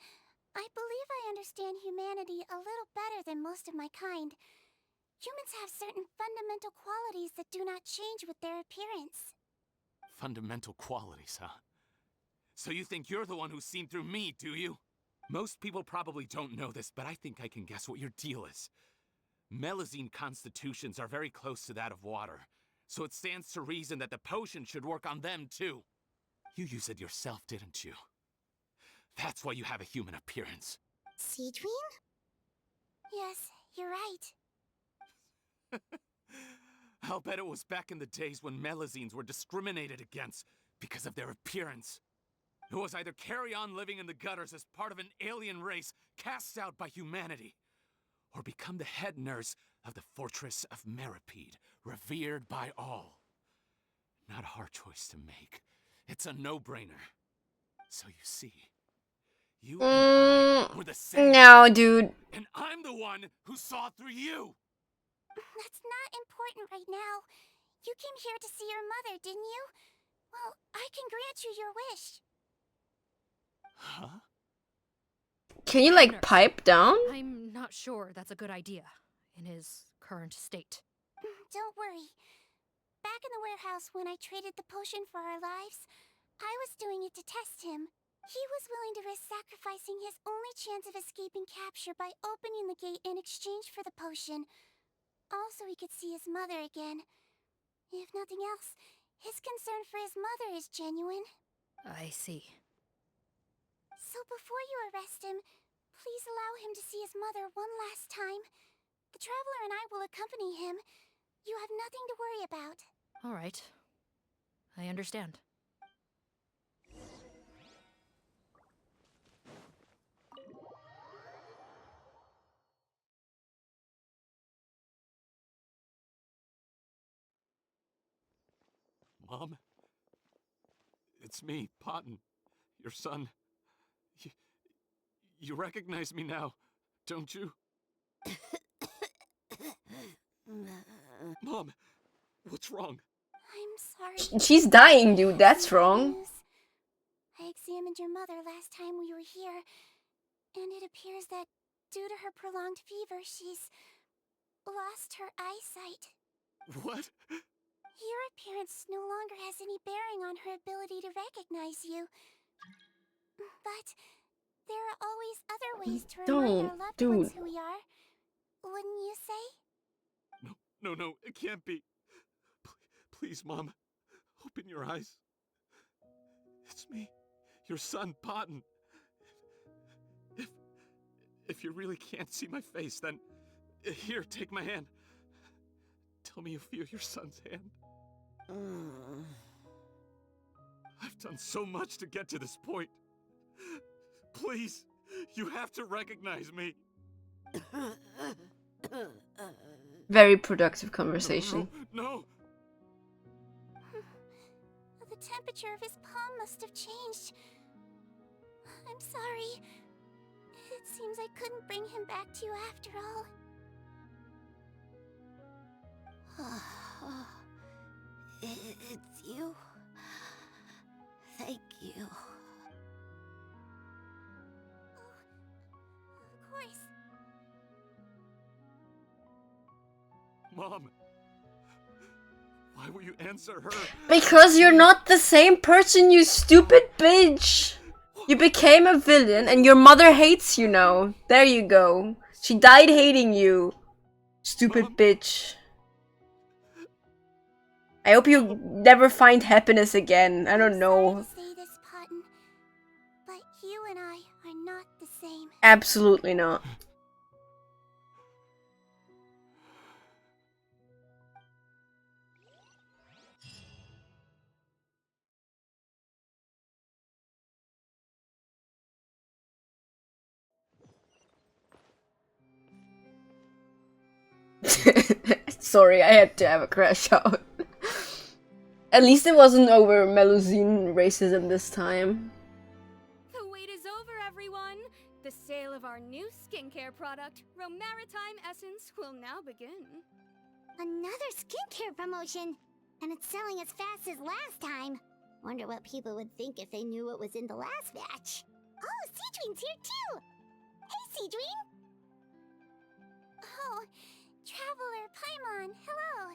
I believe I understand humanity a little better than most of my kind. Humans have certain fundamental qualities that do not change with their appearance. Fundamental qualities, huh? So you think you're the one who's seen through me, do you? Most people probably don't know this, but I think I can guess what your deal is. Melazine constitutions are very close to that of water, so it stands to reason that the potion should work on them too. You use it yourself, didn't you? That's why you have a human appearance. Sigewinne? Yes, you're right. I'll bet it was back in the days when Melazines were discriminated against because of their appearance. It was either carry on living in the gutters as part of an alien race cast out by humanity, or become the head nurse of the fortress of Meripede, revered by all. Not a hard choice to make. It's a no-brainer. So you see, you and I were the same. No, dude. And I'm the one who saw through you. That's not important right now. You came here to see your mother, didn't you? Well, I can grant you your wish. Huh? Can you, like, pipe down? I'm not sure that's a good idea in his current state. Don't worry. Back in the warehouse when I traded the potion for our lives, I was doing it to test him. He was willing to risk sacrificing his only chance of escaping capture by opening the gate in exchange for the potion. Also, he could see his mother again. If nothing else, his concern for his mother is genuine. I see. So before you arrest him, please allow him to see his mother one last time. The Traveler and I will accompany him. You have nothing to worry about. All right. I understand. Mom? It's me, Potton, your son. You recognize me now, don't you? Mom, what's wrong? I'm sorry. She's dying, dude. That's wrong. I examined your mother last time we were here, and it appears that due to her prolonged fever, she's lost her eyesight. What? Your appearance no longer has any bearing on her ability to recognize you. But there are always other ways to remind our loved ones who we are. Wouldn't you say? No, it can't be. Please, Mom, open your eyes. It's me, your son, Potton. If you really can't see my face, then here, take my hand. Tell me you feel your son's hand. I've done so much to get to this point. Please, you have to recognize me. Very productive conversation. No. The temperature of his palm must have changed. I'm sorry. It seems I couldn't bring him back to you after all. It's you. Thank you. Of course. Mom, why will you answer her? Because you're not the same person, you stupid bitch. You became a villain and your mother hates you now. There you go. She died hating you. Stupid bitch. I hope you never find happiness again. I don't know. Say this, Potton, but you and I are not the same. Absolutely not. Sorry, I had to have a crash out. At least it wasn't over Melusine racism this time. The wait is over, everyone! The sale of our new skincare product, Romaritime Essence, will now begin. Another skincare promotion! And it's selling as fast as last time. Wonder what people would think if they knew what was in the last batch. Oh, Sigewinne's here too! Hey, Sigewinne! Oh, Traveler Paimon, hello!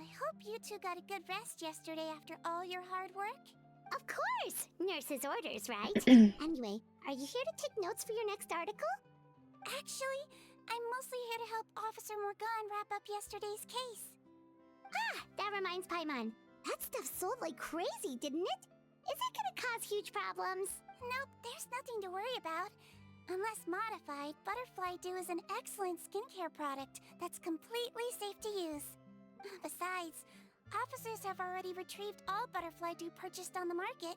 I hope you two got a good rest yesterday after all your hard work. Of course! Nurse's orders, right? Anyway, are you here to take notes for your next article? Actually, I'm mostly here to help Officer Morgan wrap up yesterday's case. Ah, that reminds Paimon. That stuff sold like crazy, didn't it? Is it gonna cause huge problems? Nope, there's nothing to worry about. Unless modified, Butterfly Dew is an excellent skincare product that's completely safe to use. Besides, officers have already retrieved all Butterfly Dew purchased on the market.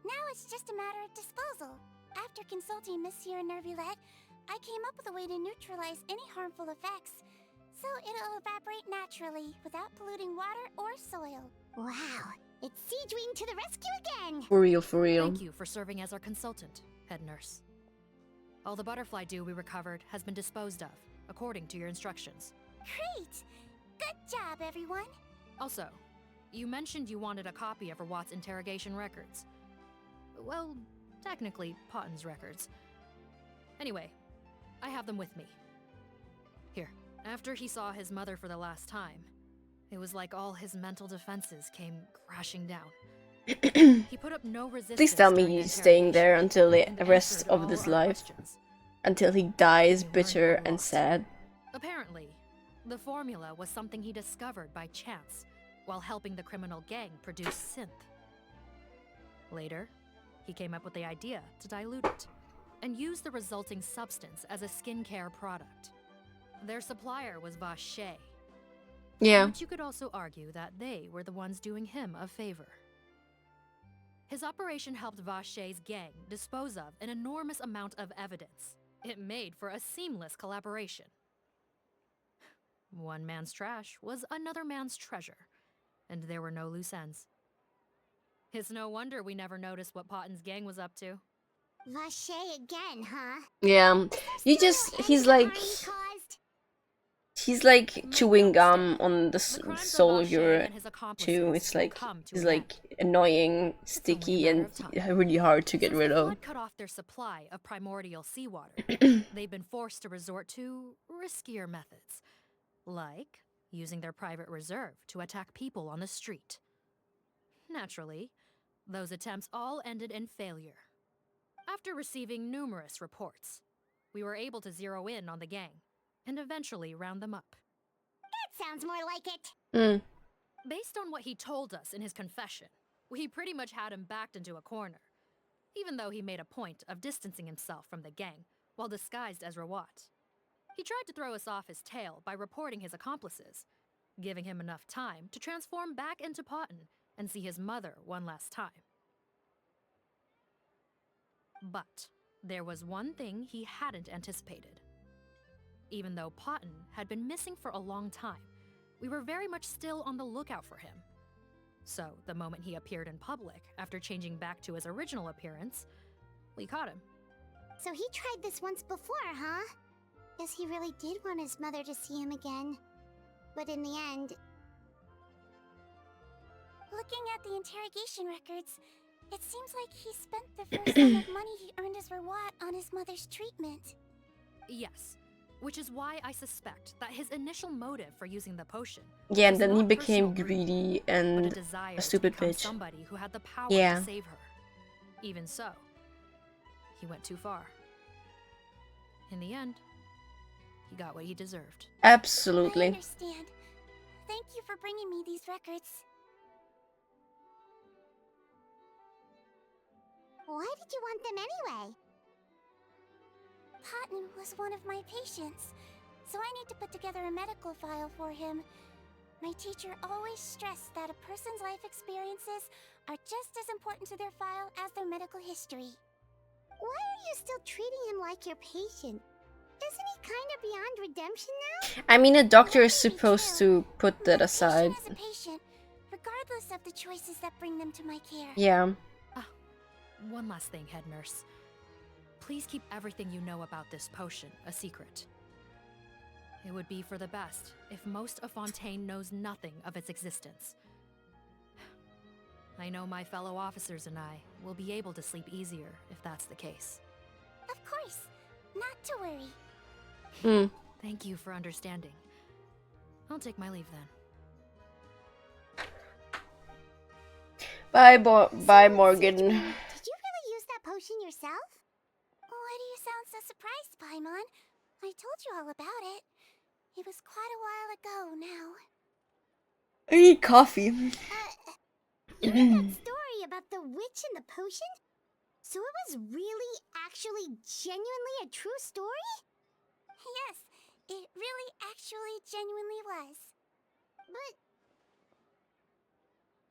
Now it's just a matter of disposal. After consulting Monsieur Nervulette, I came up with a way to neutralize any harmful effects. So it'll evaporate naturally, without polluting water or soil. Wow, it's Sigewinne to the rescue again! For real, for real. Thank you for serving as our consultant, head nurse. All the butterfly dew we recovered has been disposed of, according to your instructions. Great! Good job, everyone! Also, you mentioned you wanted a copy of Rawat's interrogation records. Well, technically, Potton's records. Anyway, I have them with me. Here. After he saw his mother for the last time, it was like all his mental defenses came crashing down. He put up no resistance. Please tell me he's staying there until the rest of his life. Until he dies bitter and sad. Apparently, the formula was something he discovered by chance while helping the criminal gang produce synth. Later, he came up with the idea to dilute it and use the resulting substance as a skincare product. Their supplier was Vache. Yeah. But you could also argue that they were the ones doing him a favor. His operation helped Vache's gang dispose of an enormous amount of evidence. It made for a seamless collaboration. One man's trash was another man's treasure, and there were no loose ends. It's no wonder we never noticed what Potten's gang was up to. Vache again, huh? Yeah. He's like chewing gum on the sole of your shoe. It's like he's like annoying, sticky, and really hard to get rid of. Flood cut off their supply of primordial seawater. They've been forced to resort to riskier methods, like using their private reserve to attack people on the street. Naturally, those attempts all ended in failure. After receiving numerous reports, we were able to zero in on the gang and eventually round them up. That sounds more like it. Based on what he told us in his confession, we pretty much had him backed into a corner, even though he made a point of distancing himself from the gang while disguised as Rawat. He tried to throw us off his tail by reporting his accomplices, giving him enough time to transform back into Potten and see his mother one last time. But there was one thing he hadn't anticipated. Even though Potten had been missing for a long time, we were very much still on the lookout for him. So, the moment he appeared in public after changing back to his original appearance, we caught him. So he tried this once before, huh? Guess he really did want his mother to see him again. But in the end... Looking at the interrogation records, it seems like he spent the first sum of money he earned as Rawat on his mother's treatment. Yes, which is why I suspect that his initial motive for using the potion. Yeah, and then he became greedy and a stupid bitch. Somebody who had the power Yeah. to save her. Even so, he went too far. In the end, he got what he deserved. Absolutely. I understand. Thank you for bringing me these records. Why did you want them anyway? Potten was one of my patients, so I need to put together a medical file for him. My teacher always stressed that a person's life experiences are just as important to their file as their medical history. Why are you still treating him like your patient? Isn't he kind of beyond redemption now? I mean, a doctor is supposed to put that aside. As a patient, regardless of the choices that bring them to my care. Yeah. One last thing, head nurse. Please keep everything you know about this potion a secret. It would be for the best if most of Fontaine knows nothing of its existence. I know my fellow officers and I will be able to sleep easier if that's the case. Of course. Not to worry. Thank you for understanding. I'll take my leave then. Bye, Morgan. Did you really use that potion yourself? Why do you sound so surprised, Paimon? I told you all about it. It was quite a while ago now. I need coffee. You know that story about the witch and the potion? So it was really, actually, genuinely a true story? Yes, it really, actually, genuinely was. But...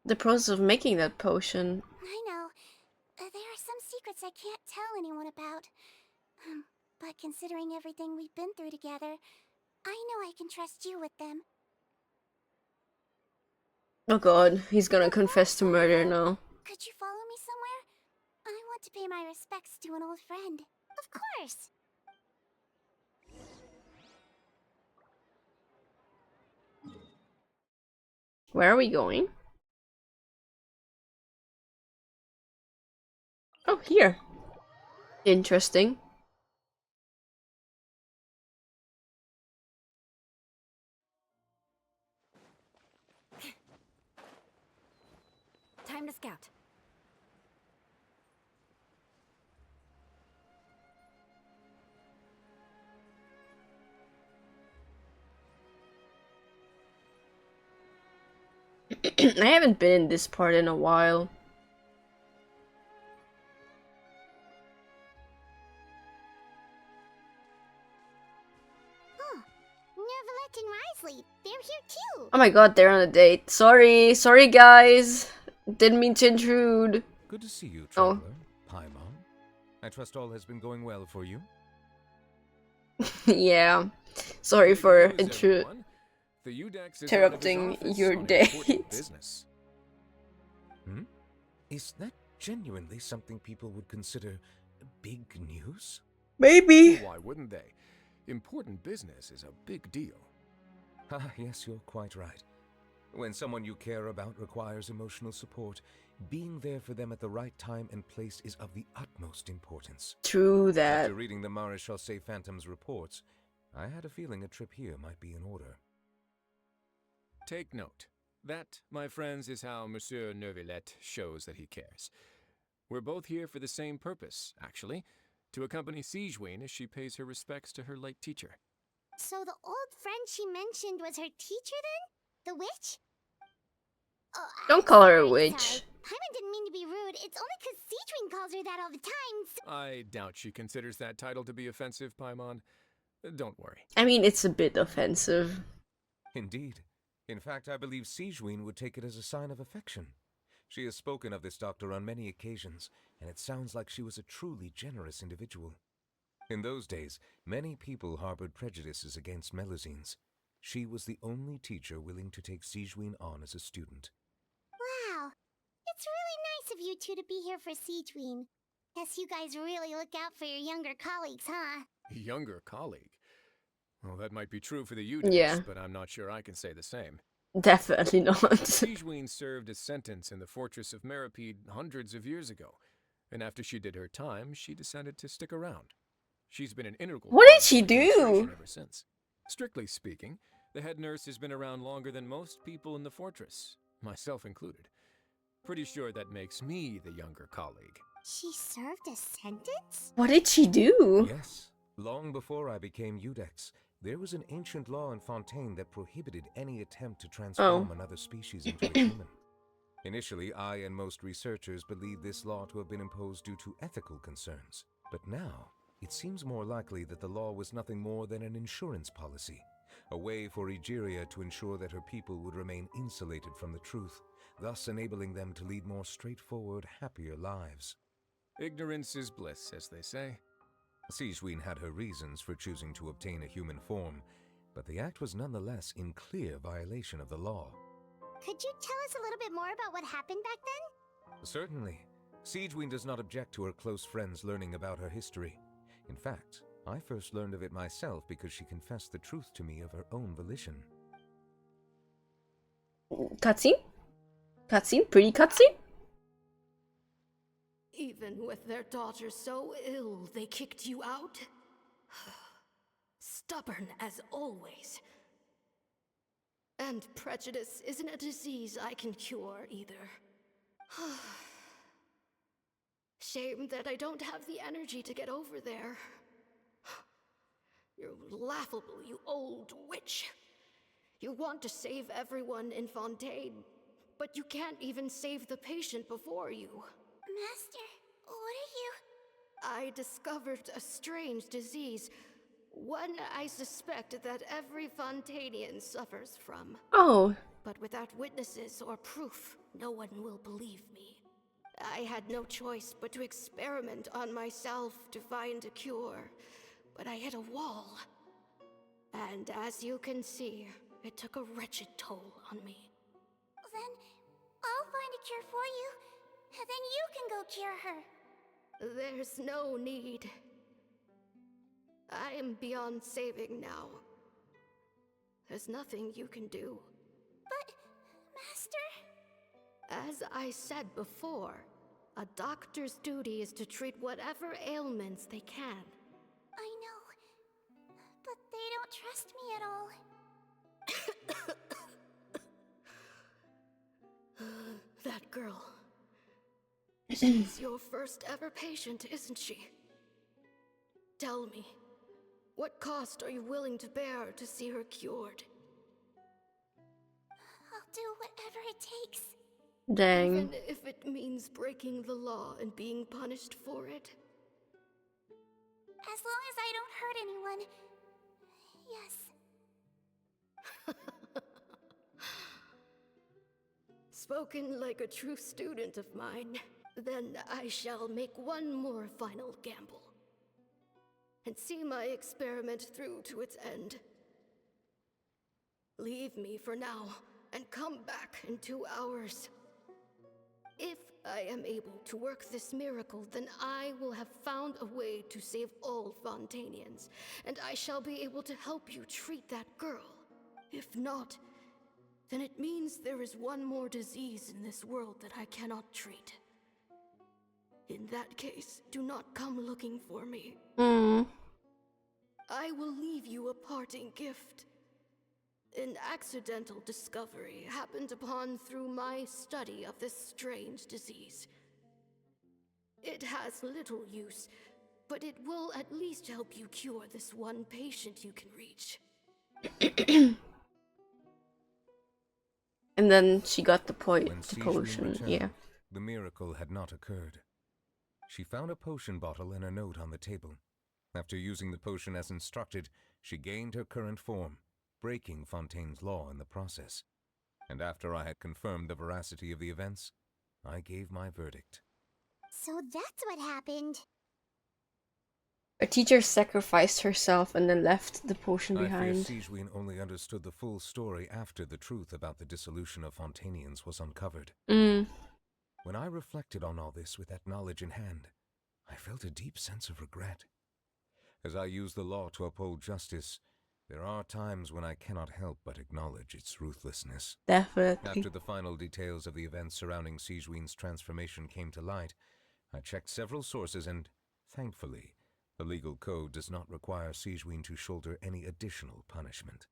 The process of making that potion. I know. There are some secrets I can't tell anyone about. But considering everything we've been through together, I know I can trust you with them. Oh god, he's gonna confess to murder now. Could you follow me somewhere? I want to pay my respects to an old friend. Of course! Where are we going? Oh, here. Interesting. Time to scout. I haven't been in this part in a while. Neverlet and Risley. They're here too. Oh my god, they're on a date. Sorry, sorry guys. Didn't mean to intrude. Good to see you, Oh. traveler. Paimon. I trust all has been going well for you. Yeah. Sorry for everyone. The Udex is out of his interrupting office your on date. important business. Is that genuinely something people would consider big news? Maybe. Why wouldn't they? Important business is a big deal. Ah, yes, you're quite right. When someone you care about requires emotional support, being there for them at the right time and place is of the utmost importance. True that. After reading the Maréchal Phantom's reports, I had a feeling a trip here might be in order. Take note. That, my friends, is how Monsieur Neuvillette shows that he cares. We're both here for the same purpose, actually, to accompany Sigewinne as she pays her respects to her late teacher. So the old friend she mentioned was her teacher then? The witch? Oh, Don't call her a witch. Paimon didn't mean to be rude. It's only because Sigewinne calls her that all the time, so... I doubt she considers that title to be offensive, Paimon. Don't worry. I mean, it's a bit offensive. Indeed. In fact, I believe Sigewinne would take it as a sign of affection. She has spoken of this doctor on many occasions, and it sounds like she was a truly generous individual. In those days, many people harbored prejudices against Melusines. She was the only teacher willing to take Sigewinne on as a student. Wow. It's really nice of you two to be here for Sigewinne. Guess you guys really look out for your younger colleagues, huh? Younger colleague? Well, that might be true for the Udex, Yeah. but I'm not sure I can say the same. Definitely not. Sigewinne served a sentence in the fortress of Meripede hundreds of years ago, and after she did her time, she decided to stick around. She's been an integral What part did of she the administration do? ever since. Strictly speaking, the head nurse has been around longer than most people in the fortress, myself included. Pretty sure that makes me the younger colleague. She served a sentence? What did she do? Yes. Long before I became Udex, there was an ancient law in Fontaine that prohibited any attempt to transform another species into a human. Initially, I and most researchers believed this law to have been imposed due to ethical concerns. But now, it seems more likely that the law was nothing more than an insurance policy, a way for Egeria to ensure that her people would remain insulated from the truth, thus enabling them to lead more straightforward, happier lives. Ignorance is bliss, as they say. Sigewinne had her reasons for choosing to obtain a human form, but the act was nonetheless in clear violation of the law. Could you tell us a little bit more about what happened back then? Certainly. Sigewinne does not object to her close friends learning about her history. In fact, I first learned of it myself because she confessed the truth to me of her own volition. Cutscene? Cutscene? Pretty cutscene? Even with their daughter so ill, they kicked you out? Stubborn as always. And prejudice isn't a disease I can cure either. Shame that I don't have the energy to get over there. You're laughable, you old witch. You want to save everyone in Fontaine, but you can't even save the patient before you. Master, what are you... I discovered a strange disease. One I suspect that every Fontainian suffers from. Oh. But without witnesses or proof, no one will believe me. I had no choice but to experiment on myself to find a cure, but I hit a wall. And as you can see, it took a wretched toll on me. Then I'll find a cure for you, and then you can go cure her. There's no need. I am beyond saving now. There's nothing you can do. But, Master... As I said before, a doctor's duty is to treat whatever ailments they can. I know, but they don't trust me at all. That girl. She's your first ever patient, isn't she? Tell me, what cost are you willing to bear to see her cured? I'll do whatever it takes. Dang. Even if it means breaking the law and being punished for it? As long as I don't hurt anyone. Yes. Spoken like a true student of mine. Then I shall make one more final gamble and see my experiment through to its end. Leave me for now and come back in 2 hours. If I am able to work this miracle, then I will have found a way to save all Fontanians, and I shall be able to help you treat that girl. If not, then it means there is one more disease in this world that I cannot treat. In that case, do not come looking for me. I will leave you a parting gift. An accidental discovery happened upon through my study of this strange disease. It has little use, but it will at least help you cure this one patient you can reach. And then she got the When the Sigewinne potion, returned, yeah. the miracle had not occurred. She found a potion bottle and a note on the table. After using the potion as instructed, she gained her current form, breaking Fontaine's law in the process. And after I had confirmed the veracity of the events, I gave my verdict. So that's what happened. A teacher sacrificed herself and then left the potion I behind. fear Sigewinne only understood the full story after the truth about the dissolution of Fontanians was uncovered. When I reflected on all this with that knowledge in hand, I felt a deep sense of regret. As I use the law to uphold justice, there are times when I cannot help but acknowledge its ruthlessness. Definitely. After the final details of the events surrounding Sigewinne's transformation came to light, I checked several sources and, thankfully, the legal code does not require Sigewinne to shoulder any additional punishment.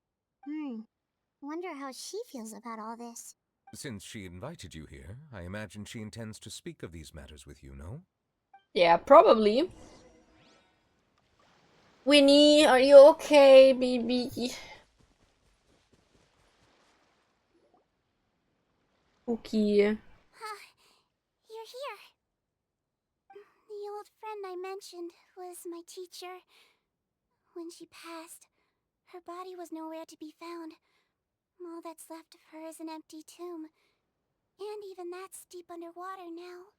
Wonder how she feels about all this. Since she invited you here, I imagine she intends to speak of these matters with you, no? Yeah, probably. Winnie, are you okay, baby? Okay. You're here. The old friend I mentioned was my teacher. When she passed, her body was nowhere to be found. All that's left of her is an empty tomb. And even that's deep underwater now.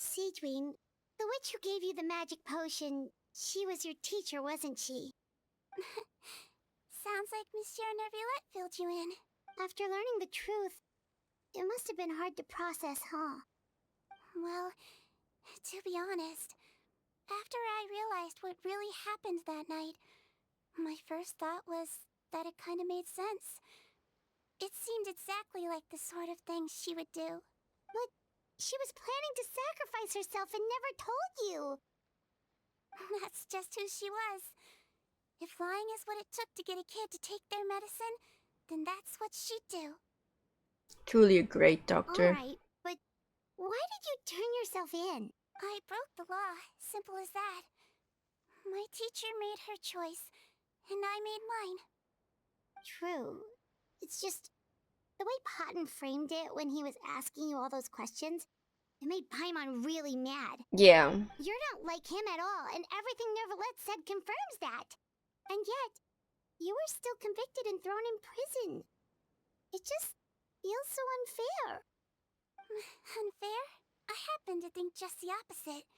Sigewinne, the witch who gave you the magic potion, she was your teacher, wasn't she? Sounds like Monsieur Neuvillette filled you in. After learning the truth, it must have been hard to process, huh? Well, to be honest, after I realized what really happened that night, my first thought was that it kind of made sense. It seemed exactly like the sort of thing she would do. But she was planning to sacrifice herself and never told you. That's just who she was. If lying is what it took to get a kid to take their medicine, then that's what she'd do. Truly a great doctor. Alright, but why did you turn yourself in? I broke the law, simple as that. My teacher made her choice, and I made mine. True. It's just, the way Paimon framed it when he was asking you all those questions, it made Paimon really mad. Yeah. You're not like him at all, and everything Neuvillette said confirms that. And yet, you were still convicted and thrown in prison. It just feels so unfair. Unfair? I happen to think just the opposite.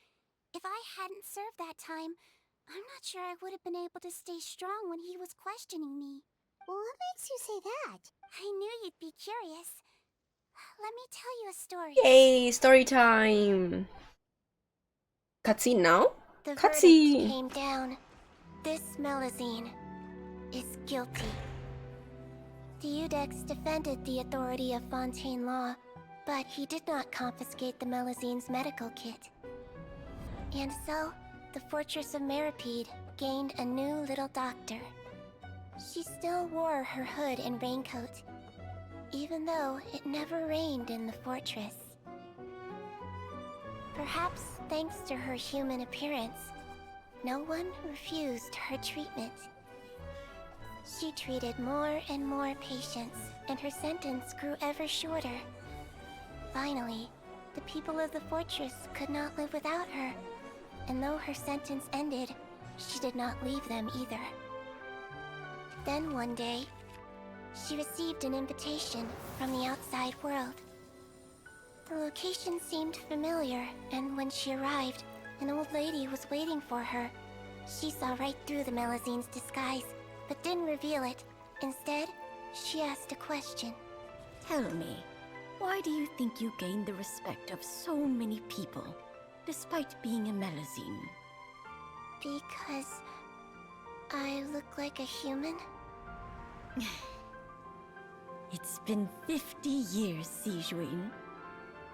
If I hadn't served that time, I'm not sure I would have been able to stay strong when he was questioning me. What makes you say that? I knew you'd be curious. Let me tell you a story. Yay, story time. Cutscene now? The Cutscene. verdict came down. This Melusine is guilty. Deudex defended the authority of Fontaine law, but he did not confiscate the Melusine's medical kit. And so, the Fortress of Meripede gained a new little doctor. She still wore her hood and raincoat, even though it never rained in the fortress. Perhaps thanks to her human appearance, no one refused her treatment. She treated more and more patients, and her sentence grew ever shorter. Finally, the people of the fortress could not live without her, and though her sentence ended, she did not leave them either. Then one day, she received an invitation from the outside world. The location seemed familiar, and when she arrived, an old lady was waiting for her. She saw right through the Melizine's disguise, but didn't reveal it. Instead, she asked a question. Tell me, why do you think you gained the respect of so many people, despite being a Melazine? Because I look like a human? It's been 50 years, Sigewinne,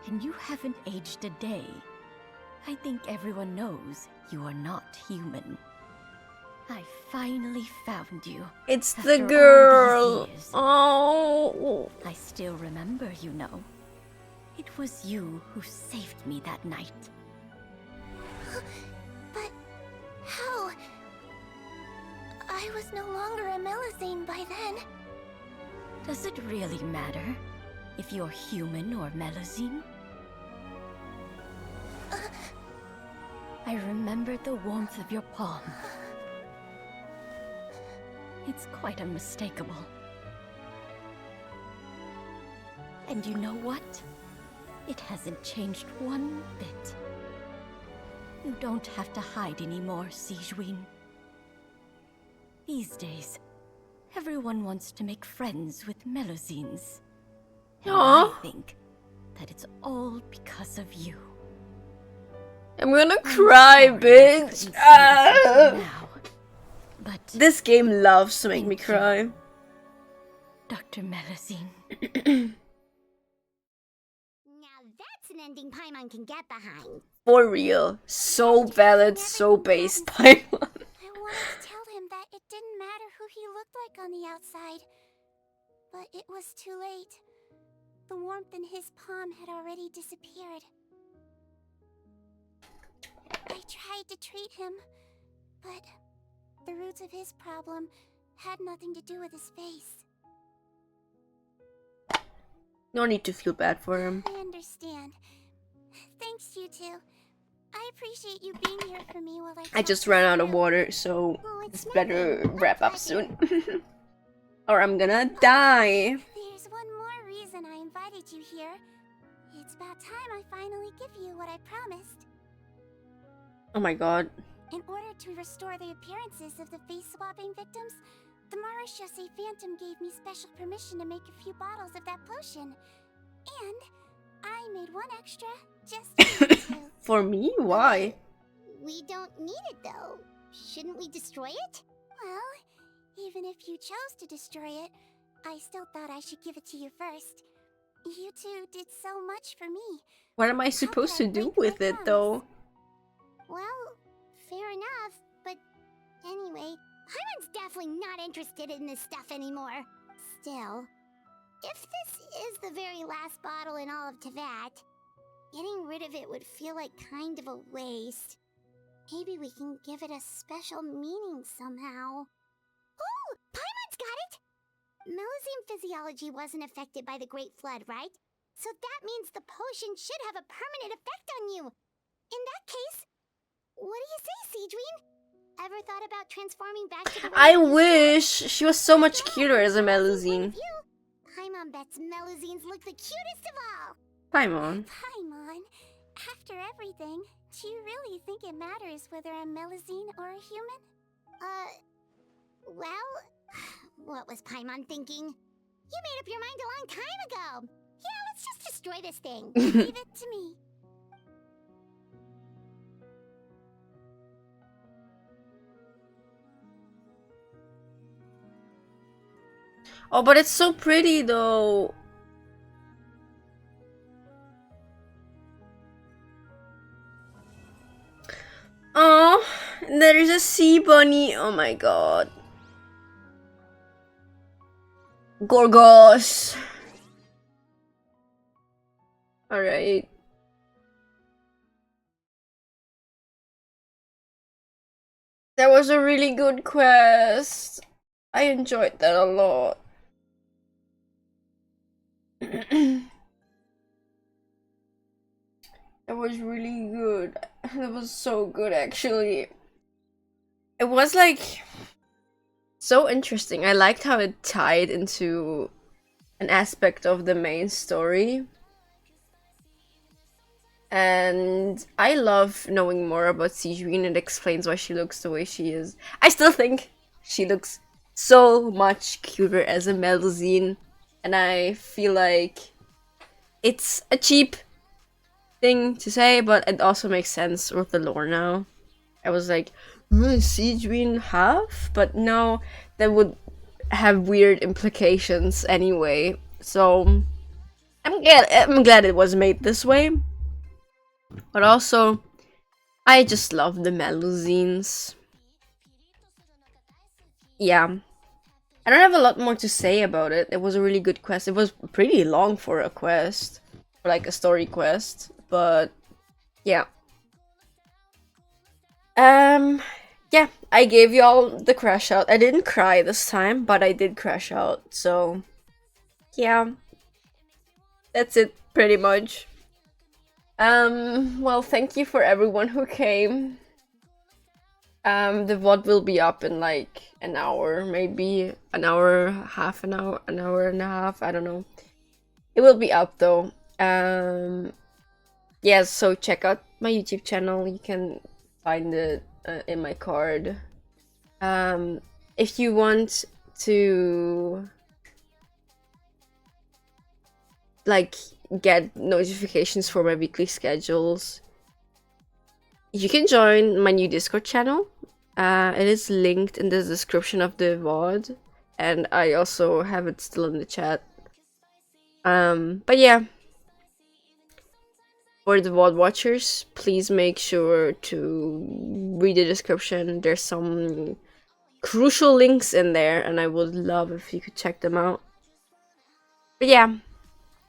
and you haven't aged a day. I think everyone knows you are not human. I finally found you. It's after the all girl. these years. Oh. I still remember, you know. It was you who saved me that night. But how? I was no longer a Melazine by then. Does it really matter if you're human or Melazine? I remember the warmth of your palm. It's quite unmistakable. And you know what? It hasn't changed one bit. You don't have to hide anymore, Sigewinne. These days, everyone wants to make friends with Melazines. And I think that it's all because of you. I'm gonna cry, bitch. But this game loves to make me cry. Dr. Melazine. Now that's an ending Paimon can get behind. For real. So valid, so based Paimon. I wanted to tell him that it didn't matter who he looked like on the outside. But it was too late. The warmth in his palm had already disappeared. I tried to treat him, but the roots of his problem had nothing to do with his face. No need to feel bad for him. I understand. Thanks, you two. I appreciate you being here for me while I just ran out of water, so it's better wrap up soon. Or I'm gonna die. There's one more reason I invited you here. It's about time I finally give you what I promised. Oh my god. In order to restore the appearances of the face-swapping victims, the Marechaussee Phantom gave me special permission to make a few bottles of that potion. And I made one extra just for you two. For me? Why? We don't need it though. Shouldn't we destroy it? Well, even if you chose to destroy it, I still thought I should give it to you first. You two did so much for me. What am I supposed to do with it though? Well, fair enough, but anyway, Paimon's definitely not interested in this stuff anymore. Still, if this is the very last bottle in all of Teyvat, getting rid of it would feel like kind of a waste. Maybe we can give it a special meaning somehow. Oh, Paimon's got it! Melazine physiology wasn't affected by the Great Flood, right? So that means the potion should have a permanent effect on you. In that case, what do you say, Sigewinne? Ever thought about transforming back to the way I you used to? wish she was so much cuter as a Melazine. Paimon bets Melazines look the cutest of all. Paimon. Paimon, after everything, do you really think it matters whether I'm Melazine or a human? Well, what was Paimon thinking? You made up your mind a long time ago. Yeah, let's just destroy this thing. Leave it to me. Oh, but it's so pretty though. Oh, there's a sea bunny. Oh my god. Gorgos. Alright. That was a really good quest. I enjoyed that a lot. That was really good. That was so good actually. It was like so interesting. I liked how it tied into an aspect of the main story. And I love knowing more about Sigewinne. It explains why she looks the way she is. I still think she looks so much cuter as a Melusine. And I feel like it's a cheap thing to say, but it also makes sense with the lore now. I was like, Sigewinne half? But no, that would have weird implications anyway. So I'm glad it was made this way. But also, I just love the Melusines. Yeah. I don't have a lot more to say about it. It was a really good quest. It was pretty long for a quest. For like a story quest. But yeah. Yeah, I gave y'all the crash out. I didn't cry this time, but I did crash out. So yeah. That's it pretty much. Well, thank you for everyone who came. The VOD will be up in like an hour, maybe an hour, half an hour and a half, I don't know. It will be up though. Yeah, so check out my YouTube channel. You can find it in my card. If you want to like get notifications for my weekly schedules, you can join my new Discord channel. It is linked in the description of the VOD, and I also have it still in the chat. But yeah, for the VOD watchers, please make sure to read the description. There's some crucial links in there, and I would love if you could check them out. But yeah,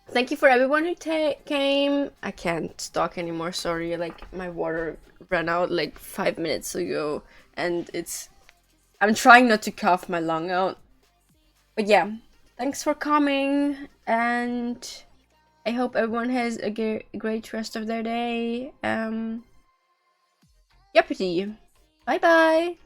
thank you for everyone who came. I can't talk anymore, sorry, like my water ran out like 5 minutes ago, and I'm trying not to cough my lung out. But yeah, thanks for coming, and I hope everyone has a great rest of their day. Yappity. Bye bye.